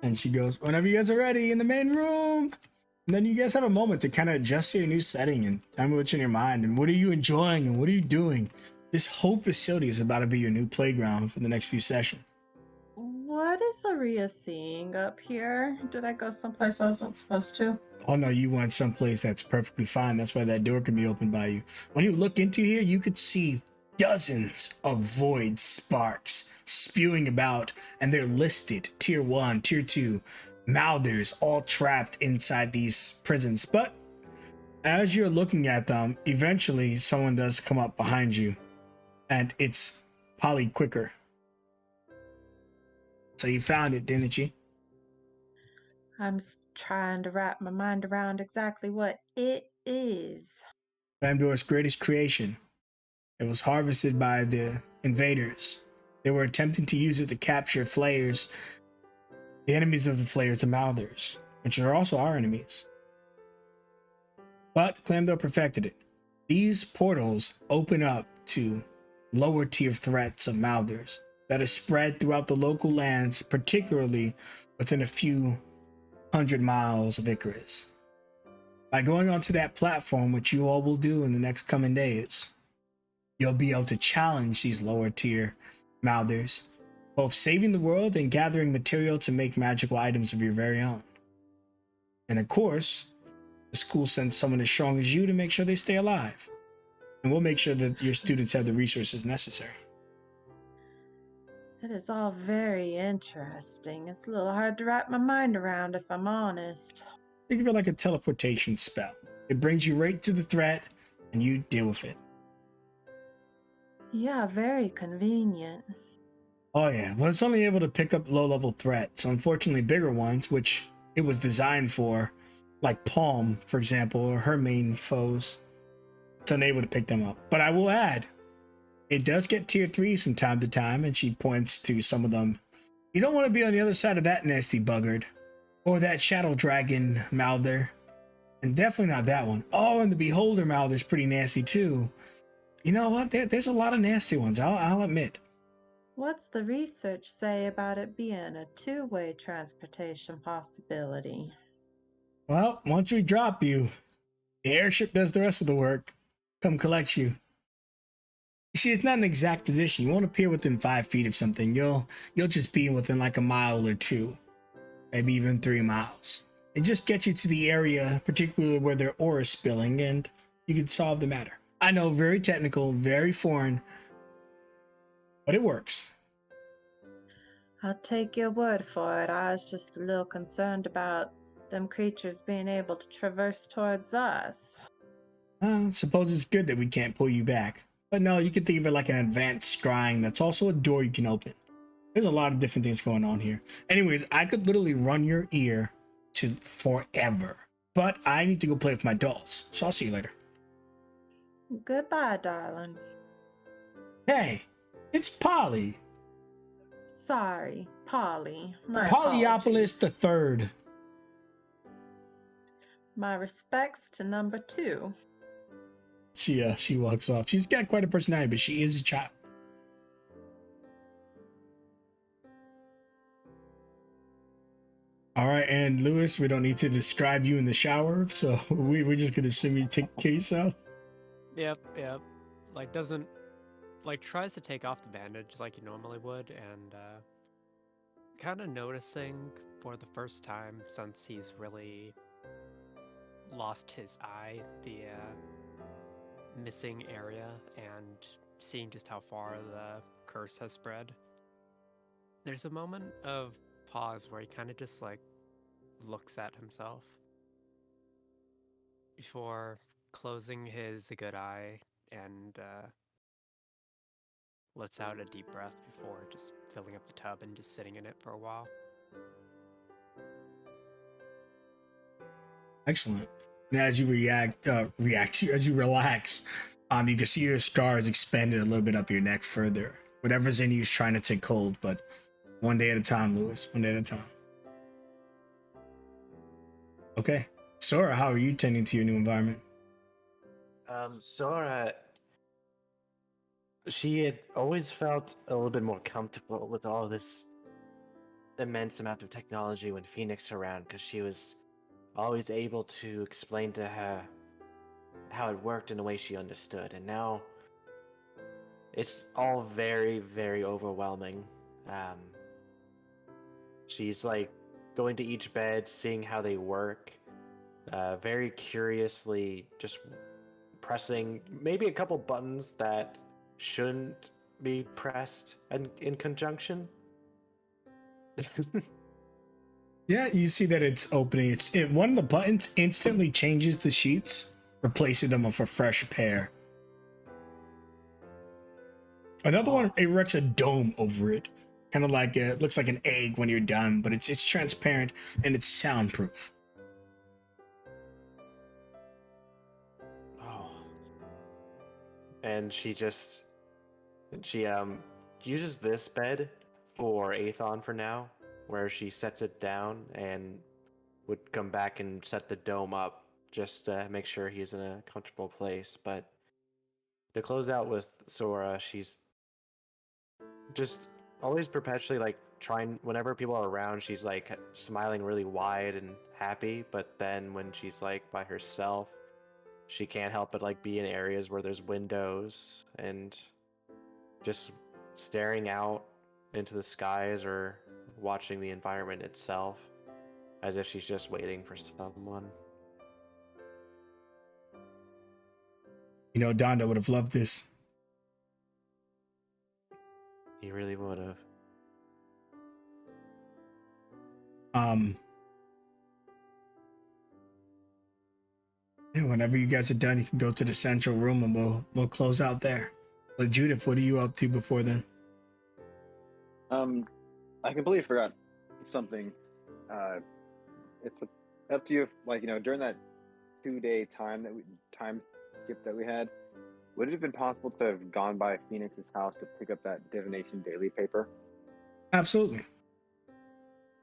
And she goes, whenever you guys are ready, in the main room. And then you guys have a moment to kind of adjust to your new setting and tell me what's in your mind and what are you enjoying and what are you doing. This whole facility is about to be your new playground for the next few sessions. What is Aria seeing up here? Did I go someplace I wasn't supposed to? Oh no, you went someplace that's perfectly fine. That's why that door can be opened by you. When you look into here, you could see dozens of void sparks spewing about, and they're listed tier 1, tier 2, Mouthers, all trapped inside these prisons. But as you're looking at them, eventually someone does come up behind you, and it's Polly Quicker. So you found it, didn't you? I'm trying to wrap my mind around exactly what it is. Fandor's greatest creation. It was harvested by the invaders. They were attempting to use it to capture flayers, the enemies of the flayers, the Mouthers, which are also our enemies. But Clamdor perfected it. These portals open up to lower tier threats of Mouthers that is spread throughout the local lands, particularly within a few 100 miles of Icarus. By going onto that platform, which you all will do in the next coming days, you'll be able to challenge these lower tier Mouthers, both saving the world and gathering material to make magical items of your very own. And of course, the school sends someone as strong as you to make sure they stay alive. And we'll make sure that your students have the resources necessary. It is all very interesting. It's a little hard to wrap my mind around, if I'm honest. Think of it like a teleportation spell. It brings you right to the threat, and you deal with it. Yeah, very convenient. Oh yeah, well it's only able to pick up low-level threats. So unfortunately bigger ones, which it was designed for, like Palm, for example, or her main foes, it's unable to pick them up. But I will add, it does get tier 3s from time to time, and she points to some of them. You don't want to be on the other side of that nasty buggard, or that shadow dragon Mouther, and definitely not that one. Oh, and the beholder Mouther's pretty nasty too. You know what? There's a lot of nasty ones, I'll admit. What's the research say about it being a two-way transportation possibility? Well, once we drop you, the airship does the rest of the work. Come collect you. You see, it's not an exact position. You won't appear within 5 feet of something. You'll just be within like a mile or 2, maybe even 3 miles. It just gets you to the area, particularly where their ore is spilling, and you can solve the matter. I know, very technical, very foreign, but it works. I'll take your word for it. I was just a little concerned about them creatures being able to traverse towards us. Suppose it's good that we can't pull you back. But no, you can think of it like an advanced scrying that's also a door you can open. There's a lot of different things going on here. Anyways, I could literally run your ear to forever. But I need to go play with my dolls, so I'll see you later. Goodbye, darling. Hey, it's Polly. Sorry, Polly. My Polyopolis apologies. the Third. My respects to number 2. She walks off. She's got quite a personality, but she is a child. All right, and Lewis, we don't need to describe you in the shower, so we're just gonna assume you take queso. Yep. Like, tries to take off the bandage like you normally would, and kind of noticing for the first time since he's really lost his eye, the missing area, and seeing just how far the curse has spread. There's a moment of pause where he kind of just like looks at himself before closing his good eye and lets out a deep breath before just filling up the tub and just sitting in it for a while. Excellent. And as you as you relax, you can see your scars expanded a little bit up your neck further. Whatever's in you is trying to take hold, but one day at a time, Lewis. One day at a time. Okay. Sora, how are you tending to your new environment? Sora, she had always felt a little bit more comfortable with all this immense amount of technology when Phoenix around, because she was always able to explain to her how it worked in a way she understood, and now it's all very, very overwhelming. Um, she's like going to each bed, seeing how they work, very curiously just pressing maybe a couple buttons that shouldn't be pressed in conjunction. Yeah, you see that it's opening. One of the buttons instantly changes the sheets, replacing them with a fresh pair. Another one erects a dome over it, kind of like it looks like an egg when you're done, but it's transparent and it's soundproof. Oh. And she uses this bed for Aethon for now, where she sets it down and would come back and set the dome up just to make sure he's in a comfortable place. But to close out with Sora, she's just always perpetually like trying, whenever people are around, she's like smiling really wide and happy, but then when she's like by herself, she can't help but like be in areas where there's windows and just staring out into the skies or watching the environment itself as if she's just waiting for someone. You know, Donda would have loved this. He really would have. Yeah, whenever you guys are done, you can go to the central room and we'll close out there. But Judith, what are you up to before then? I completely forgot something. It's up to you if, like, you know, during that 2-day time skip that we had, would it have been possible to have gone by Phoenix's house to pick up that divination daily paper? Absolutely.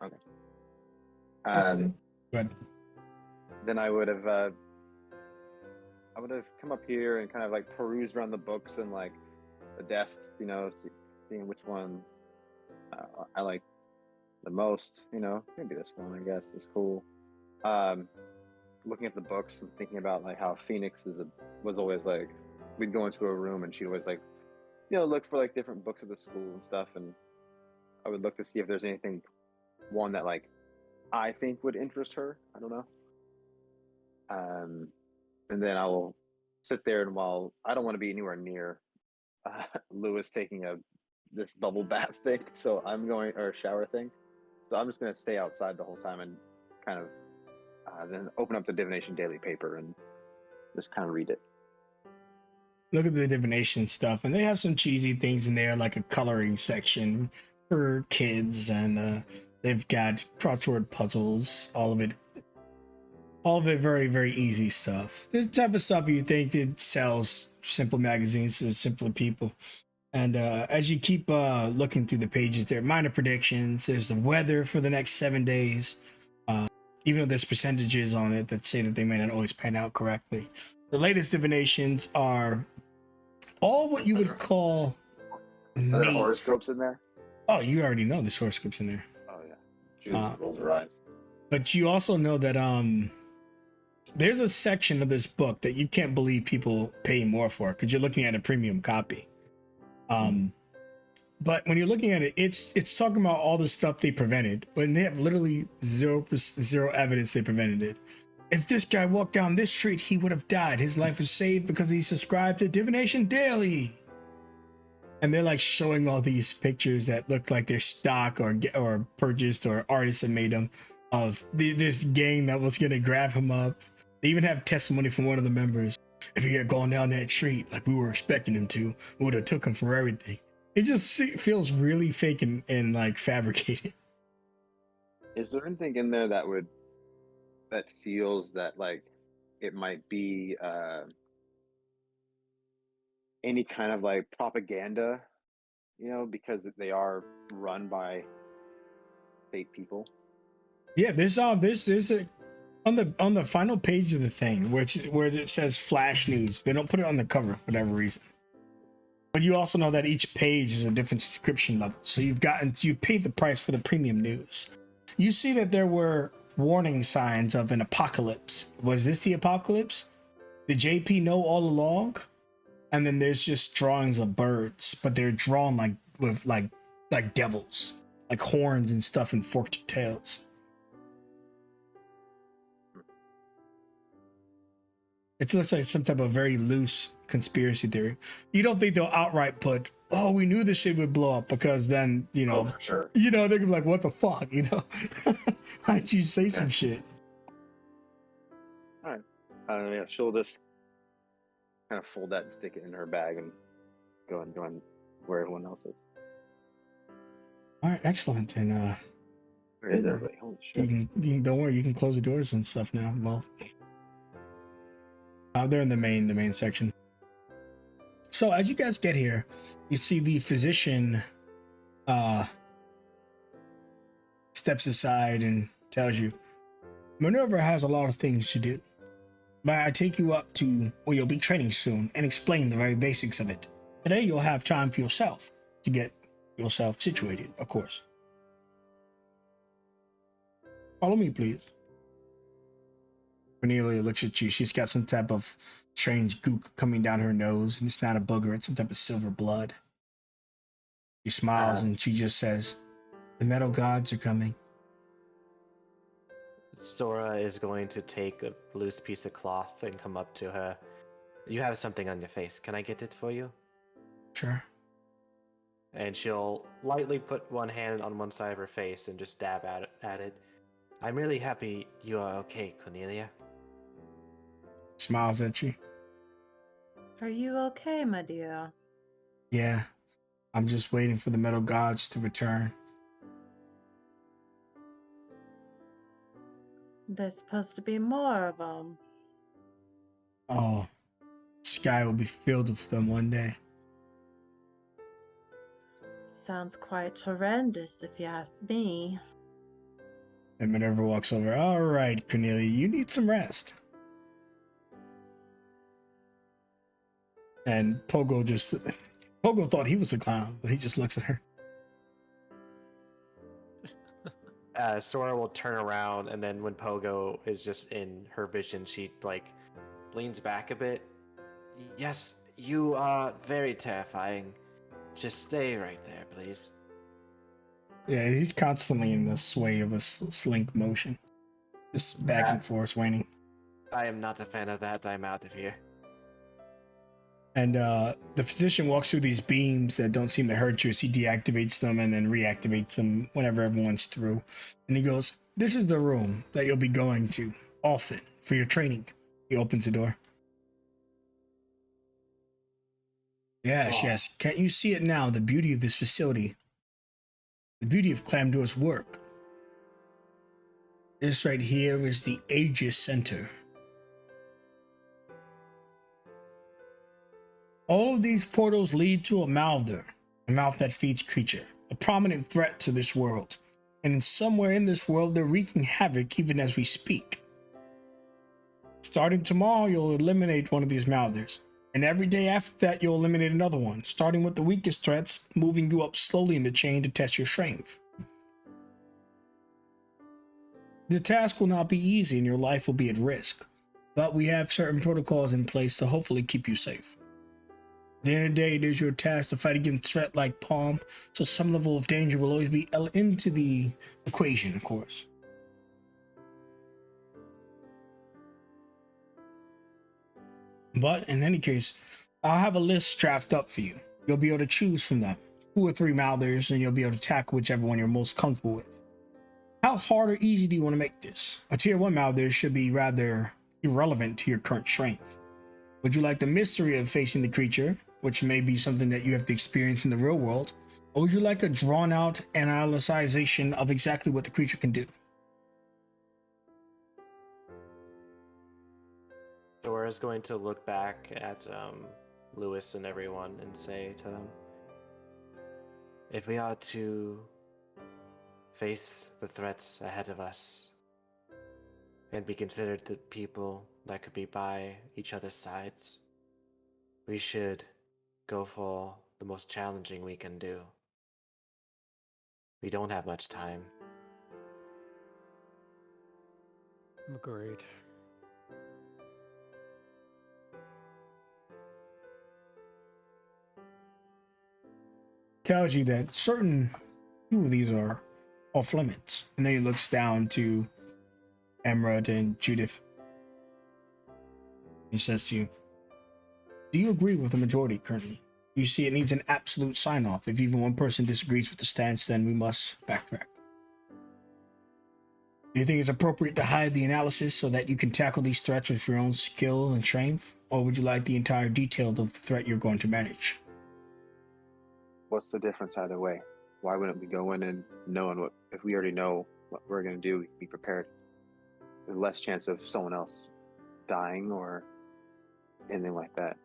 Okay. Good. Then I would have come up here and kind of like perused around the books and like the desks, you know, seeing which one I like the most. You know, maybe this one, I guess, is cool. Looking at the books and thinking about like how Phoenix was always like, we'd go into a room and she'd always like, you know, look for like different books of the school and stuff, and I would look to see if there's one that like I think would interest her. I don't know. And then I will sit there, and while I don't want to be anywhere near Lewis taking this bubble bath thing, so I'm going, or shower thing, so I'm just going to stay outside the whole time and kind of then open up the divination daily paper and just kind of read it. Look at the divination stuff, and they have some cheesy things in there, like a coloring section for kids, and they've got crossword puzzles, all of it very, very easy stuff. This type of stuff you think it sells simple magazines to simpler people. And as you keep looking through the pages, there are minor predictions. There's the weather for the next 7 days, even though there's percentages on it that say that they may not always pan out correctly. The latest divinations are all what you would call Are there horoscopes in there? Oh, you already know there's horoscopes in there. Oh yeah, Juice rolls her eyes. But you also know that there's a section of this book that you can't believe people pay more for because you're looking at a premium copy. But when you're looking at it, it's talking about all the stuff they prevented, when they have literally zero evidence they prevented it. If this guy walked down this street, he would have died. His life was saved because he subscribed to Divination Daily. And they're like showing all these pictures that look like they're stock or purchased or artists have made them of this gang that was gonna grab him up. They even have testimony from one of the members. If he had gone down that street like we were expecting him to, we would have took him for everything. It just feels really fake and like fabricated. Is there anything in there that feels that like it might be any kind of like propaganda, you know, because they are run by fake people? Yeah, there's on the final page of the thing where it says flash news. They don't put it on the cover for whatever reason. But you also know that each page is a different subscription level. So you paid the price for the premium news. You see that there were warning signs of an apocalypse. Was this the apocalypse? Did JP know all along? And then there's just drawings of birds, but they're drawn like with like devils, like horns and stuff and forked tails. It looks like some type of very loose conspiracy theory. You don't think they'll outright put, "Oh, we knew this shit would blow up," because then Oh, for sure. they're gonna be like, "What the fuck?" Why didn't you say some shit? All right. Yeah, she'll just kind of fold that and stick it in her bag and go and where everyone else is. All right, excellent. And Where is everybody? Holy shit. you can don't worry, you can close the doors and stuff now. Well, they're in the main section. So as you guys get here, you see the physician steps aside and tells you, Minerva has a lot of things to do, but I take you up to where you'll be training soon and explain the very basics of it. Today you'll have time for yourself to get yourself situated, of course. Follow me, please. Cornelia looks at you. She's got some type of strange gook coming down her nose, and it's not a booger, it's some type of silver blood. She smiles and she just says, "The metal gods are coming." Sora is going to take a loose piece of cloth and come up to her. You have something on your face. Can I get it for you? Sure. And she'll lightly put one hand on one side of her face and just dab at it. I'm really happy you are okay, Cornelia. Smiles at you. Are you okay, my dear? Yeah. I'm just waiting for the metal gods to return. There's supposed to be more of them. Oh, sky will be filled with them one day. Sounds quite horrendous, if you ask me. And Minerva walks over. All right, Cornelia, you need some rest. And Pogo thought he was a clown, but he just looks at her. Sora will turn around, and then when Pogo is just in her vision, she leans back a bit. Yes, you are very terrifying. Just stay right there, please. Yeah, he's constantly in the sway of a slink motion. Just back and forth, swaying. I am not a fan of that. I'm out of here. And the physician walks through these beams that don't seem to hurt you as he deactivates them and then reactivates them whenever everyone's through. And he goes, "This is the room that you'll be going to often for your training." He opens the door. Yes, yes. Can't you see it now? The beauty of this facility. The beauty of Clamdore's work. This right here is the Aegis Center. All of these portals lead to a Malther, a mouth that feeds creature, a prominent threat to this world. And in somewhere in this world, they're wreaking havoc even as we speak. Starting tomorrow, you'll eliminate one of these Malthers. And every day after that, you'll eliminate another one, starting with the weakest threats, moving you up slowly in the chain to test your strength. The task will not be easy and your life will be at risk, but we have certain protocols in place to hopefully keep you safe. At the end of the day, it is your task to fight against threat like Palm, so some level of danger will always be into the equation, of course. But in any case, I'll have a list drafted up for you. You'll be able to choose from them, 2 or 3 Malthers, and you'll be able to tackle whichever one you're most comfortable with. How hard or easy do you want to make this? A tier 1 Malther should be rather irrelevant to your current strength. Would you like the mystery of facing the creature, which may be something that you have to experience in the real world, or would you like a drawn-out analyzation of exactly what the creature can do? Sora's going to look back at Lewis and everyone and say to them, if we are to face the threats ahead of us and be considered the people that could be by each other's sides, we should go for the most challenging we can do. We don't have much time. Agreed. Tells you that certain few of these are off limits. And then he looks down to Emerald and Judith. He says to you, do you agree with the majority currently? You see, it needs an absolute sign-off. If even one person disagrees with the stance, then we must backtrack. Do you think it's appropriate to hide the analysis so that you can tackle these threats with your own skill and strength? Or would you like the entire detail of the threat you're going to manage? What's the difference either way? Why wouldn't we go in and knowing what, if we already know what we're going to do, we can be prepared. There's less chance of someone else dying or anything like that.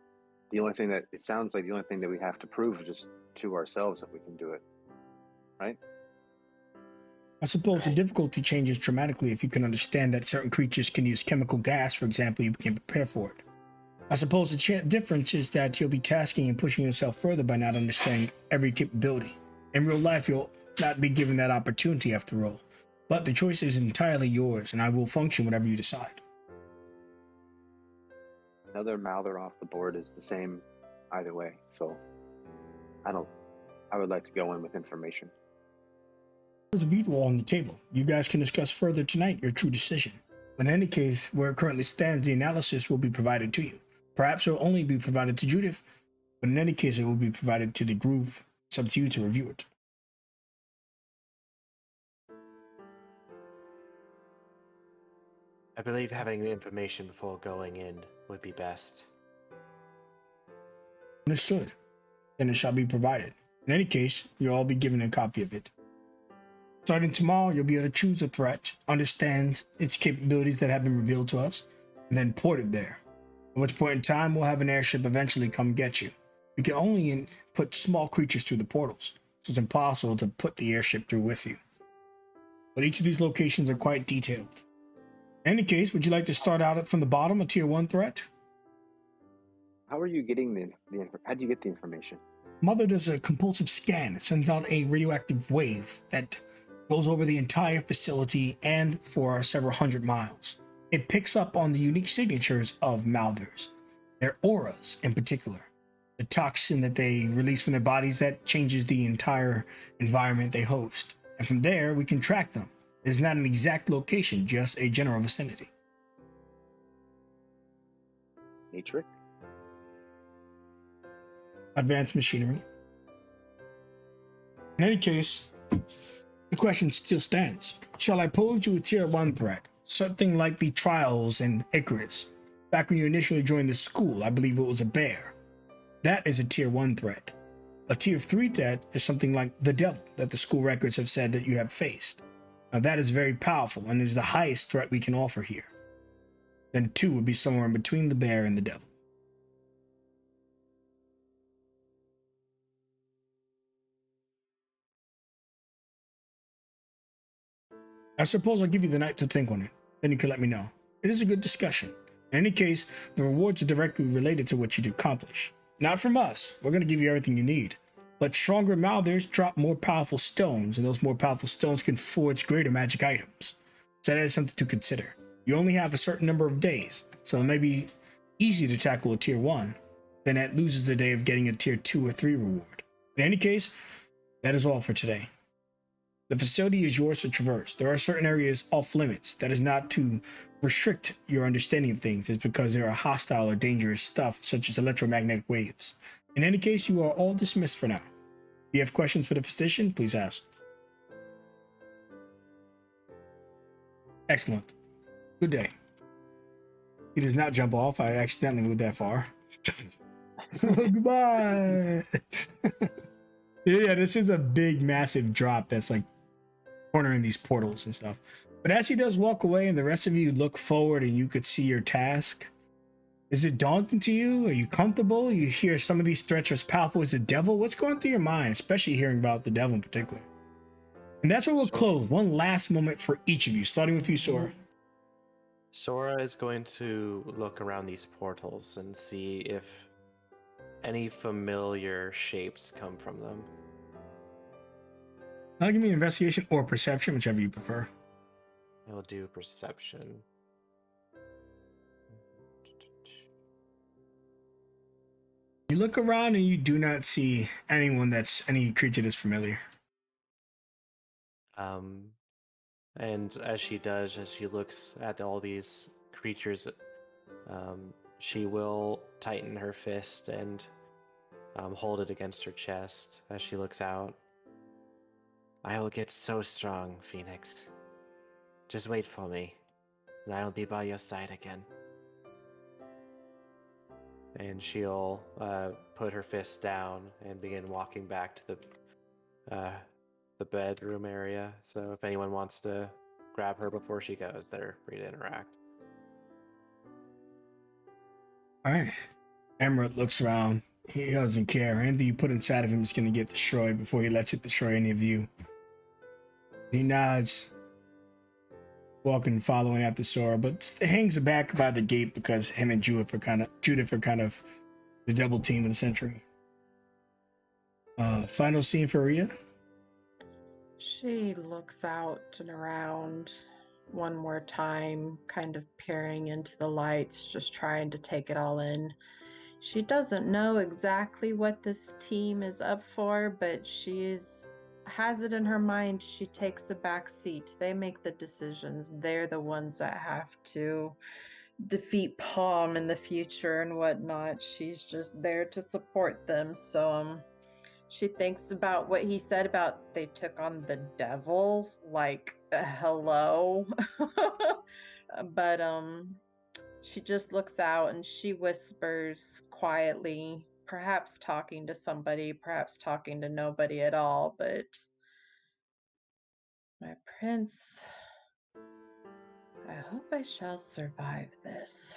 The only thing that, it sounds like the only thing that we have to prove is just to ourselves that we can do it. Right? I suppose the difficulty changes dramatically if you can understand that certain creatures can use chemical gas, for example. You can prepare for it. I suppose the difference is that you'll be tasking and pushing yourself further by not understanding every capability. In real life, you'll not be given that opportunity after all. But the choice is entirely yours, and I will function whatever you decide. Another Mouther off the board is the same either way. So I would like to go in with information. There's a beat wall on the table. You guys can discuss further tonight your true decision. But in any case, where it currently stands, the analysis will be provided to you. Perhaps it will only be provided to Judith, but in any case, it will be provided to the group. It's up to you to review it. I believe having the information before going in would be best. Understood. Then it shall be provided. In any case, you'll all be given a copy of it. Starting tomorrow, you'll be able to choose a threat, understand its capabilities that have been revealed to us, and then port it there. At which point in time, we'll have an airship eventually come get you. We can only put small creatures through the portals, so it's impossible to put the airship through with you. But each of these locations are quite detailed. In any case, would you like to start out from the bottom, a tier 1 threat? How are you getting how do you get the information? Mother does a compulsive scan. It sends out a radioactive wave that goes over the entire facility and for several hundred miles. It picks up on the unique signatures of Mouthers, their auras in particular, the toxin that they release from their bodies that changes the entire environment they host. And from there, we can track them. There's not an exact location, just a general vicinity. Matrix? Advanced machinery. In any case, the question still stands. Shall I pose you a tier 1 threat? Something like the trials in Icarus. Back when you initially joined the school, I believe it was a bear. That is a tier 1 threat. A tier 3 threat is something like the devil that the school records have said that you have faced. Now that is very powerful and is the highest threat we can offer here. Then 2 would be somewhere in between the bear and the devil. I suppose I'll give you the night to think on it. Then you can let me know. It is a good discussion. In any case, the rewards are directly related to what you accomplish. Not from us. We're going to give you everything you need. But stronger Mouthers drop more powerful stones, and those more powerful stones can forge greater magic items. So that is something to consider. You only have a certain number of days, so it may be easy to tackle a tier 1. Then that loses the day of getting a tier 2 or 3 reward. In any case, that is all for today. The facility is yours to traverse. There are certain areas off limits. That is not to restrict your understanding of things. It's because there are hostile or dangerous stuff, such as electromagnetic waves. In any case, you are all dismissed for now. If you have questions for the physician, please ask. Excellent. Good day. He does not jump off. I accidentally moved that far. Goodbye. Yeah, this is a big, massive drop that's like cornering these portals and stuff. But as he does walk away and the rest of you look forward and you could see your task, is it daunting to you? Are you comfortable? You hear some of these threats are as powerful as the devil? What's going through your mind, especially hearing about the devil in particular? And that's where we'll close. One last moment for each of you, starting with you, Sora. Sora is going to look around these portals and see if any familiar shapes come from them. Now give me an investigation or perception, whichever you prefer. I'll do perception. You look around and you do not see any creature that's familiar. And as she does, as she looks at all these creatures, she will tighten her fist and hold it against her chest as she looks out. I will get so strong, Phoenix. Just wait for me, and I will be by your side again. And she'll put her fist down and begin walking back to the bedroom area. So if anyone wants to grab her before she goes, they're free to interact. All right. Emerald looks around. He doesn't care. Anything you put inside of him is going to get destroyed before he lets it destroy any of you. He nods, walking, following after Sora, but hangs back by the gate because him and Judith are kind of the double team of the century. Final scene for Rhea. She looks out and around one more time, kind of peering into the lights, just trying to take it all in. She doesn't know exactly what this team is up for, but has it in her mind she takes a back seat. They make the decisions. They're the ones that have to defeat Palm in the future and whatnot. She's just there to support them. So she thinks about what he said about they took on the devil, like hello. But she just looks out and she whispers quietly, perhaps talking to somebody, perhaps talking to nobody at all, but my prince, I hope I shall survive this.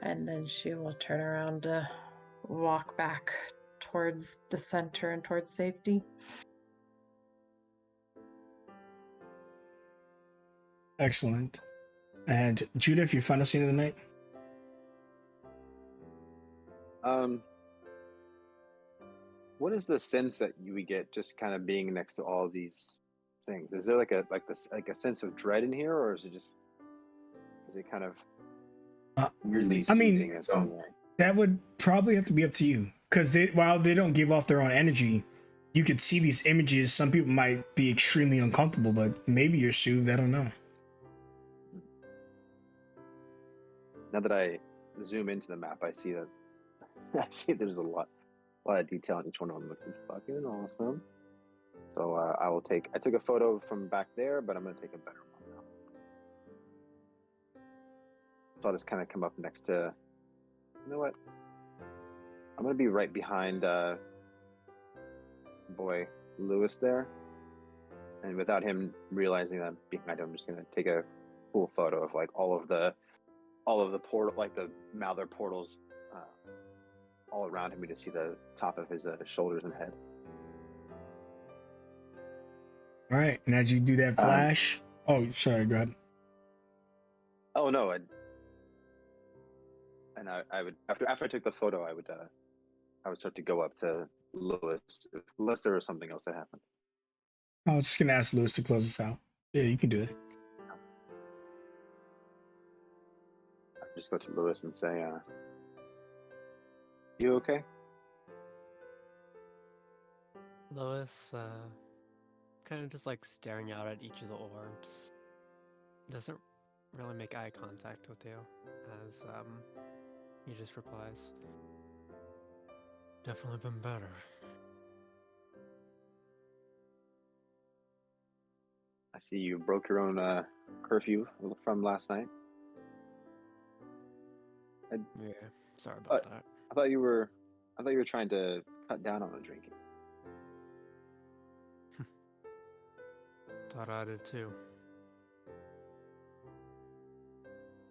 And then she will turn around to walk back towards the center and towards safety. Excellent. And Judith, your final scene of the night. What is the sense that we get just kind of being next to all these things? Is there like a sense of dread in here, or is it kind of weirdly soothing in its own way? That would probably have to be up to you, because while they don't give off their own energy, you could see these images. Some people might be extremely uncomfortable, but maybe you're soothed. I don't know. Now that I zoom into the map, I see that there's a lot of detail in each one of them, which is fucking awesome. So I took a photo from back there, but I'm gonna take a better one now. So I'll just kind of come up next to, you know what? I'm gonna be right behind boy Lewis there, and without him realizing that I'm behind him, I'm just gonna take a cool photo of like all of the portal, like the Malthor portals, all around him. We just see the top of his shoulders and head. All right, and as you do that flash, oh, sorry, go ahead. Oh no, I would after I took the photo, I would start to go up to Lewis unless there was something else that happened. I was just gonna ask Lewis to close us out. Yeah, you can do that. I just go to Lewis and say, "You okay?" Lois, kind of just like staring out at each of the orbs. Doesn't really make eye contact with you as he just replies, "Definitely been better." I see you broke your own curfew from last night. Yeah, sorry about that. I thought you were trying to cut down on the drinking. Thought I did too.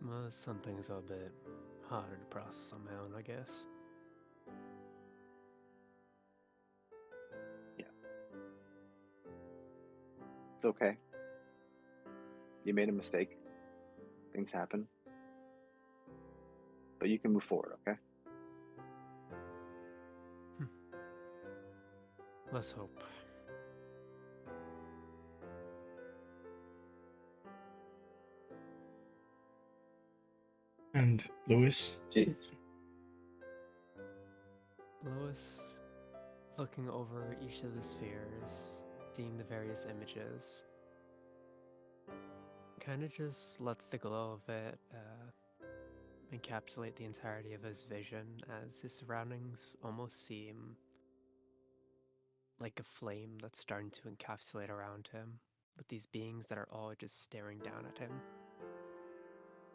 Well, some things are a bit harder to process on my own, I guess. Yeah. It's okay. You made a mistake. Things happen. But you can move forward, okay? Let's hope. And Lewis, Jeez. Lois, looking over each of the spheres, seeing the various images, kind of just lets the glow of it encapsulate the entirety of his vision, as his surroundings almost seem like a flame that's starting to encapsulate around him, with these beings that are all just staring down at him,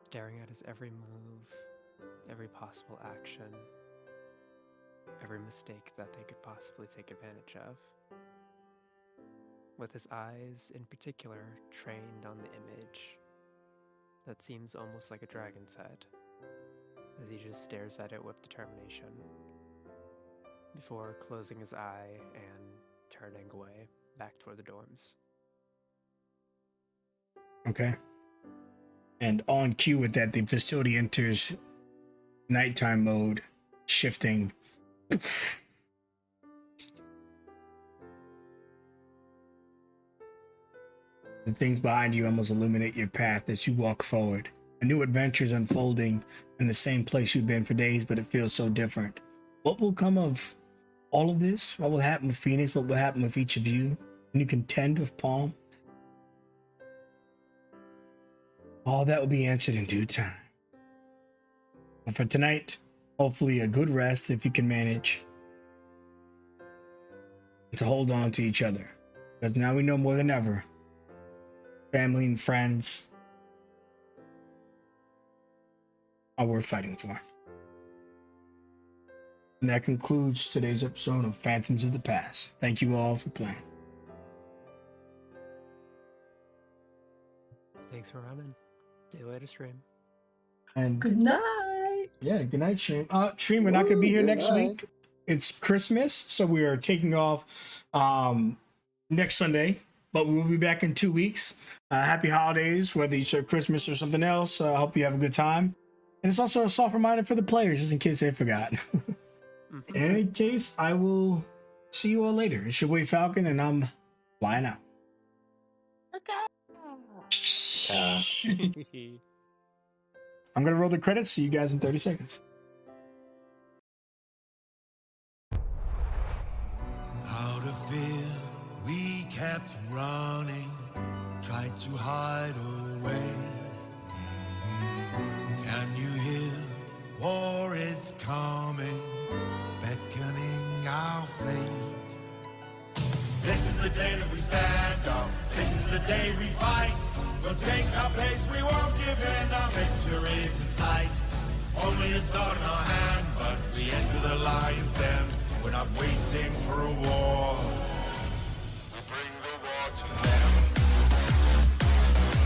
staring at his every move, every possible action, every mistake that they could possibly take advantage of. With his eyes, in particular, trained on the image that seems almost like a dragon's head, as he just stares at it with determination, before closing his eye and turning away back toward the dorms. Okay. And on cue with that, the facility enters nighttime mode, shifting. The things behind you almost illuminate your path as you walk forward. A new adventure is unfolding in the same place you've been for days, but it feels so different. What will come of all of this? What will happen with Phoenix? What will happen with each of you? Can you contend with Palm? All that will be answered in due time. But for tonight, hopefully a good rest if you can manage. And to hold on to each other. Because now we know more than ever, family and friends are worth fighting for. And that concludes today's episode of Phantoms of the Past. Thank you all for playing. Thanks for running. See you later, stream. And Good night. yeah, good night, Stream. Stream, we're not gonna be here Good next night. week. It's Christmas, so we are taking off next Sunday, but we will be back in 2 weeks. Happy holidays, whether you serve Christmas or something else. I hope you have a good time. And it's also a soft reminder for the players, just in case they forgot. In any case, I will see you all later. It's your boy Falcon, and I'm flying out. I'm gonna roll the credits. See you guys in 30 seconds. Out of fear, we kept running, tried to hide away. Can you hear? War is coming, beckoning our fate. This is the day that we stand up. This is the day we fight. We'll take our place, we won't give in. Our victory's in sight. Only a sword in our hand, but we enter the lion's den. We're not waiting for a war. We bring the war to